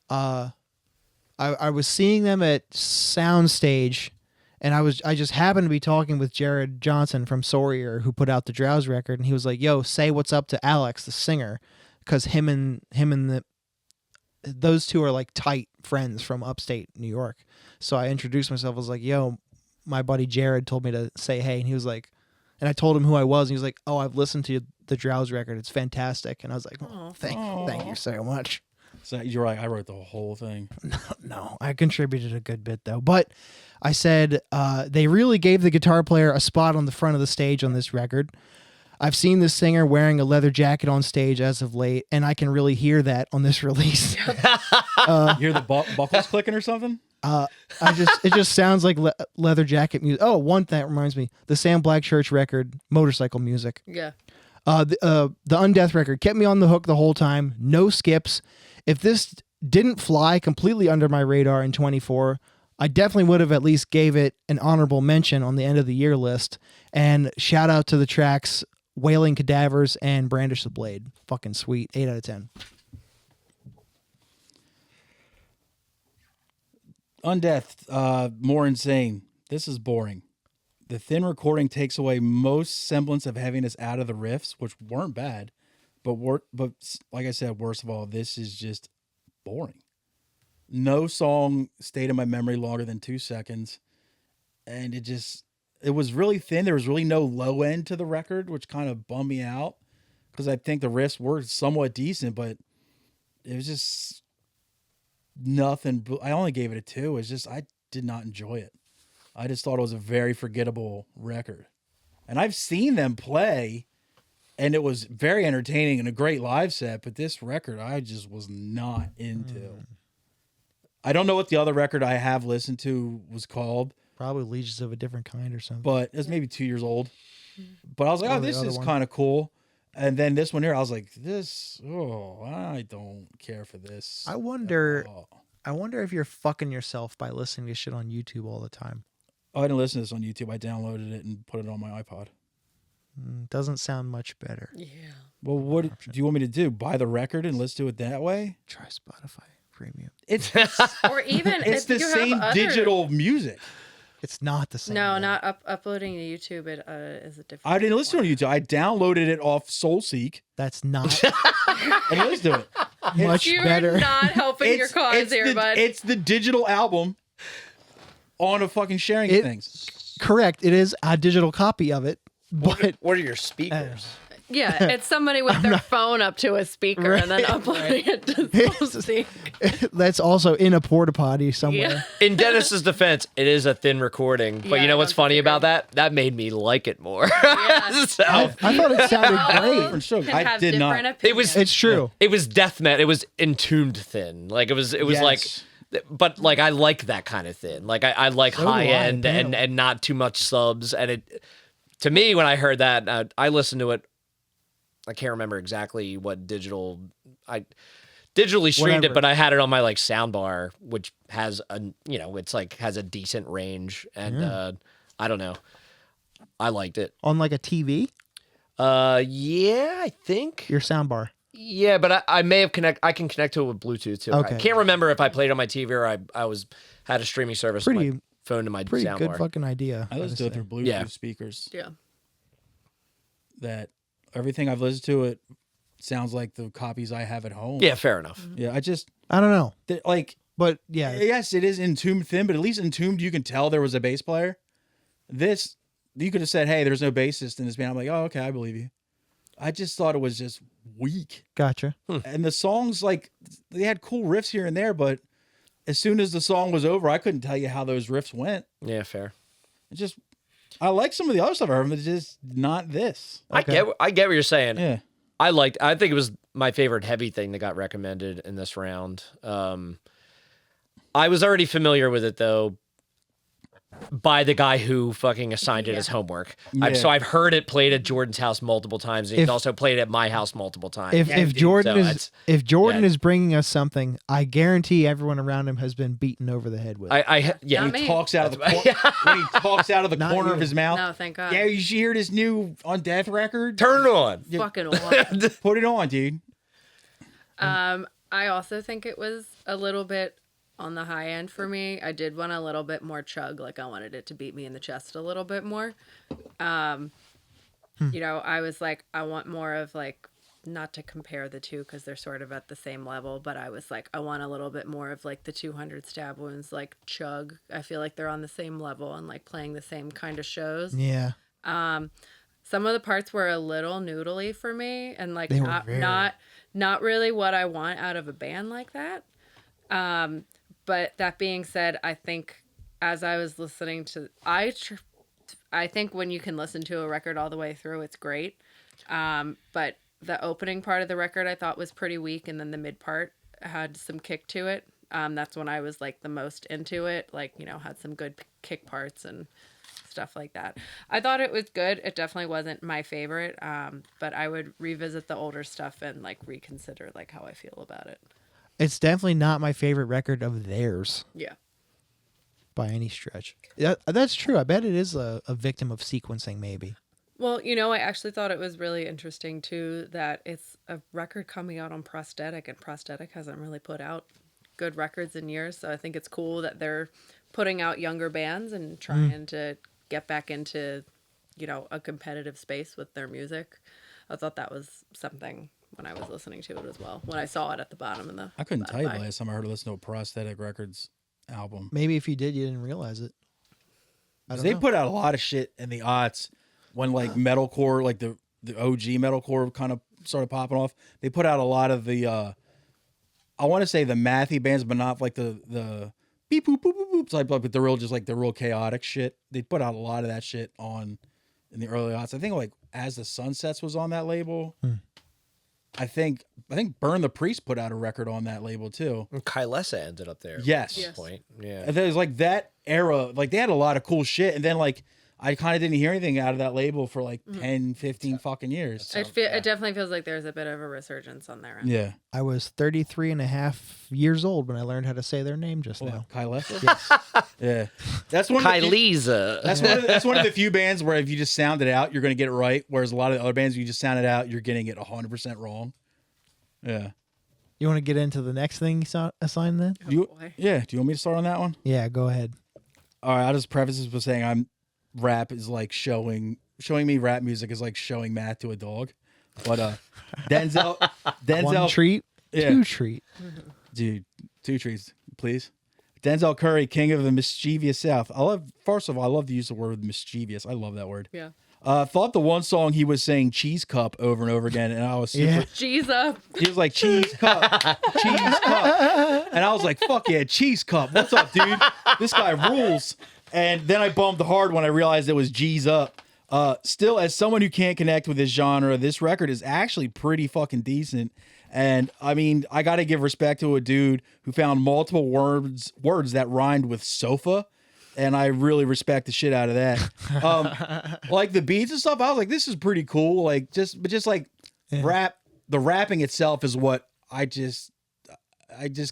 S1: was seeing them at Soundstage, and I just happened to be talking with Jared Johnson from Sawyer, who put out the Drowse record, and he was like, "Yo, say what's up to Alex, the singer," because him and those two are like tight friends from upstate New York. So I introduced myself. I was like, "Yo, my buddy Jared told me to say hey," and he was like, and I told him who I was, and he was like, "Oh, I've listened to the Drowse record. It's fantastic." And I was like, "Oh, thank you so much."
S2: So you're right. I wrote the whole thing.
S1: No, I contributed a good bit though. But I said they really gave the guitar player a spot on the front of the stage on this record. I've seen the singer wearing a leather jacket on stage as of late, and I can really hear that on this release.
S2: You hear the buckles clicking or something?
S1: It just sounds like leather jacket music. Oh, one thing that reminds me, the Sam Black Church record, motorcycle music.
S3: Yeah.
S1: The Undeath record kept me on the hook the whole time. No skips. If this didn't fly completely under my radar in 24, I definitely would have at least gave it an honorable mention on the end of the year list. And shout out to the tracks Wailing Cadavers and Brandish the Blade. Fucking sweet. 8 out of 10.
S2: Undeath, more insane. This is boring. The thin recording takes away most semblance of heaviness out of the riffs, which weren't bad, but like I said, worst of all, this is just boring. No song stayed in my memory longer than 2 seconds, and it was really thin. There was really no low end to the record, which kind of bummed me out because I think the riffs were somewhat decent, but it was just nothing. I only gave it a 2. It's just I did not enjoy it. I just thought it was a very forgettable record. And I've seen them play, and it was very entertaining and a great live set, but this record I just was not into. I don't know what the other record I have listened to was called.
S1: Probably Legions of a Different Kind or something.
S2: But it was maybe 2 years old. But I was like, oh, this is kind of cool. And then this one here, I was like, I don't care for this.
S1: I wonder if you're fucking yourself by listening to shit on YouTube all the time.
S2: Oh, I didn't listen to this on YouTube. I downloaded it and put it on my iPod.
S1: Doesn't sound much better.
S3: Yeah.
S2: Well, what do you want me to do? Buy the record and listen to it that way?
S1: Try Spotify Premium.
S2: It's
S3: Or even
S2: it's
S3: if
S2: the
S3: you
S2: same
S3: have
S2: digital music.
S1: It's not the same.
S3: No,
S1: though.
S3: not uploading to YouTube. It is a different.
S2: I didn't listen to it on YouTube. I downloaded it off SoulSeek
S1: That's not
S2: and listened to it.
S1: much
S3: You're
S1: better.
S3: not helping your cause here, bud.
S2: It's the digital album on a fucking sharing things.
S1: Correct. It is a digital copy of it, but
S4: What are your speakers?
S3: Yeah, it's somebody with their phone up to a speaker and then uploading it to SoulSeek.
S1: that's also in a porta potty somewhere.
S3: Yeah.
S4: In Dennis's defense, it is a thin recording, but
S3: Yeah,
S4: you know what's
S3: that's
S4: funny
S3: true.
S4: about that? That made me like it more.
S3: Yeah.
S4: So,
S1: I thought it sounded great.
S2: Different show.
S3: Can
S2: I
S3: have
S2: did not.
S3: different
S4: It was-
S3: opinions.
S1: It's true.
S4: it was death metal. It was entombed thin. Like it was
S2: Yes.
S4: like, but like I like that kind of thin. Like I like
S1: So do
S4: high
S1: I,
S4: end
S1: damn.
S4: and not too much subs. And it, to me, when I heard that, I listened to it. I can't remember exactly what I digitally streamed
S1: Whatever.
S4: it, but I had it on my like sound bar, which has has a decent range, and I don't know, I liked it.
S1: On like a TV,
S4: Yeah, I think.
S1: your sound bar.
S4: Yeah, but I may have I can connect to it with Bluetooth too.
S1: Okay.
S4: I can't remember if I played on my TV or I had a streaming service on my
S1: Pretty-
S4: phone to my
S1: Pretty
S4: sound
S1: good
S4: bar.
S1: fucking idea.
S2: I listened to it through Bluetooth
S4: Yeah.
S2: speakers.
S3: Yeah.
S2: that everything I've listened to it sounds like the copies I have at home.
S4: Yeah, fair enough.
S2: Yeah,
S1: I don't know,
S2: like,
S1: but yeah,
S2: yes, it is Entombed thin, but at least Entombed you can tell there was a bass player. This, you could have said, hey, there's no bassist in this band. I'm like, oh, okay, I believe you. I just thought it was just weak.
S1: gotcha.
S2: And the songs, like, they had cool riffs here and there, but as soon as the song was over, I couldn't tell you how those riffs went.
S4: Yeah, fair.
S2: It just, I like some of the other stuff I heard, but it's just not this.
S4: Okay. I get what you're saying.
S2: Yeah.
S4: I think it was my favorite heavy thing that got recommended in this round. I was already familiar with it though by the guy who fucking assigned it as homework.
S2: Yeah.
S4: So I've heard it played at Jordan's house multiple times. And he's also played it at my house multiple times.
S1: If Jordan
S4: So
S1: is bringing us something, I guarantee everyone around him has been beaten over the head with it.
S4: Yeah.
S3: Not
S2: When he
S3: me.
S2: talks out of the when he talks out of the
S1: Not
S2: corner
S1: you.
S2: of his mouth.
S3: No, thank God.
S2: Yeah, you should hear this new On Death record.
S4: Turn it on.
S3: Fucking one.
S2: Put it on, dude.
S3: I also think it was a little bit on the high end for me. I did want a little bit more chug. Like I wanted it to beat me in the chest a little bit more. You know, I was like, I want more of like, not to compare the two because they're sort of at the same level, but I was like, I want a little bit more of like the 200 Stab Wounds, like chug. I feel like they're on the same level and like playing the same kind of shows.
S1: Yeah,
S3: Some of the parts were a little noodly for me and like
S1: They were very-
S3: not really what I want out of a band like that. But that being said, I think as I was listening to, I think when you can listen to a record all the way through, it's great. But the opening part of the record I thought was pretty weak, and then the mid part had some kick to it. That's when I was like the most into it, like, you know, had some good kick parts and stuff like that. I thought it was good. It definitely wasn't my favorite, but I would revisit the older stuff and like reconsider like how I feel about it.
S1: it's definitely not my favorite record of theirs
S3: Yeah.
S1: by any stretch. That's true. I bet it is a victim of sequencing, maybe.
S3: Well, you know, I actually thought it was really interesting too that it's a record coming out on Prosthetic, and Prosthetic hasn't really put out good records in years. So I think it's cool that they're putting out younger bands and trying to get back into, you know, a competitive space with their music. I thought that was something when I was listening to it as well. When I saw it at the bottom of the
S2: I couldn't tell you the
S3: Spotify.
S2: last time I heard listen to a Prosthetic Records album.
S1: Maybe if you did, you didn't realize it. I don't
S2: They
S1: know.
S2: put out a lot of shit in the aughts when like metalcore, like the OG metalcore kind of started popping off. They put out a lot of the I want to say the mathy bands, but not like the beep boop boop boop boop type, but the real just like the real chaotic shit. They put out a lot of that shit on in the early aughts. I think like As the Sunsets was on that label. I think Burn the Priest put out a record on that label too.
S4: And Kylesa ended up there.
S2: Yes.
S4: At this point. Yeah.
S2: And there's like that era, like they had a lot of cool shit. And then like I kind of didn't hear anything out of that label for like 10, 15 fucking years.
S3: It definitely feels like there's a bit of a resurgence on their end.
S2: Yeah.
S1: I was 33 and a half years old when I learned how to say their name just now.
S2: Kylesa?
S1: Yes.
S2: Yeah. That's one of the few,
S4: Kylesa.
S2: that's one of the few bands where if you just sound it out, you're going to get it right. Whereas a lot of the other bands, you just sound it out, you're getting it 100% wrong. Yeah.
S1: You want to get into the next thing you assigned then?
S3: Oh, boy.
S2: Yeah. Do you want me to start on that one?
S1: Yeah, go ahead.
S2: All right. I'll just preface this by saying rap is like showing me rap music is like showing math to a dog. But Denzel,
S1: One treat,
S2: yeah.
S1: two treat.
S2: Dude, 2 trees, please. Denzel Curry, king of the mischievous South. I love to use the word mischievous. I love that word.
S3: Yeah.
S2: Thought the one song he was saying cheese cup over and over again, and I was super.
S1: Yeah.
S3: G's up.
S2: He was like cheese cup, cheese cup, and I was like, fuck yeah, cheese cup. What's up, dude? This guy rules. And then I bummed hard when I realized it was G's up. Still, as someone who can't connect with this genre, this record is actually pretty fucking decent. And I mean, I got to give respect to a dude who found multiple words that rhymed with sofa. And I really respect the shit out of that. Like the beats and stuff, I was like, this is pretty cool. Like just like rap, the rapping itself is what I just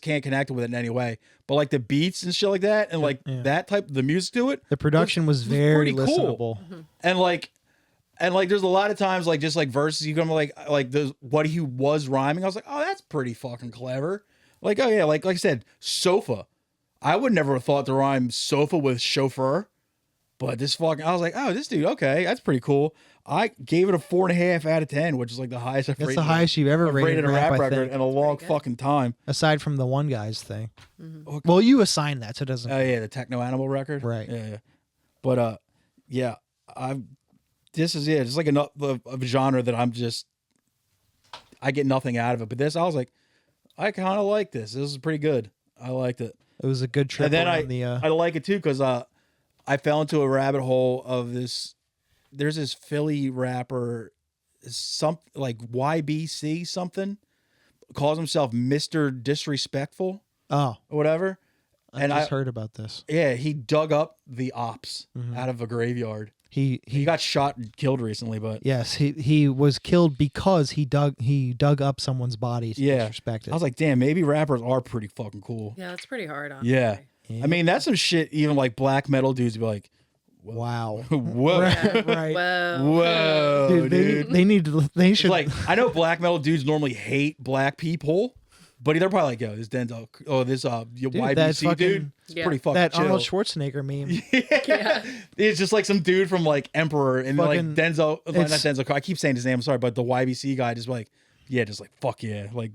S2: can't connect with it in any way. But like the beats and shit like that, and like that type, the music to it,
S1: The production was very
S2: pretty cool.
S1: listenable.
S2: And like there's a lot of times like just like verses you come like what he was rhyming. I was like, oh, that's pretty fucking clever. Like, oh yeah, like I said, sofa. I would never have thought to rhyme sofa with chauffeur. But this fucking, I was like, oh, this dude, okay, that's pretty cool. I gave it a 4.5 out of 10, which is like the highest I've
S1: That's
S2: rated.
S1: the highest you've ever
S2: I've
S1: rated
S2: a
S1: rap, I
S2: record
S1: think.
S2: in a long
S3: good.
S2: fucking time.
S1: Aside from the one guy's thing. Well, you assigned that, so it doesn't.
S2: Oh yeah, the Techno Animal record.
S1: Right.
S2: Yeah. But yeah, this is it. It's like a genre that I get nothing out of it. But this, I was like, I kind of like this. This is pretty good. I liked it.
S1: It was a good trip.
S2: And then
S1: around
S2: I like it too because I fell into a rabbit hole of this. There's this Philly rapper, like YBC something, calls himself Mr. Disrespectful
S1: oh,
S2: or whatever.
S1: I just heard about this.
S2: Yeah, he dug up the ops out of a graveyard.
S1: He
S2: got shot and killed recently, but
S1: yes, he was killed because he dug up someone's body to disrespect it.
S2: I was like, damn, maybe rappers are pretty fucking cool.
S3: Yeah, that's pretty hard, honestly.
S2: Yeah. I mean, that's some shit even like black metal dudes would be like,
S1: wow.
S2: whoa.
S1: Right.
S2: Whoa,
S1: Dude, they should
S2: It's like, I know black metal dudes normally hate black people, but they're probably like, yo, this Denzel, this YBC
S1: that's fucking-
S2: dude, it's pretty fucking
S1: that
S2: chill.
S1: Arnold Schwarzenegger meme.
S3: Yeah.
S2: It's just like some dude from like Emperor and like
S1: Fucking-
S2: Denzel, not
S1: it's-
S2: Denzel, I keep saying his name, I'm sorry, but the YBC guy just like, yeah, just like, fuck yeah. Like,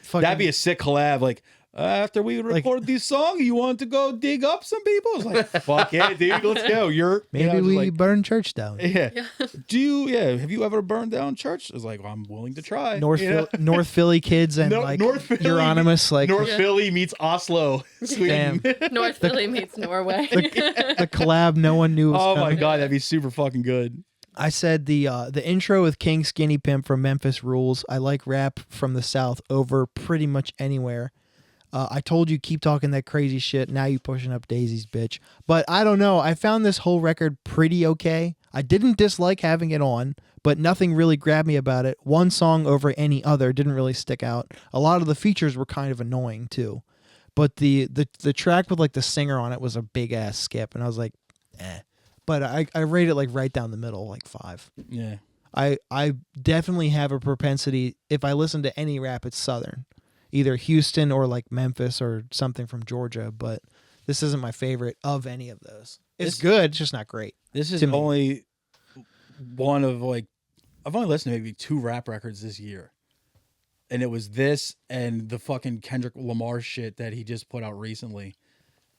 S1: Fucking-
S2: that'd be a sick collab. Like, after we record this song, you want to go dig up some people? It's like, fuck yeah, dude, let's go.
S1: Maybe we burn church down.
S2: Yeah. Have you ever burned down church? It's like, well, I'm willing to try.
S1: North Philly kids and like
S2: North Philly,
S1: Euronymous, like
S2: North Philly meets Oslo, Sweden.
S1: Damn.
S3: North Philly meets Norway.
S1: the collab no one knew was
S2: Oh my
S1: coming.
S2: god, that'd be super fucking good.
S1: I said the intro with King Skinny Pimp from Memphis rules. I like rap from the South over pretty much anywhere. I told you keep talking that crazy shit. Now you pushing up daisies, bitch. But I don't know. I found this whole record pretty okay. I didn't dislike having it on, but nothing really grabbed me about it. One song over any other didn't really stick out. A lot of the features were kind of annoying too. But the track with like the singer on it was a big ass skip, and I was like, eh. But I rate it like right down the middle, like 5.
S2: Yeah.
S1: I definitely have a propensity, if I listen to any rap, it's Southern. Either Houston or like Memphis or something from Georgia, but this isn't my favorite of any of those. It's good, it's just not great.
S2: This is
S1: to me.
S2: only one of like, I've only listened to maybe 2 rap records this year. And it was this and the fucking Kendrick Lamar shit that he just put out recently.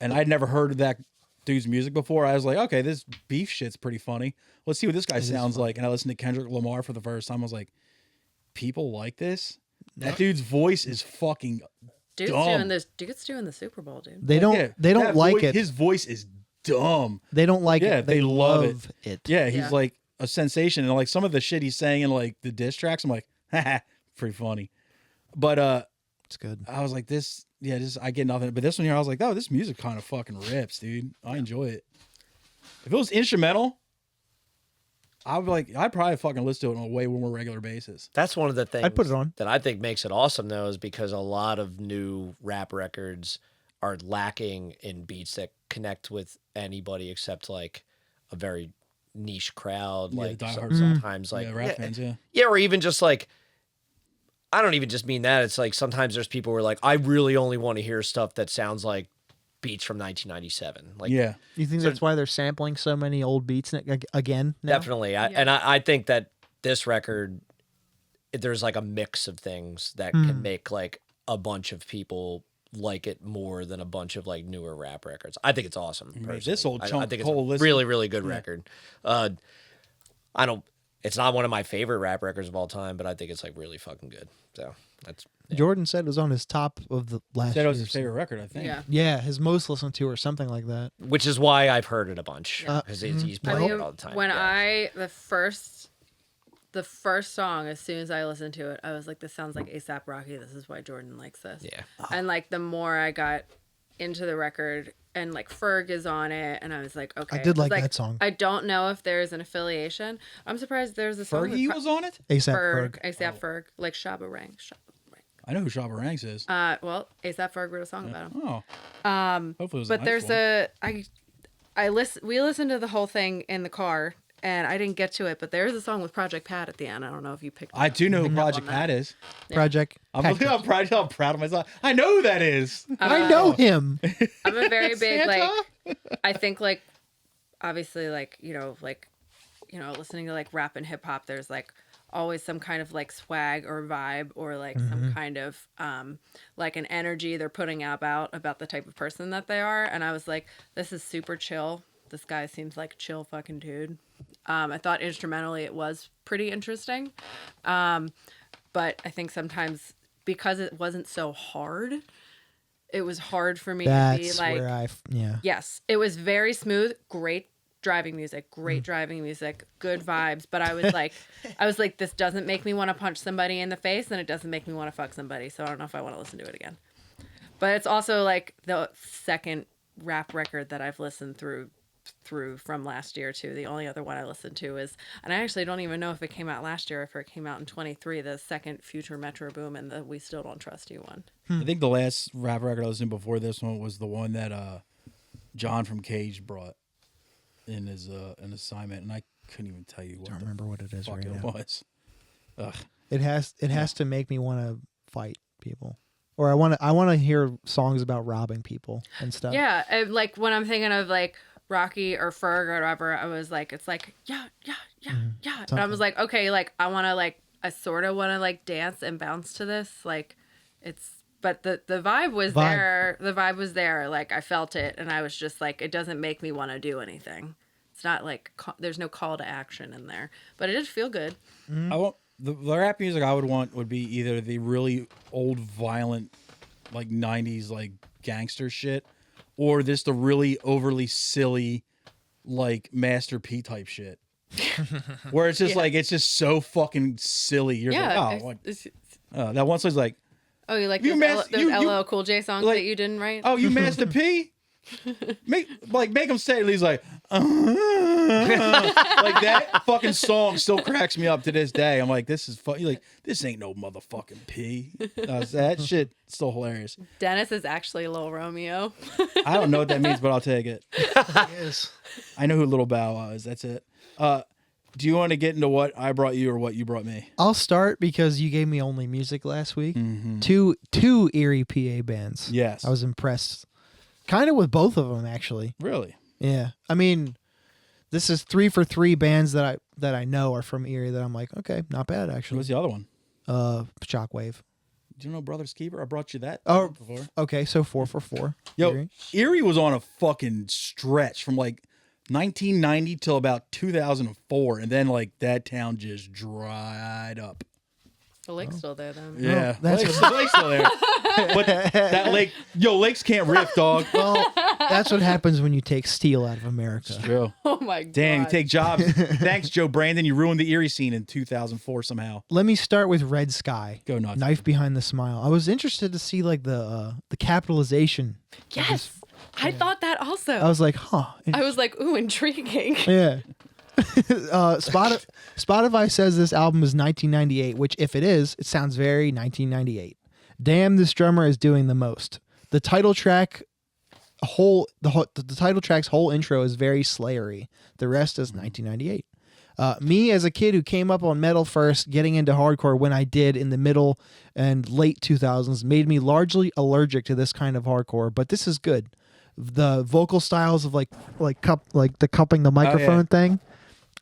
S2: And I'd never heard of that dude's music before. I was like, okay, this beef shit's pretty funny. Let's see what this guy sounds like. And I listened to Kendrick Lamar for the first time. I was like, people like this? That dude's voice is fucking
S3: Dude's
S2: dumb.
S3: doing this. Dude's doing the Super Bowl, dude.
S1: They don't
S2: that
S1: like
S2: voice,
S1: it.
S2: His voice is dumb.
S1: They don't like
S2: Yeah,
S1: it.
S2: they love
S1: it.
S2: Yeah, he's
S3: Yeah.
S2: like a sensation. And like some of the shit he's saying in like the diss tracks, I'm like, haha, pretty funny. But
S1: It's good.
S2: I was like, I get nothing. But this one here, I was like, oh, this music kind of fucking rips, dude. I enjoy it. If it was instrumental, I'd probably fucking listen to it on a way more regular basis.
S4: That's one of the things
S1: I'd put it on.
S4: that I think makes it awesome, though, is because a lot of new rap records are lacking in beats that connect with anybody except like a very niche crowd.
S2: Yeah,
S4: like
S2: the diehard
S4: sometimes like
S2: rap fans, yeah.
S4: Yeah, or even just like, I don't even just mean that. It's like sometimes there's people who are like, I really only want to hear stuff that sounds like beats from 1997. Like,
S2: Yeah.
S1: You think that's why they're sampling so many old beats again now?
S4: definitely. I think that this record, there's like a mix of things that can make like a bunch of people like it more than a bunch of like newer rap records. I think it's awesome.
S2: This
S4: personally.
S2: old
S4: I
S2: chunk
S4: think it's
S2: hole
S4: a
S2: listen.
S4: really, really good record. It's not one of my favorite rap records of all time, but I think it's like really fucking good. So that's
S1: Jordan said it was on his top of the last
S2: Said it was
S1: year.
S2: his favorite record, I think.
S3: Yeah.
S1: Yeah, his most listened to or something like that.
S4: which is why I've heard it a bunch because he's
S3: I
S4: playing
S3: mean,
S4: it all the time.
S3: when
S4: Yeah.
S3: the first song, as soon as I listened to it, I was like, this sounds like A$AP Rocky. This is why Jordan likes this.
S4: Yeah.
S3: And like the more I got into the record, and like Ferg is on it, and I was like, okay.
S1: I did
S3: was
S1: like that song.
S3: I don't know if there's an affiliation. I'm surprised there's a song
S2: Fergie
S3: with
S2: was on it?
S1: ASAP
S3: Ferg,
S1: Ferg.
S3: A$AP Ferg, like Shabba Ranks.
S2: I know who Shabba Ranks is.
S3: Well, A$AP Ferg wrote a song about him.
S2: Oh. Hopefully it was a
S3: But
S2: nice
S3: there's
S2: one.
S3: we listened to the whole thing in the car, and I didn't get to it, but there's a song with Project Pat at the end. I don't know if you picked it
S2: I
S3: up.
S2: do know who Project
S3: on that.
S2: Pat is.
S1: Project.
S2: I'm
S1: Patrick.
S2: proud of myself. I know who that is.
S1: I know him.
S3: I'm a very big
S2: Santa?
S3: like. I think like obviously like, listening to like rap and hip hop, there's like always some kind of like swag or vibe or like some kind of like an energy they're putting about the type of person that they are. And I was like, this is super chill. This guy seems like a chill fucking dude. I thought instrumentally it was pretty interesting. But I think sometimes because it wasn't so hard, it was hard for me to be like, yes, it was very smooth, great driving music, good vibes. But I was like, this doesn't make me want to punch somebody in the face, and it doesn't make me want to fuck somebody. So I don't know if I want to listen to it again. But it's also like the second rap record that I've listened through from last year too. The only other one I listened to is, and I actually don't even know if it came out last year or if it came out in 23, the second Future Metro Boom and the We Still Don't Trust You one.
S2: I think the last rap record I listened to before this one was the one that John from Cage brought in his an assignment, and I couldn't even tell you what
S1: I don't remember what it is
S2: fuck
S1: right
S2: it
S1: now.
S2: was. Ugh.
S1: It has to make me want to fight people. Or I want to hear songs about robbing people and stuff.
S3: Yeah, like when I'm thinking of like Rocky or Ferg or whatever, I was like, it's like yeah. And I was like, okay, like I sort of want to like dance and bounce to this, like but the vibe was there. The vibe was there. Like I felt it, and I was just like, it doesn't make me want to do anything. It's not like there's no call to action in there, but it did feel good.
S2: I want the rap music I would want would be either the really old violent like 90s like gangster shit, or this the really overly silly like Master P type shit. Where it's just like it's just so fucking silly. You're like, that one song's like,
S3: oh, you like those LL Cool J songs like, that you didn't write?
S2: Oh, you Master P? Make him say it. He's like, like that fucking song still cracks me up to this day. I'm like, this is like, this ain't no motherfucking P. That shit still hilarious.
S3: Dennis is actually Lil Romeo.
S2: I don't know what that means, but I'll take it.
S1: Yes. I
S2: know who Little Bow Wow is. That's it. Do you want to get into what I brought you or what you brought me?
S1: I'll start because you gave me only music last week. Two Erie PA bands.
S2: Yes.
S1: I was impressed. Kind of with both of them, actually.
S2: Really?
S1: Yeah. I mean, this is 3 for 3 bands that I know are from Erie that I'm like, okay, not bad, actually.
S2: What's the other one?
S1: Shockwave.
S2: Do you know Brothers Keeper? I brought you that before.
S1: Okay, so 4 for 4.
S2: Yo, Erie was on a fucking stretch from like 1990 till about 2004, and then like that town just dried up.
S3: The lake's still there, then.
S2: Yeah,
S1: the
S2: lake's still there. But that lake, lakes can't riff, dog.
S1: Well, that's what happens when you take steel out of America.
S2: It's true.
S3: Oh my god.
S2: Damn, you take jobs. Thanks, Joe Brandon. You ruined the Erie scene in 2004 somehow.
S1: Let me start with Red Sky.
S2: Go nuts.
S1: Knife Behind the Smile. I was interested to see like the capitalization.
S3: Yes. I thought that also.
S1: I was like, huh.
S3: I was like, ooh, intriguing.
S1: Yeah. Spotify says this album is 1998, which if it is, it sounds very 1998. Damn, this drummer is doing the most. The title track the title track's whole intro is very slayery. The rest is 1998. Me as a kid who came up on metal first, getting into hardcore when I did in the middle and late 2000s made me largely allergic to this kind of hardcore, but this is good. The vocal styles of like the cupping the microphone thing.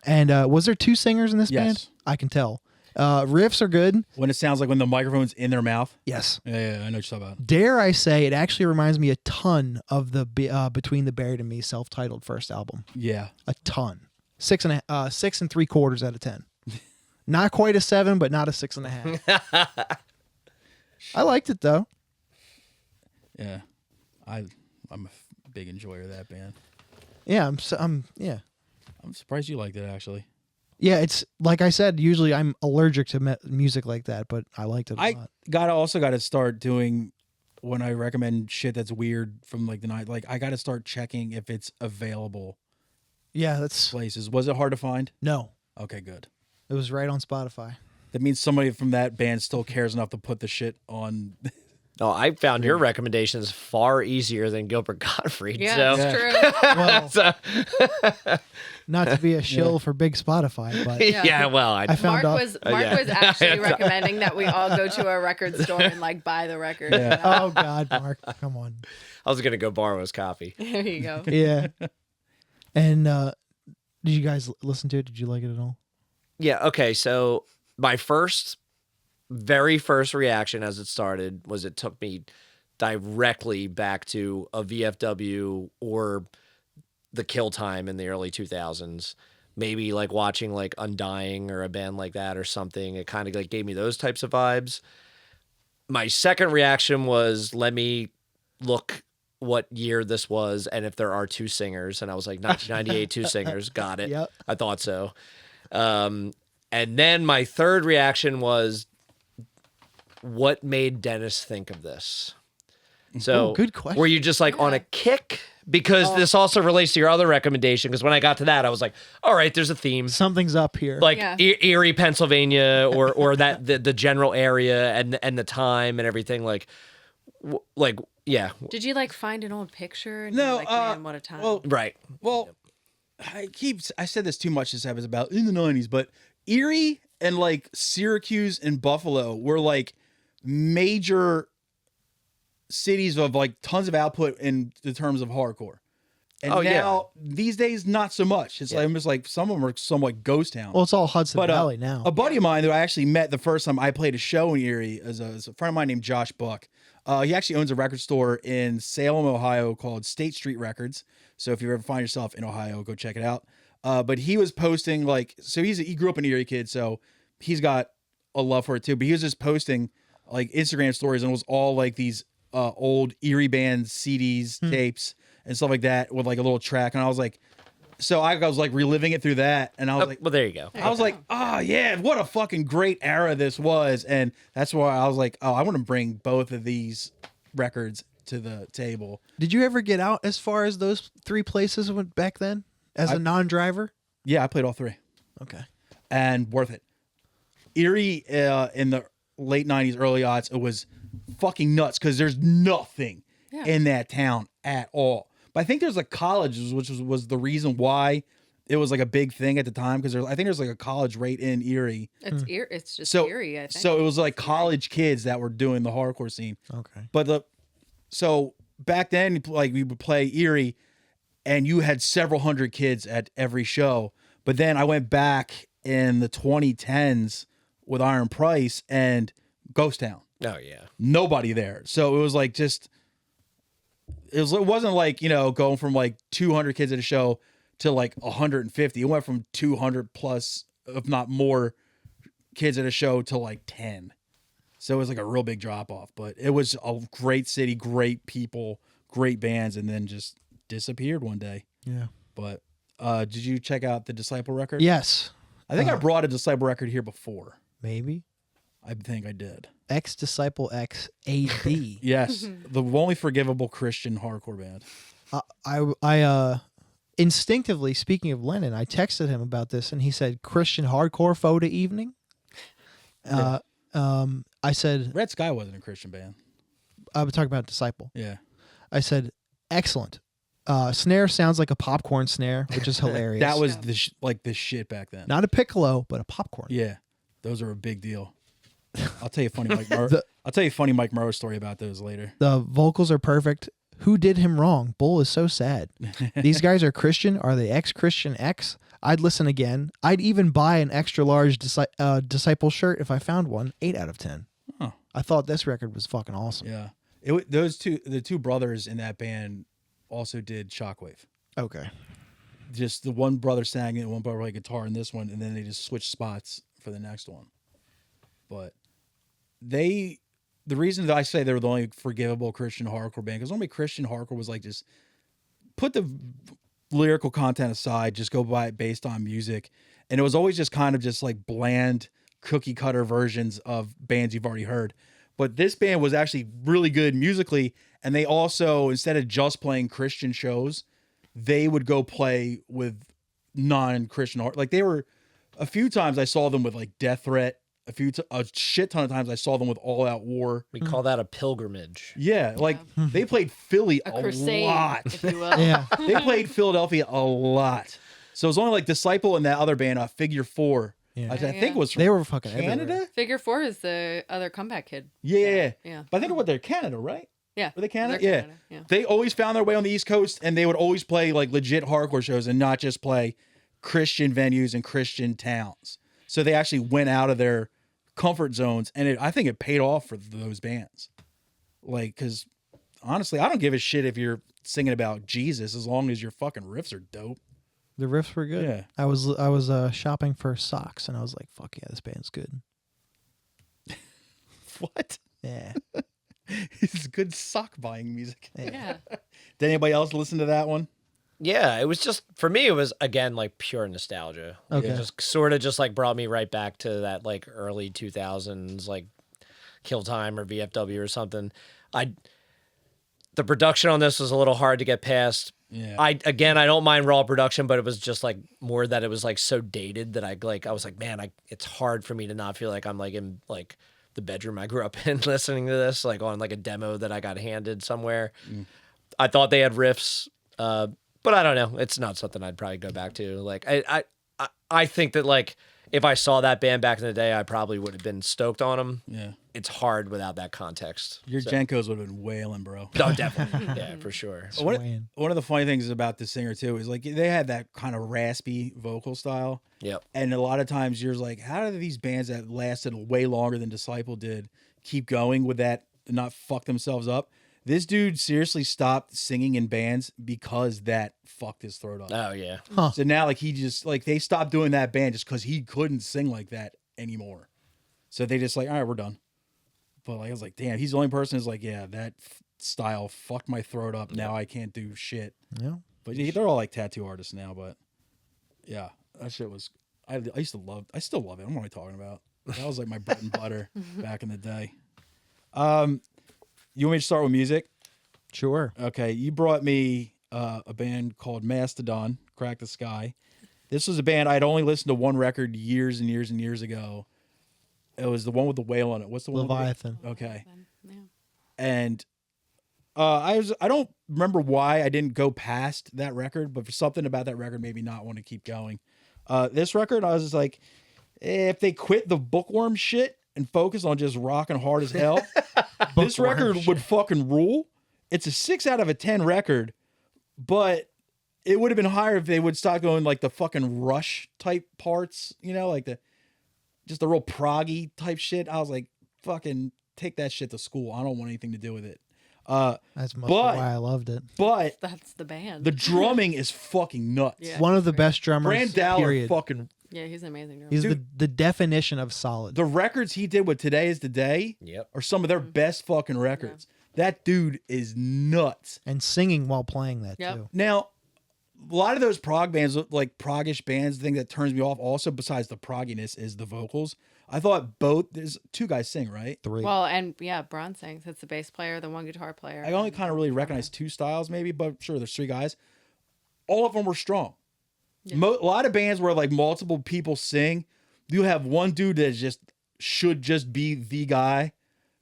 S1: And was there 2 singers in this band? I can tell. Riffs are good.
S2: When it sounds like when the microphone's in their mouth.
S1: Yes.
S2: Yeah, I know what you're talking about.
S1: Dare I say, it actually reminds me a ton of the Between the Buried and Me self-titled first album.
S2: Yeah.
S1: A ton. 6 3/4 out of 10. Not quite a 7, but not a 6.5. I liked it though.
S2: Yeah. I'm a big enjoyer of that band.
S1: Yeah, I'm
S2: surprised you liked it, actually.
S1: Yeah, it's like I said, usually I'm allergic to music like that, but I liked it a lot.
S2: I also got to start doing, when I recommend shit that's weird from like the night, like I got to start checking if it's available.
S1: Yeah, that's
S2: places. Was it hard to find?
S1: No.
S2: Okay, good.
S1: It was right on Spotify.
S2: That means somebody from that band still cares enough to put the shit on.
S4: No, I found your recommendations far easier than Gilbert Gottfried.
S3: Yeah,
S4: so.
S3: that's true.
S1: Well, not to be a shill for big Spotify, but
S4: yeah, well,
S1: I found
S3: Mark was actually recommending that we all go to a record store and like buy the record.
S1: Yeah. Oh God, Mark, come on.
S4: I was gonna go borrow his copy.
S3: There you go.
S1: Yeah. And did you guys listen to it? Did you like it at all?
S4: Yeah. Okay. So my very first reaction as it started was it took me directly back to a VFW or the Kill Time in the early 2000s. Maybe like watching like Undying or a band like that or something. It kind of like gave me those types of vibes. My second reaction was, let me look what year this was and if there are two singers. And I was like, 1998, two singers. Got it.
S1: Yep.
S4: I thought so. And then my third reaction was, what made Dennis think of this? So
S1: good question.
S4: were you just like on a kick? Because this also relates to your other recommendation. Because when I got to that, I was like, all right, there's a theme.
S1: Something's up here.
S4: Like
S3: Yeah.
S4: Erie, Pennsylvania, or that the general area and the time and everything. Like, yeah.
S3: Did you like find an old picture? And
S2: No,
S3: you're like, man, what a time.
S2: well,
S4: Right.
S2: Well, I said this too much this episode about in the 90s, but Erie and like Syracuse and Buffalo were like major cities of like tons of output in the terms of hardcore. And now these days, not so much. It's like almost like some of them are somewhat ghost town.
S1: Well, it's all Hudson Valley now.
S2: A buddy of mine that I actually met the first time I played a show in Erie is a friend of mine named Josh Buck. He actually owns a record store in Salem, Ohio called State Street Records. So if you ever find yourself in Ohio, go check it out. But he was posting like, so he grew up an Erie kid, so he's got a love for it too. But he was just posting like Instagram stories, and it was all like these old Erie band CDs, tapes, and stuff like that with like a little track. And I was like, so I was like reliving it through that, and I was like,
S4: Well, there you go.
S2: I was like, oh yeah, what a fucking great era this was. And that's why I was like, oh, I want to bring both of these records to the table.
S1: Did you ever get out as far as those three places went back then as a non-driver?
S2: Yeah, I played all three.
S1: Okay.
S2: And worth it. Erie in the late 90s, early aughts, it was fucking nuts because there's nothing in that town at all. But I think there's a college, which was the reason why it was like a big thing at the time, because I think there's like a college right in Erie.
S3: It's just Erie, I think.
S2: So it was like college kids that were doing the hardcore scene.
S1: Okay.
S2: But so back then, like we would play Erie, and you had several hundred kids at every show. But then I went back in the 2010s with Iron Price and Ghost Town.
S4: Oh yeah.
S2: Nobody there. So it was like just it wasn't like, you know, going from like 200 kids at a show to like 150. It went from 200 plus, if not more, kids at a show to like 10. So it was like a real big drop off. But it was a great city, great people, great bands, and then just disappeared one day.
S1: Yeah.
S2: But did you check out the Disciple record?
S1: Yes.
S2: I think I brought a Disciple record here before.
S1: Maybe.
S2: I think I did.
S1: X Disciple X AD.
S2: Yes, the only forgivable Christian hardcore band.
S1: I instinctively, speaking of Lennon, I texted him about this, and he said Christian hardcore photo evening. I said
S2: Red Sky wasn't a Christian band.
S1: I would talk about Disciple.
S2: Yeah.
S1: I said excellent. Snare sounds like a popcorn snare, which is hilarious.
S2: That was the shit back then.
S1: not a piccolo, but a popcorn.
S2: Yeah, those are a big deal. I'll tell you a funny Mike Murrow story about those later.
S1: The vocals are perfect. Who did him wrong? Bull is so sad. These guys are Christian. Are they ex-Christian X? I'd listen again. I'd even buy an extra large Disciple shirt if I found one. 8 out of 10.
S2: Huh.
S1: I thought this record was fucking awesome.
S2: Yeah, the two brothers in that band also did Shockwave.
S1: Okay.
S2: Just the one brother sang it, one brother played guitar in this one, and then they just switched spots for the next one. But the reason that I say they were the only forgivable Christian hardcore band, because normally Christian hardcore was like just put the lyrical content aside, just go by it based on music. And it was always just kind of just like bland cookie cutter versions of bands you've already heard. But this band was actually really good musically. And they also, instead of just playing Christian shows, they would go play with non-Christian art. Like they were, a few times I saw them with like Death Threat. A shit ton of times I saw them with All Out War.
S4: We call that a pilgrimage.
S2: Yeah, like they played Philly a
S3: crusade,
S2: lot.
S3: if you will.
S1: Yeah.
S2: They played Philadelphia a lot. So it was only like Disciple and that other band, Figure 4.
S1: Yeah.
S2: I think was from
S1: They were fucking
S2: Canada.
S1: everywhere.
S3: Figure 4 is the other comeback kid.
S2: Yeah.
S3: Yeah.
S2: But I think they're Canada, right?
S3: Yeah.
S2: Were they Canada?
S3: They're
S2: Yeah.
S3: Yeah.
S2: They always found their way on the East Coast, and they would always play like legit hardcore shows and not just play Christian venues and Christian towns. So they actually went out of their comfort zones, and I think it paid off for those bands. Like, because honestly, I don't give a shit if you're singing about Jesus as long as your fucking riffs are dope.
S1: The riffs were good.
S2: Yeah.
S1: I was shopping for socks and I was like, fuck yeah, this band's good.
S2: What?
S1: Yeah.
S2: It's good sock buying music.
S3: Yeah.
S2: Did anybody else listen to that one?
S4: Yeah, it was just for me. It was again like pure nostalgia.
S1: Okay.
S4: It just sort of just like brought me right back to that like early 2000s, like Kill Time or VFW or something. The production on this was a little hard to get past.
S2: Yeah.
S4: I don't mind raw production, but it was just like more that it was like so dated that I was like, man, it's hard for me to not feel like I'm like in like the bedroom I grew up in listening to this, like on like a demo that I got handed somewhere. I thought they had riffs, but I don't know. It's not something I'd probably go back to. Like I think that like if I saw that band back in the day, I probably would have been stoked on them.
S2: Yeah.
S4: It's hard without that context.
S2: Your Jenkos would have been wailing, bro.
S4: No, definitely. Yeah, for sure.
S1: Swaying.
S2: One of the funny things about the singer too is like they had that kind of raspy vocal style.
S4: Yep.
S2: And a lot of times you're like, how do these bands that lasted way longer than Disciple did keep going with that and not fuck themselves up? This dude seriously stopped singing in bands because that fucked his throat up.
S4: Oh yeah.
S1: Huh.
S2: So now like he just like they stopped doing that band just because he couldn't sing like that anymore. So they just like, all right, we're done. But like I was like, damn, he's the only person who's like, yeah, that style fucked my throat up. Now I can't do shit.
S1: Yeah.
S2: But they're all like tattoo artists now. But yeah, that shit was. I used to love. I still love it. I don't know what I'm talking about. That was like my bread and butter back in the day. You want me to start with music?
S1: Sure.
S2: Okay, you brought me a band called Mastodon, Crack the Sky. This was a band I'd only listened to one record years and years and years ago. It was the one with the whale on it. What's the one?
S1: Leviathan.
S2: Okay.
S3: Yeah.
S2: And I don't remember why I didn't go past that record, but for something about that record made me not want to keep going. This record, I was just like, if they quit the bookworm shit and focus on just rocking hard as hell, this record would fucking rule. It's a 6 out of a 10 record, but it would have been higher if they would start going like the fucking Rush type parts, you know, like just the real proggy type shit. I was like, fucking take that shit to school. I don't want anything to do with it.
S1: That's mostly why I loved it.
S2: But
S3: That's the band.
S2: the drumming is fucking nuts.
S3: Yeah.
S1: One of the best drummers.
S2: Brandauer
S1: period.
S2: fucking
S3: Yeah, he's an amazing drummer.
S1: He's
S2: Dude.
S1: the definition of solid.
S2: the records he did with Today Is the Day
S4: Yep.
S2: are some of their best fucking records. That dude is nuts.
S1: And singing while playing that
S3: Yep.
S1: too.
S2: Now, a lot of those prog bands, like proggish bands, the thing that turns me off also besides the progginess is the vocals. I thought there's 2 guys sing, right?
S1: 3.
S3: Well, and yeah, Braun sings. It's the bass player, the one guitar player.
S2: I only kind of really recognize 2 styles maybe, but sure, there's 3 guys. All of them were strong.
S3: Yeah.
S2: A lot of bands where like multiple people sing, you have one dude that should just be the guy.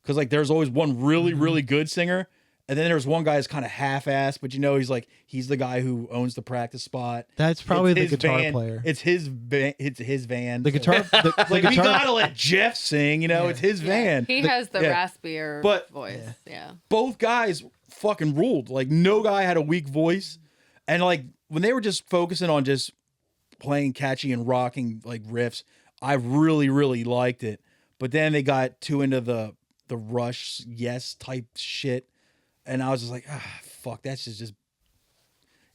S2: Because like there's always one really, really good singer. And then there's one guy that's kind of half-assed, but you know, he's the guy who owns the practice spot.
S1: That's probably
S2: It's
S1: the
S2: his
S1: guitar
S2: band.
S1: player.
S2: It's his van.
S1: The guitar. The
S2: Like we
S1: guitar.
S2: gotta let Jeff sing, you know,
S1: Yeah.
S2: it's his van.
S3: He has the
S2: yeah.
S3: raspier
S2: But-
S3: voice. Yeah.
S2: Both guys fucking ruled. Like no guy had a weak voice. And like when they were just focusing on just playing catchy and rocking like riffs, I really, really liked it. But then they got too into the Rush yes type shit. And I was just like, fuck, that's just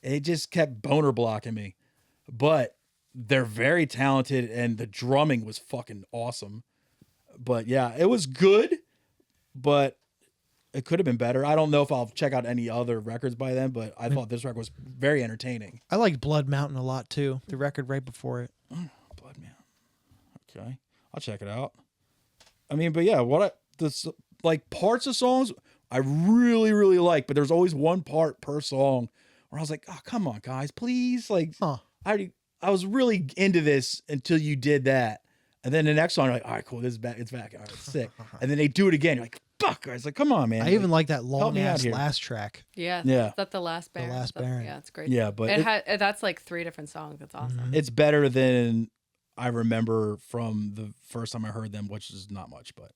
S2: it just kept boner blocking me. But they're very talented and the drumming was fucking awesome. But yeah, it was good, but it could have been better. I don't know if I'll check out any other records by them, but I thought this record was very entertaining.
S1: I liked Blood Mountain a lot too. The record right before it.
S2: Blood Mountain. Okay. I'll check it out. I mean, but yeah, like parts of songs I really, really like, but there's always one part per song where I was like, oh, come on, guys, please. Like,
S1: Huh.
S2: I was really into this until you did that. And then the next song, you're like, all right, cool, this is back. It's back. All right, sick. And then they do it again. You're like, fuck, guys. Like, come on, man.
S1: I even like that
S2: help
S1: long
S2: me out
S1: ass
S2: here.
S1: last track.
S3: Yeah.
S2: Yeah.
S3: Is that the last Baron?
S1: Last Baron.
S3: Yeah, it's great.
S2: Yeah, but
S3: That's like 3 different songs. That's awesome.
S2: it's better than I remember from the first time I heard them, which is not much. But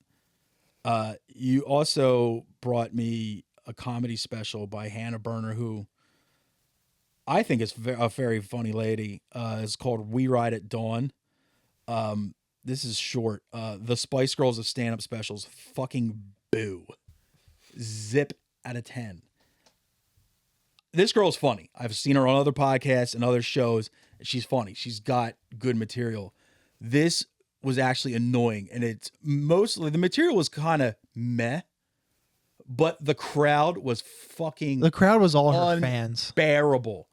S2: you also brought me a comedy special by Hannah Berner, who I think is a very funny lady. It's called We Ride at Dawn. This is short. The Spice Girls of stand-up specials. Fucking boo. Zip out of 10. This girl's funny. I've seen her on other podcasts and other shows. She's funny. She's got good material. This was actually annoying, and it's mostly the material was kind of meh, but the crowd was fucking.
S1: The crowd was all her fans.
S2: Unbearable.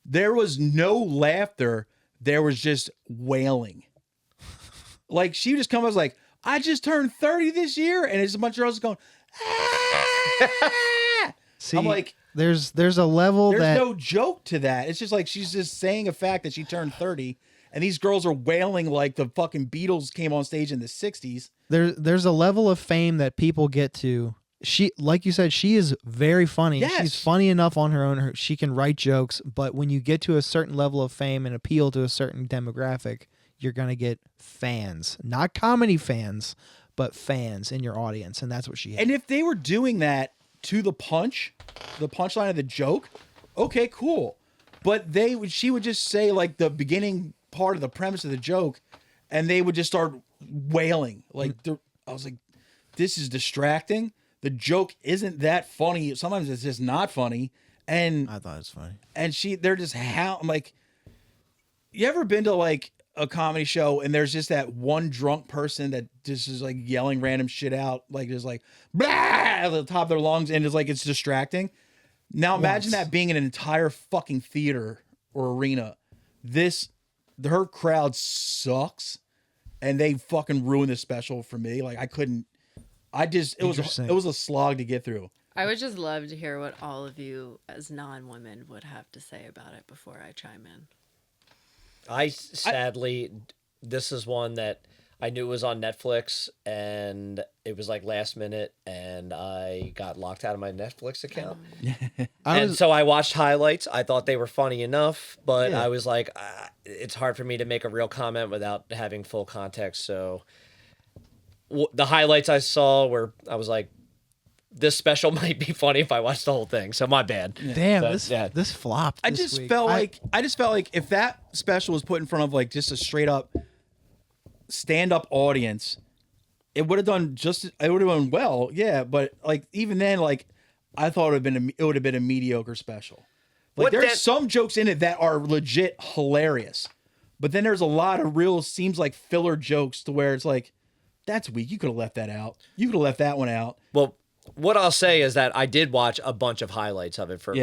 S2: There was no laughter. There was just wailing. Like she would just come. I was like, I just turned 30 this year, and it's a bunch of girls going. Ah!
S1: See,
S2: I'm like,
S1: there's a level
S2: there's no joke to that. It's just like she's just saying a fact that she turned 30. And these girls are wailing like the fucking Beatles came on stage in the 60s.
S1: There's a level of fame that people get to. She, like you said, she is very funny.
S2: Yes.
S1: She's funny enough on her own. She can write jokes, but when you get to a certain level of fame and appeal to a certain demographic, you're going to get fans. Not comedy fans, but fans in your audience, and that's what she had.
S2: And if they were doing that to the punchline of the joke, okay, cool. But she would just say like the beginning part of the premise of the joke, and they would just start wailing. Like I was like, this is distracting. The joke isn't that funny. Sometimes it's just not funny. And
S1: I thought it was funny.
S2: And they're just I'm like, you ever been to like a comedy show and there's just that one drunk person that just is like yelling random shit out, like just like blah at the top of their lungs, and it's like it's distracting. Now imagine that being in an entire fucking theater or arena. Her crowd sucks, and they fucking ruined this special for me. Like it was a slog to get through.
S3: I would just love to hear what all of you as non-women would have to say about it before I chime in.
S4: This is one that I knew was on Netflix, and it was like last minute, and I got locked out of my Netflix account. So I watched highlights. I thought they were funny enough, but I was like, it's hard for me to make a real comment without having full context. So the highlights I saw I was like, this special might be funny if I watched the whole thing. So my bad.
S1: Yeah. Damn, this flopped.
S2: I just felt like if that special was put in front of like just a straight up stand-up audience, it would have done well, yeah. But like even then, like I thought it would have been a mediocre special. Like there's some jokes in it that are legit hilarious, but then there's a lot of real seems like filler jokes to where it's like that's weak. You could have left that out. You could have left that one out.
S4: Well, what I'll say is that I did watch a bunch of highlights of it for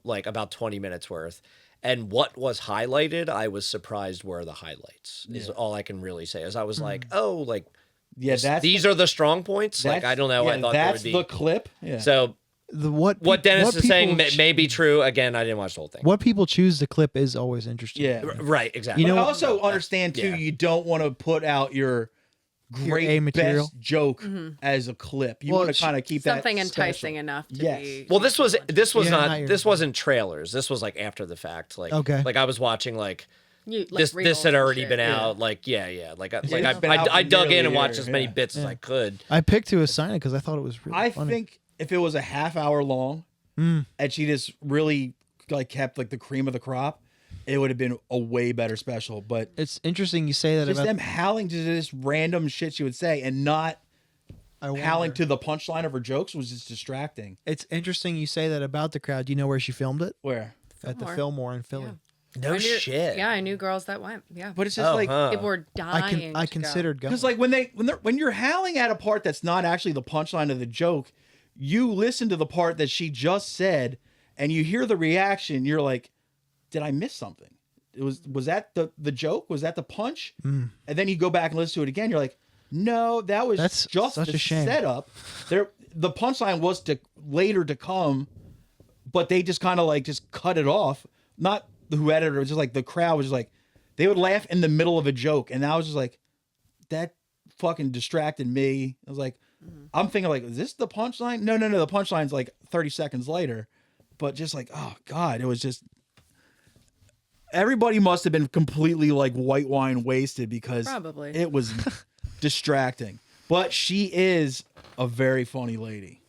S4: like about 20 minutes worth. And what was highlighted, I was surprised were the highlights. Is all I can really say. Is I was like, oh, like these are the strong points. Like I don't know. I thought
S2: that's
S4: they would be
S2: the clip. Yeah.
S4: So what Dennis is saying may be true. Again, I didn't watch the whole thing.
S1: What people choose to clip is always interesting.
S2: Yeah.
S4: Right. Exactly.
S2: I also understand too. You don't want to put out your great
S1: material
S2: best joke as a clip. You want to kind of keep
S3: something
S2: that
S3: enticing enough to be.
S4: Well, this wasn't trailers. This was like after the fact. Like like I was watching like this had already been out. Like I dug in and watched as many bits as I could.
S1: I picked to assign it because I thought it was really funny.
S2: I think if it was a half hour long and she just really like kept like the cream of the crop, it would have been a way better special. But
S1: it's interesting you say that
S2: just
S1: about
S2: them howling to this random shit she would say and not howling to the punchline of her jokes was just distracting.
S1: It's interesting you say that about the crowd. Do you know where she filmed it?
S2: Where?
S1: At the Fillmore in Philly.
S4: No shit.
S3: Yeah, I knew girls that went. Yeah,
S2: but it's just
S3: people were dying.
S1: I considered going
S2: because like when you're howling at a part that's not actually the punchline of the joke, you listen to the part that she just said and you hear the reaction. You're like, did I miss something? Was that the joke? Was that the punch? And then you go back and listen to it again. You're like, no, that's just
S1: such
S2: the
S1: a shame.
S2: setup. The punchline was later to come, but they just kind of like just cut it off. Not who edited it, was just like the crowd was just like, they would laugh in the middle of a joke. And I was just like, that fucking distracted me. I was like, I'm thinking like, is this the punchline? No. The punchline's like 30 seconds later. But just like, oh God, it was just, everybody must have been completely like white wine wasted because
S3: probably
S2: it was distracting. But she is a very funny lady.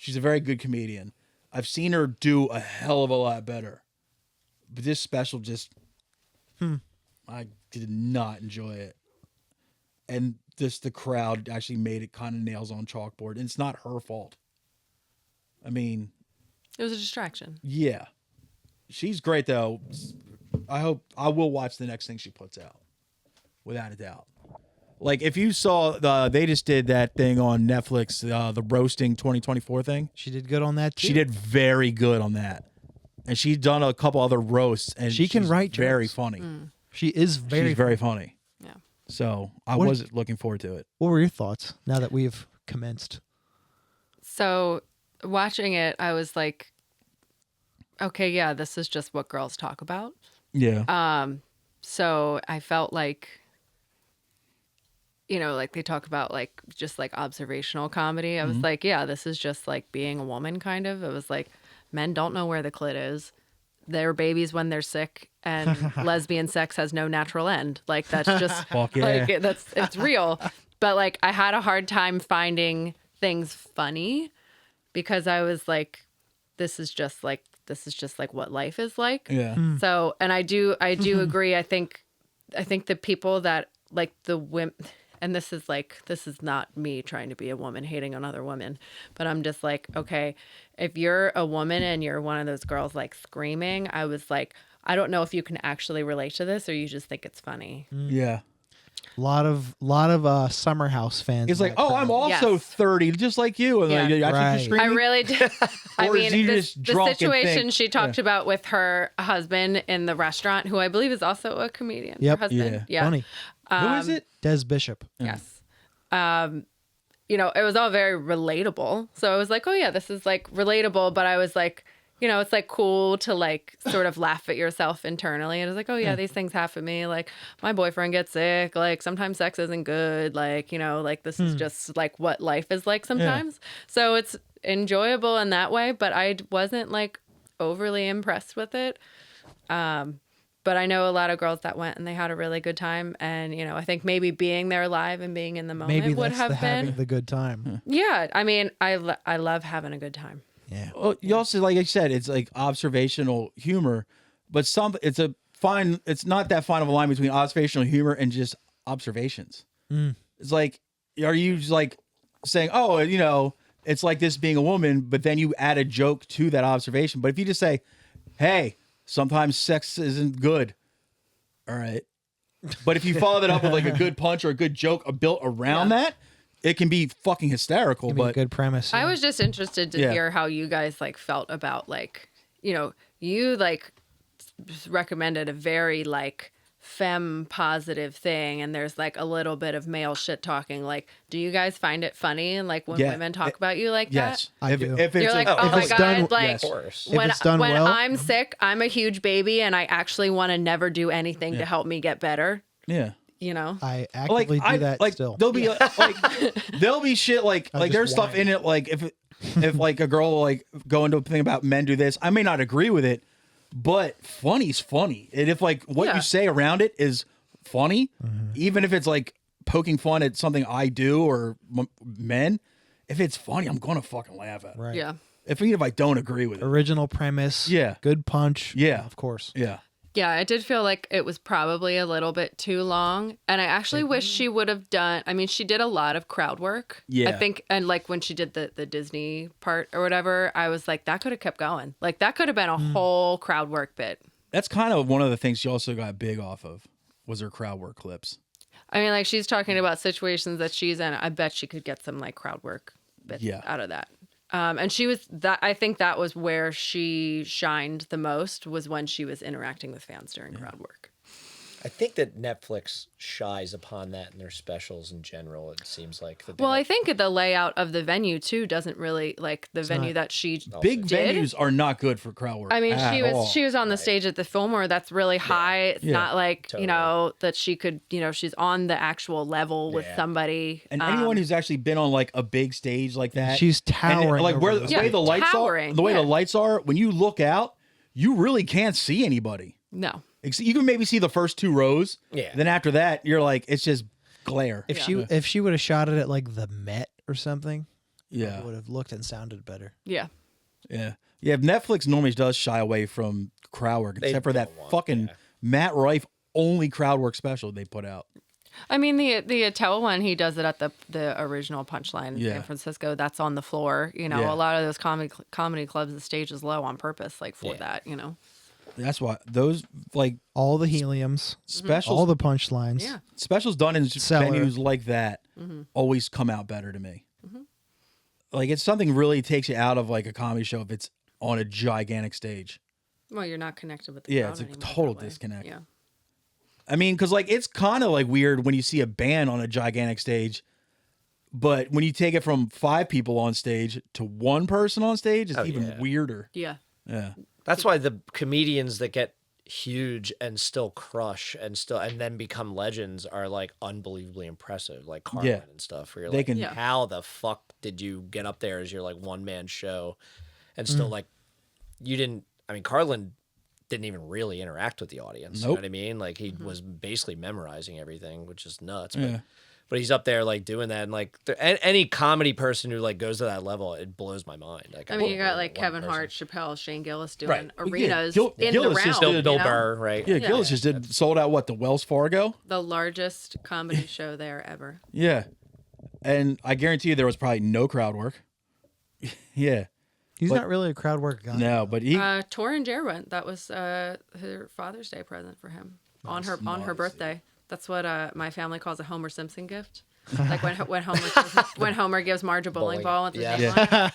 S2: She's a very good comedian. I've seen her do a hell of a lot better. But this special just, I did not enjoy it. And just the crowd actually made it kind of nails on chalkboard. And it's not her fault. I mean,
S3: It was a distraction.
S2: yeah. She's great, though. I will watch the next thing she puts out. Without a doubt. Like, if you saw, they just did that thing on Netflix, the Roasting 2024 thing.
S1: She did good on that too.
S2: She did very good on that. And she's done a couple other roasts. And
S1: She can
S2: she's
S1: write
S2: very
S1: jokes.
S2: funny.
S1: She is very.
S2: She's very funny.
S3: Yeah.
S2: So I
S1: What-
S2: was looking forward to it.
S1: What were your thoughts now that we've commenced?
S3: So watching it, I was like, okay, yeah, this is just what girls talk about.
S2: Yeah.
S3: So I felt like, you know, like they talk about like just like observational comedy. I was like, yeah, this is just like being a woman kind of. It was like men don't know where the clit is. They're babies when they're sick, and lesbian sex has no natural end. Like that's just
S2: Fuck yeah.
S3: like it's real. But like I had a hard time finding things funny because I was like, this is just like what life is like.
S2: Yeah.
S3: So, and I do agree. I think the people that like the women, and this is not me trying to be a woman hating on other women, but I'm just like, okay, if you're a woman and you're one of those girls like screaming, I was like, I don't know if you can actually relate to this or you just think it's funny.
S2: Yeah.
S1: A lot of Summer House fans.
S2: It's
S1: in
S2: like,
S1: that
S2: oh,
S1: crowd.
S2: I'm also
S3: Yes.
S2: 30, just like you. And like,
S3: Yeah.
S2: I think
S1: Right.
S2: you're screaming.
S3: I really did. I
S2: Or is he
S3: mean,
S2: just
S3: the
S2: drunk and
S3: situation
S2: think-
S3: she talked about with her husband in the restaurant, who I believe is also a comedian.
S1: Yep.
S3: Her husband.
S2: Yeah.
S1: Funny.
S2: Who is it?
S1: Des Bishop.
S3: Yes. You know, it was all very relatable. So I was like, oh yeah, this is like relatable. But I was like, you know, it's like cool to like sort of laugh at yourself internally. And it's like, oh yeah, these things happen to me. Like my boyfriend gets sick. Like sometimes sex isn't good. Like, you know, like this is just like what life is like sometimes. So it's enjoyable in that way. But I wasn't like overly impressed with it. But I know a lot of girls that went and they had a really good time. And, you know, I think maybe being there live and being in the moment
S1: Maybe
S3: would
S1: that's
S3: have
S1: the
S3: been.
S1: having the good time.
S3: Yeah. I mean, I love having a good time.
S1: Yeah.
S2: Well, you also, like I said, it's like observational humor, but it's not that fine of a line between observational humor and just observations. It's like, are you just like saying, oh, you know, it's like this being a woman, but then you add a joke to that observation. But if you just say, hey, sometimes sex isn't good. All right. But if you follow that up with like a good punch or a good joke built around that, it can be fucking hysterical.
S1: Give me a
S2: But
S1: good premise.
S3: I
S1: yeah.
S3: was just interested to
S2: Yeah.
S3: hear how you guys like felt about like, you know, you like recommended a very like femme positive thing and there's like a little bit of male shit talking. Like, do you guys find it funny and like when
S2: Yeah.
S3: women talk about you like
S2: yes,
S1: I
S2: if,
S1: do.
S2: if
S3: that?
S2: it's
S3: You're like,
S2: like,
S3: oh
S1: if
S3: my
S1: it's
S3: God,
S1: done-
S3: like
S2: yes.
S4: Of course.
S1: If it's done well.
S3: I'm sick, I'm a huge baby and I actually want to never do anything to help me get better,
S2: yeah.
S3: you know?
S1: I actively do that
S2: like
S1: still.
S2: there'll be like there'll be shit like
S1: I
S2: like
S1: just
S2: there's stuff
S1: whine.
S2: in it like if like a girl like go into a thing about men do this, I may not agree with it, but funny's funny. And if like what
S3: Yeah.
S2: you say around it is funny, even if it's like poking fun at something I do or men, if it's funny, I'm gonna fucking laugh at it.
S1: Right.
S3: Yeah.
S2: Even if I don't agree with it.
S1: Original premise.
S2: Yeah.
S1: Good punch.
S2: Yeah.
S1: Of course.
S2: Yeah.
S3: Yeah, I did feel like it was probably a little bit too long. And I actually wish she would have done, I mean, she did a lot of crowd work.
S2: Yeah.
S3: I think, and like when she did the Disney part or whatever, I was like, that could have kept going. Like that could have been a whole crowd work bit.
S2: That's kind of one of the things she also got big off of was her crowd work clips.
S3: I mean, like she's talking about situations that she's in. I bet she could get some like crowd work bits
S2: Yeah.
S3: out of that. And she was that. I think that was where she shined the most was when she was interacting with fans during crowd work.
S4: I think that Netflix shies upon that in their specials in general. It seems like. That they
S3: Well, I
S4: don't-
S3: think the layout of the venue too doesn't really like the venue that she
S2: Big
S3: did.
S2: venues are not good for crowd work.
S3: I mean,
S2: at all.
S3: she was on the stage at the Fillmore. That's really high. It's
S2: Yeah.
S3: not like
S4: Totally.
S3: you know that she could. You know, she's on the actual level with
S4: Yeah.
S3: somebody.
S2: And anyone who's actually been on like a big stage like that,
S1: She's towering
S2: like
S1: over
S2: where
S1: those
S2: the way
S3: Yeah,
S2: the lights
S3: towering,
S2: are, the way
S3: yeah.
S2: the lights are. When you look out, you really can't see anybody.
S3: no.
S2: You can maybe see the first two rows.
S4: Yeah.
S2: Then after that, you're like, it's just glare.
S1: If she would have shot it at like the Met or something,
S2: Yeah.
S1: It would have looked and sounded better.
S3: Yeah.
S2: Yeah. Yeah. Netflix normally does shy away from crowd work,
S4: They
S2: except for that
S4: don't want-
S2: fucking
S4: yeah.
S2: Matt Rife only crowd work special they put out.
S3: I mean, the Ethel one, he does it at the original Punchline in
S2: Yeah.
S3: San Francisco. That's on the floor. You know,
S2: Yeah.
S3: a lot of those comedy clubs, the stage is low on purpose, like for
S4: Yeah.
S3: that. You know.
S2: That's why those like
S1: All the heliums,
S2: specials,
S1: all the punchlines.
S3: Yeah.
S2: specials done in
S1: Cellar.
S2: venues like that always come out better to me. Like it's something really takes you out of like a comedy show if it's on a gigantic stage.
S3: Well, you're not connected with the
S2: Yeah,
S3: crowd
S2: it's a
S3: anymore
S2: total
S3: that way.
S2: disconnect.
S3: Yeah.
S2: I mean, because like it's kind of like weird when you see a band on a gigantic stage, but when you take it from 5 people on stage to 1 person on stage, it's even
S4: yeah.
S2: weirder.
S3: Yeah.
S2: Yeah.
S4: That's why the comedians that get huge and still crush and then become legends are like unbelievably impressive, like Carlin
S2: Yeah.
S4: and stuff. Where you're
S2: They
S4: like,
S2: can-
S3: Yeah.
S4: how the fuck did you get up there as your like one man show, and still like you didn't? I mean, Carlin didn't even really interact with the audience. You know
S2: Nope.
S4: what I mean? Like he was basically memorizing everything, which is nuts.
S2: Yeah.
S4: But he's up there like doing that, and like any comedy person who like goes to that level, it blows my mind. Like
S3: I mean, you got
S4: really
S3: like
S4: one
S3: Kevin
S4: person.
S3: Hart, Chappelle, Shane Gillis doing
S2: Right. Well, yeah,
S3: arenas
S2: Gil-
S3: in
S2: Gillis
S3: the
S2: just
S3: round.
S2: did
S4: Bill
S3: you know?
S4: Burr, right?
S2: Yeah, Gillis just did sold out what, the Wells Fargo?
S3: The largest comedy show there ever.
S2: Yeah. And I guarantee you there was probably no crowd work. Yeah.
S1: He's
S2: But-
S1: not really a crowd work guy.
S2: No, but he
S3: Tor and Jer went. That was her Father's Day present for him on her birthday. That's what my family calls a Homer Simpson gift. Like when Homer gives Marge a bowling ball with the
S4: Yeah.
S3: name on it.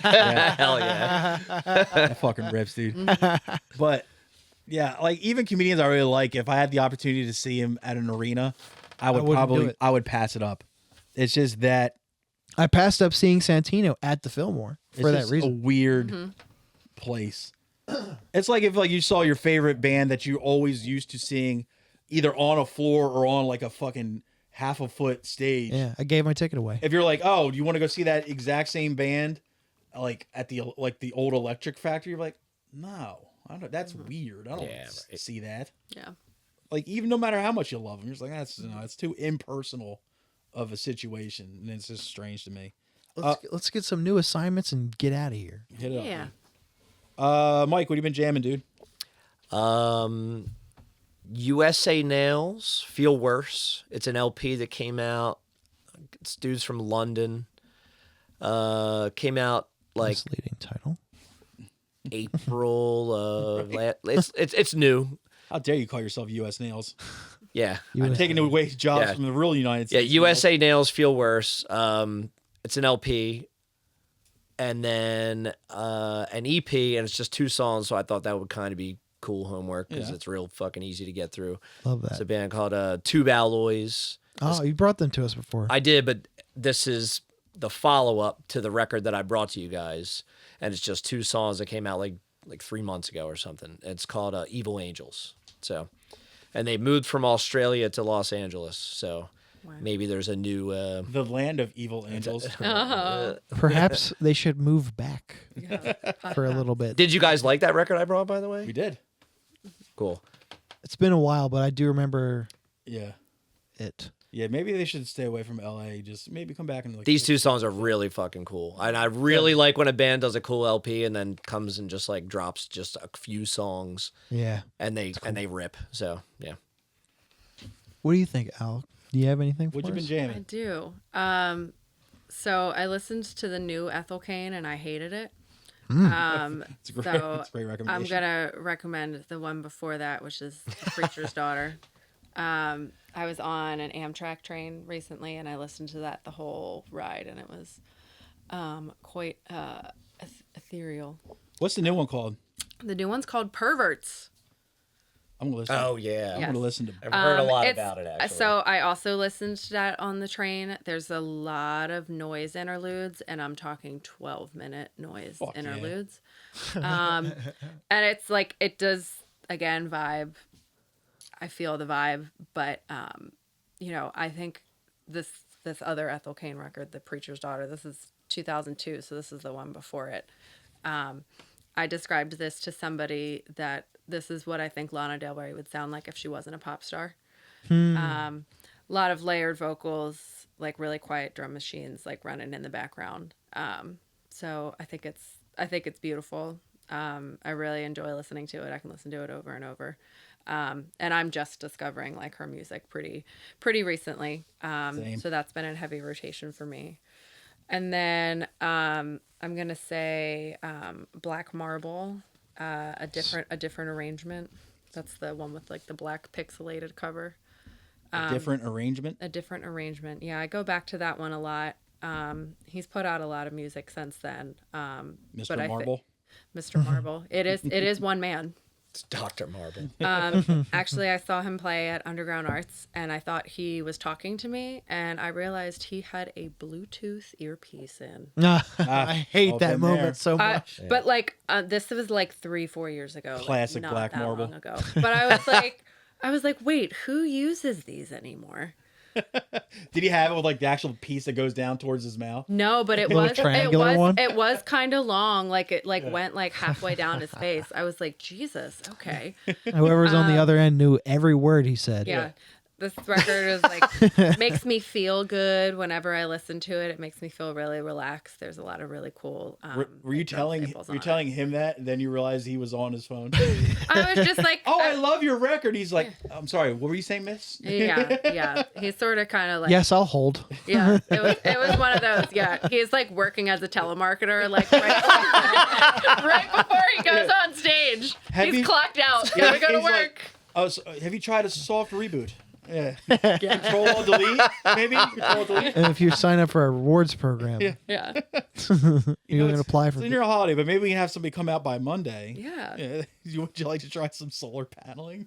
S4: Hell yeah.
S2: that fucking rips, dude. But yeah, like even comedians I really like, if I had the opportunity to see him at an arena, I would
S1: wouldn't do
S2: probably
S1: it.
S2: I would pass it up. It's just that
S1: I passed up seeing Santino at the Fillmore
S2: it's
S1: for that
S2: just
S1: reason.
S2: a weird place. It's like if like you saw your favorite band that you always used to seeing either on a floor or on like a fucking half a foot stage.
S1: Yeah, I gave my ticket away.
S2: If you're like, oh, do you want to go see that exact same band, like at the old Electric Factory? You're like, no, I don't. That's weird. I don't
S4: Yeah,
S2: want to
S4: right.
S2: see that.
S3: Yeah.
S2: Like even no matter how much you love them, you're just like, that's it's too impersonal of a situation, and it's just strange to me.
S1: Let's get some new assignments and get out of here.
S2: Hit it up.
S3: Yeah.
S2: dude. Mike, what have you been jamming, dude?
S4: USA Nails, Feel Worse. It's an LP that came out. It's dudes from London. Came out like
S1: Misleading title.
S4: April of it's new.
S2: How dare you call yourself U.S. Nails?
S4: Yeah.
S2: I'm taking away jobs
S4: Yeah.
S2: from the real United
S4: Yeah,
S2: States.
S4: USA Nails Feel Worse. It's an LP. And then an EP, and it's just 2 songs, so I thought that would kind of be cool homework because
S2: Yeah.
S4: it's real fucking easy to get through.
S1: Love
S4: It's a
S1: that.
S4: band called Tube Alloys.
S1: Oh, you brought them to us before.
S4: I did, but this is the follow-up to the record that I brought to you guys, and it's just 2 songs that came out like 3 months ago or something. It's called Evil Angels. So, and they moved from Australia to Los Angeles, so maybe there's a new...
S2: The land of evil angels.
S1: Perhaps they should move back for a little bit.
S4: Did you guys like that record I brought, by the way?
S2: We did.
S4: Cool.
S1: It's been a while, but I do remember
S2: Yeah.
S1: it.
S2: Yeah, maybe they should stay away from LA. Just maybe come back and like
S4: These 2 songs are really fucking cool. And I really like when a band does a cool LP and then comes and just like drops just a few songs
S1: Yeah.
S4: and they rip. So, yeah.
S1: What do you think, Al? Do you have anything for
S2: What you been
S1: us?
S3: I
S2: jamming?
S3: do. So I listened to the new Ethel Cain and I hated it.
S2: It's a great,
S3: So
S2: it's a great
S3: I'm
S2: recommendation.
S3: gonna recommend the one before that, which is The Preacher's Daughter. I was on an Amtrak train recently, and I listened to that the whole ride, and it was quite ethereal.
S2: What's the new one called?
S3: The new one's called Perverts.
S2: I'm gonna listen.
S4: Oh, yeah.
S2: I'm gonna listen to.
S4: I've heard a lot
S3: It's-
S4: about it, actually.
S3: So I also listened to that on the train. There's a lot of noise interludes, and I'm talking 12-minute noise
S2: Fuck yeah.
S3: interludes. And it's like, it does, again, vibe. I feel the vibe, but, I think this other Ethel Cain record, The Preacher's Daughter, this is 2002, so this is the one before it. I described this to somebody that this is what I think Lana Del Rey would sound like if she wasn't a pop star. A lot of layered vocals, like really quiet drum machines, like running in the background. So I think it's beautiful. I really enjoy listening to it. I can listen to it over and over. And I'm just discovering like her music pretty recently.
S2: Same.
S3: So that's been in heavy rotation for me. And then I'm gonna say Black Marble, a different arrangement. That's the one with like the black pixelated cover.
S2: A different arrangement.
S3: A different arrangement. Yeah, I go back to that one a lot. He's put out a lot of music since then.
S2: Mr. Marble.
S3: Mr. Marble. It is one man.
S4: It's Dr. Marble.
S3: Actually, I saw him play at Underground Arts, and I thought he was talking to me, and I realized he had a Bluetooth earpiece in.
S1: I hate that
S2: been
S1: moment
S2: there.
S1: so much.
S3: But like, this was like 3-4 years ago.
S2: Classic
S3: like,
S2: Black
S3: not that
S2: Marble.
S3: long ago. But I was like, wait, who uses these anymore?
S2: Did he have it with like the actual piece that goes down towards his mouth?
S3: No, but
S1: triangular one?
S3: it was kind of long. Like it went like halfway down his face. I was like, Jesus, okay.
S1: Whoever's on the other end knew every word he said.
S3: Yeah. This record is like makes me feel good whenever I listen to it. It makes me feel really relaxed. There's a lot of really cool.
S2: Were you telling him that, and then you realized he was on his phone?
S3: I was just like,
S2: "Oh, I love your record." He's like, "I'm sorry, what were you saying, Miss?"
S3: Yeah. He's sort of kind of like,
S1: Yes, I'll hold.
S3: yeah. It was one of those. Yeah, he's like working as a telemarketer, like right before he goes on stage. He's clocked out. Gotta go to
S2: he's
S3: work.
S2: like, "Oh, so have you tried a soft reboot?" Yeah. Control Alt Delete, maybe. Control Alt Delete.
S1: And if you sign up for a rewards program,
S3: Yeah.
S1: you're going to apply for
S2: It's
S1: it.
S2: near a holiday, but maybe we can have somebody come out by Monday.
S3: Yeah.
S2: Would you like to try some solar paneling?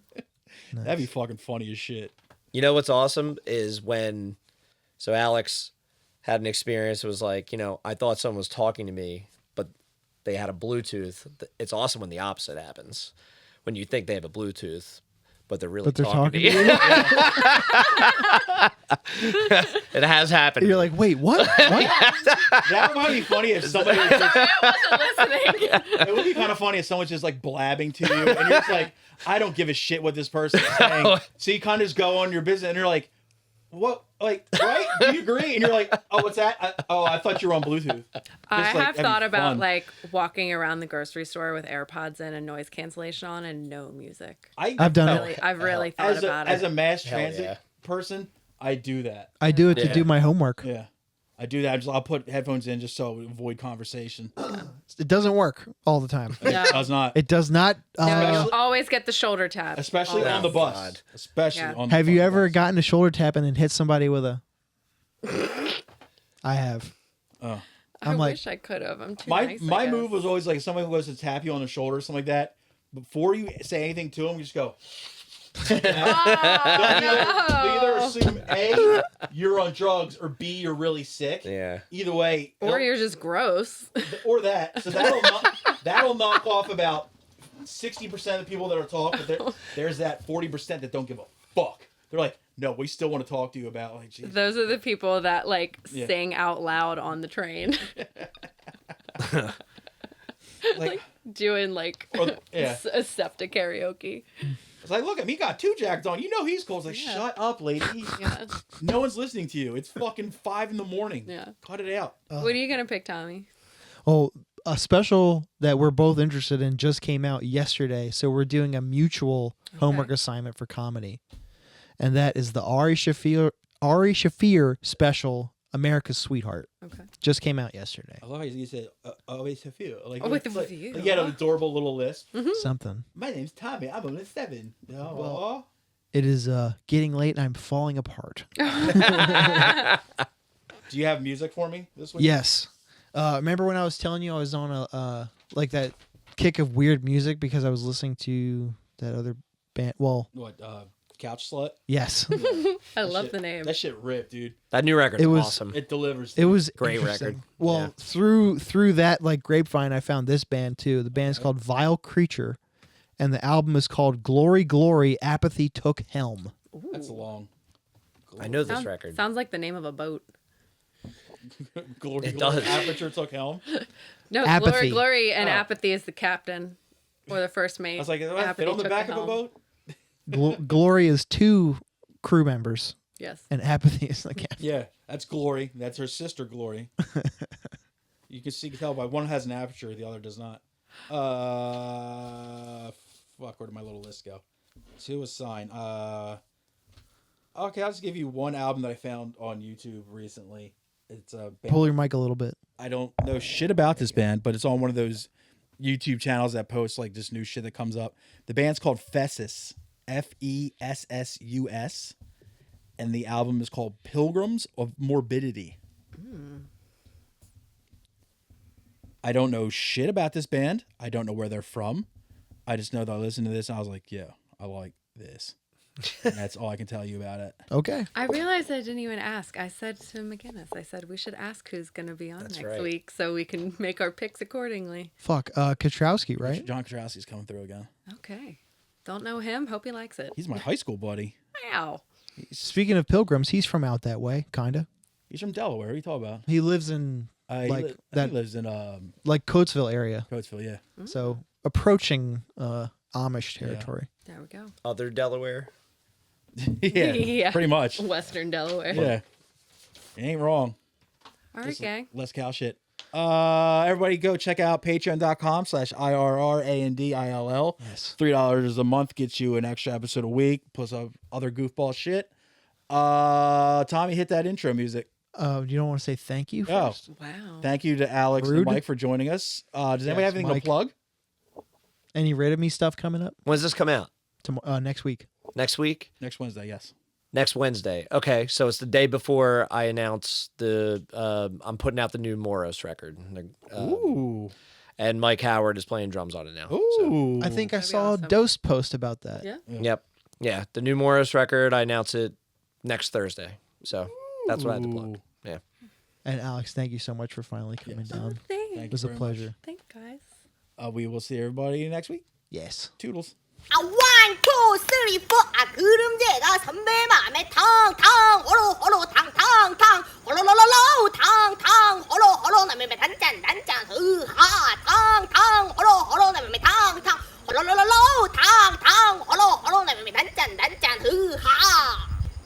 S2: That'd be fucking funny as shit.
S4: You know what's awesome is when, so Alex had an experience. It was like, I thought someone was talking to me, but they had a Bluetooth. It's awesome when the opposite happens. When you think they have a Bluetooth, but they're really talking to you. It has happened.
S1: You're like, wait, what?
S2: That might be funny if somebody was just,
S3: I wasn't listening.
S2: it would be kind of funny if someone's just like blabbing to you and you're just like, I don't give a shit what this person's saying. So you kind of just go on your business and you're like, what? Like, right? Do you agree? And you're like, oh, what's that? I thought you were on Bluetooth.
S3: I
S2: Just, like,
S3: have
S2: having
S3: thought about
S2: fun.
S3: like walking around the grocery store with AirPods in and noise cancellation on and no music.
S1: I've done it.
S3: I've really thought about
S2: as
S3: it.
S2: a mass
S4: Hell
S2: transit
S4: yeah.
S2: person, I do that.
S1: I do it to
S4: Yeah.
S1: do my homework.
S2: Yeah. I do that. I'll put headphones in just so I avoid conversation.
S1: It doesn't work all the time.
S3: No.
S2: It does not.
S1: It does not.
S3: No, you'll always get the shoulder tap.
S2: Especially on the
S3: Always.
S2: bus.
S4: God.
S2: Especially
S3: Yeah.
S2: on the
S1: Have you
S2: fucking
S1: ever
S2: bus.
S1: gotten a shoulder tap and then hit somebody with a? I have.
S2: Oh.
S1: I'm
S3: I
S1: like-
S3: wish I could have. I'm too
S2: My
S3: nice. I
S2: my
S3: guess.
S2: move was always like somebody goes to tap you on the shoulder or something like that. Before you say anything to them, you just go.
S3: Oh,
S2: They either
S3: no.
S2: assume A, you're on drugs, or B, you're really sick.
S4: Yeah.
S2: Either way,
S3: Or you're just gross.
S2: or that. So that'll knock off about 60% of the people that are talking. But there's that 40% that don't give a fuck. They're like, no, we still want to talk to you about like. Jesus.
S3: Those are the people that like
S2: Yeah.
S3: sing out loud on the train,
S2: Like,
S3: doing like
S2: yeah.
S3: a septic karaoke.
S2: It's like, look at me, got 2 jacked on. You know he's cool. It's like,
S3: Yeah.
S2: shut up, lady.
S3: Yeah.
S2: No one's listening to you. It's fucking 5 a.m.
S3: Yeah.
S2: Cut it out.
S3: What are you gonna pick, Tommy?
S1: Oh, a special that we're both interested in just came out yesterday. So we're doing a mutual homework assignment for comedy, and that is the Ari Shaffir special, America's Sweetheart.
S3: Okay.
S1: Just came out yesterday.
S2: I love how you said, always have you. Like,
S3: Oh, with
S2: it's
S3: the
S2: like,
S3: you.
S2: like, you had an adorable little list.
S1: Something.
S2: My name's Tommy. I'm only 7. Oh,
S1: Well, It is getting late and I'm falling apart.
S2: do you have music for me this week?
S1: Yes. Remember when I was telling you I was on a like that kick of weird music because I was listening to that other band? Well,
S2: What, Couch Slut?
S1: yes.
S3: I love
S2: Shit-
S3: the name.
S2: That shit ripped, dude.
S4: That new record's
S1: It was-
S4: awesome.
S2: It delivers.
S1: It was
S4: Great
S1: interesting.
S4: record.
S1: Well,
S4: Yeah.
S1: through that like grapevine, I found this band too. The band's called Vile Creature, and the album is called Glory, Glory. Apathy took Helm.
S2: That's long.
S4: I know this
S3: Sounds,
S4: record.
S3: sounds like the name of a boat.
S2: Glory,
S4: It
S2: glory.
S4: does.
S2: Aperture took Helm.
S3: No,
S1: Apathy.
S3: Glory, and
S2: Oh.
S3: Apathy is the captain or the first mate.
S2: I was like, what,
S3: Apathy
S2: fit on the
S3: took
S2: back of a
S3: helm.
S2: boat?
S1: Glory is 2 crew members,
S3: Yes.
S1: and Apathy is the captain.
S2: Yeah, that's Glory. That's her sister, Glory. You can tell by one has an aperture, the other does not. Fuck, where did my little list go? To a sign. Okay, I'll just give you one album that I found on YouTube recently. It's a band.
S1: Pull your mic a little bit.
S2: I don't know shit about this band, but it's on one of those YouTube channels that posts like just new shit that comes up. The band's called Fessus, Fessus, and the album is called Pilgrims of Morbidity. I don't know shit about this band. I don't know where they're from. I just know that I listened to this and I was like, yeah, I like this. And that's all I can tell you about it.
S1: Okay.
S3: I realized I didn't even ask. I said to McGinnis, I said, we should ask who's going to be on next week so we can make our picks accordingly.
S1: Fuck. Katrowski, right?
S2: John Katrowski's coming through again.
S3: Okay. Don't know him. Hope he likes it.
S2: He's my high school buddy.
S3: Wow.
S1: Speaking of Pilgrims, he's from out that way, kind of.
S2: He's from Delaware. What are you talking about?
S1: He lives in
S2: He lives in
S1: like Coatesville area.
S2: Coatesville, yeah.
S1: So approaching Amish territory.
S3: There we go.
S4: Other Delaware.
S2: Yeah, pretty much.
S3: Western Delaware.
S2: Yeah. You ain't wrong.
S3: All right, gang.
S2: Less cow shit. Everybody go check out patreon.com/IRRANDILL.
S1: Yes.
S2: $3 a month gets you an extra episode a week, plus other goofball shit. Tommy, hit that intro music.
S1: You don't want to say thank you first?
S3: Wow.
S2: Thank you to Alex
S1: Rude.
S2: and Mike for joining us. Does anybody have anything
S1: Mike.
S2: to plug?
S1: Any Rid of Me stuff coming up
S4: When's this come out?
S1: next week?
S4: Next week?
S2: Next Wednesday, yes.
S4: Next Wednesday. Okay, so it's the day before I announce I'm putting out the new Moros record.
S2: Ooh.
S4: And Mike Howard is playing drums on it now.
S2: Ooh.
S1: I think I
S3: That'd be
S1: saw
S3: awesome.
S1: a Dose post about that.
S3: Yeah.
S4: Yep. Yeah, the new Moros record, I announce it next Thursday. So that's what I had to plug. Yeah.
S1: And Alex, thank you so much for finally coming down.
S3: Thanks.
S1: It was a pleasure.
S3: Thanks, guys.
S2: We will see everybody next week.
S1: Yes.
S2: Toodles.
S3: 1, 2, 3, 4. I couldn't get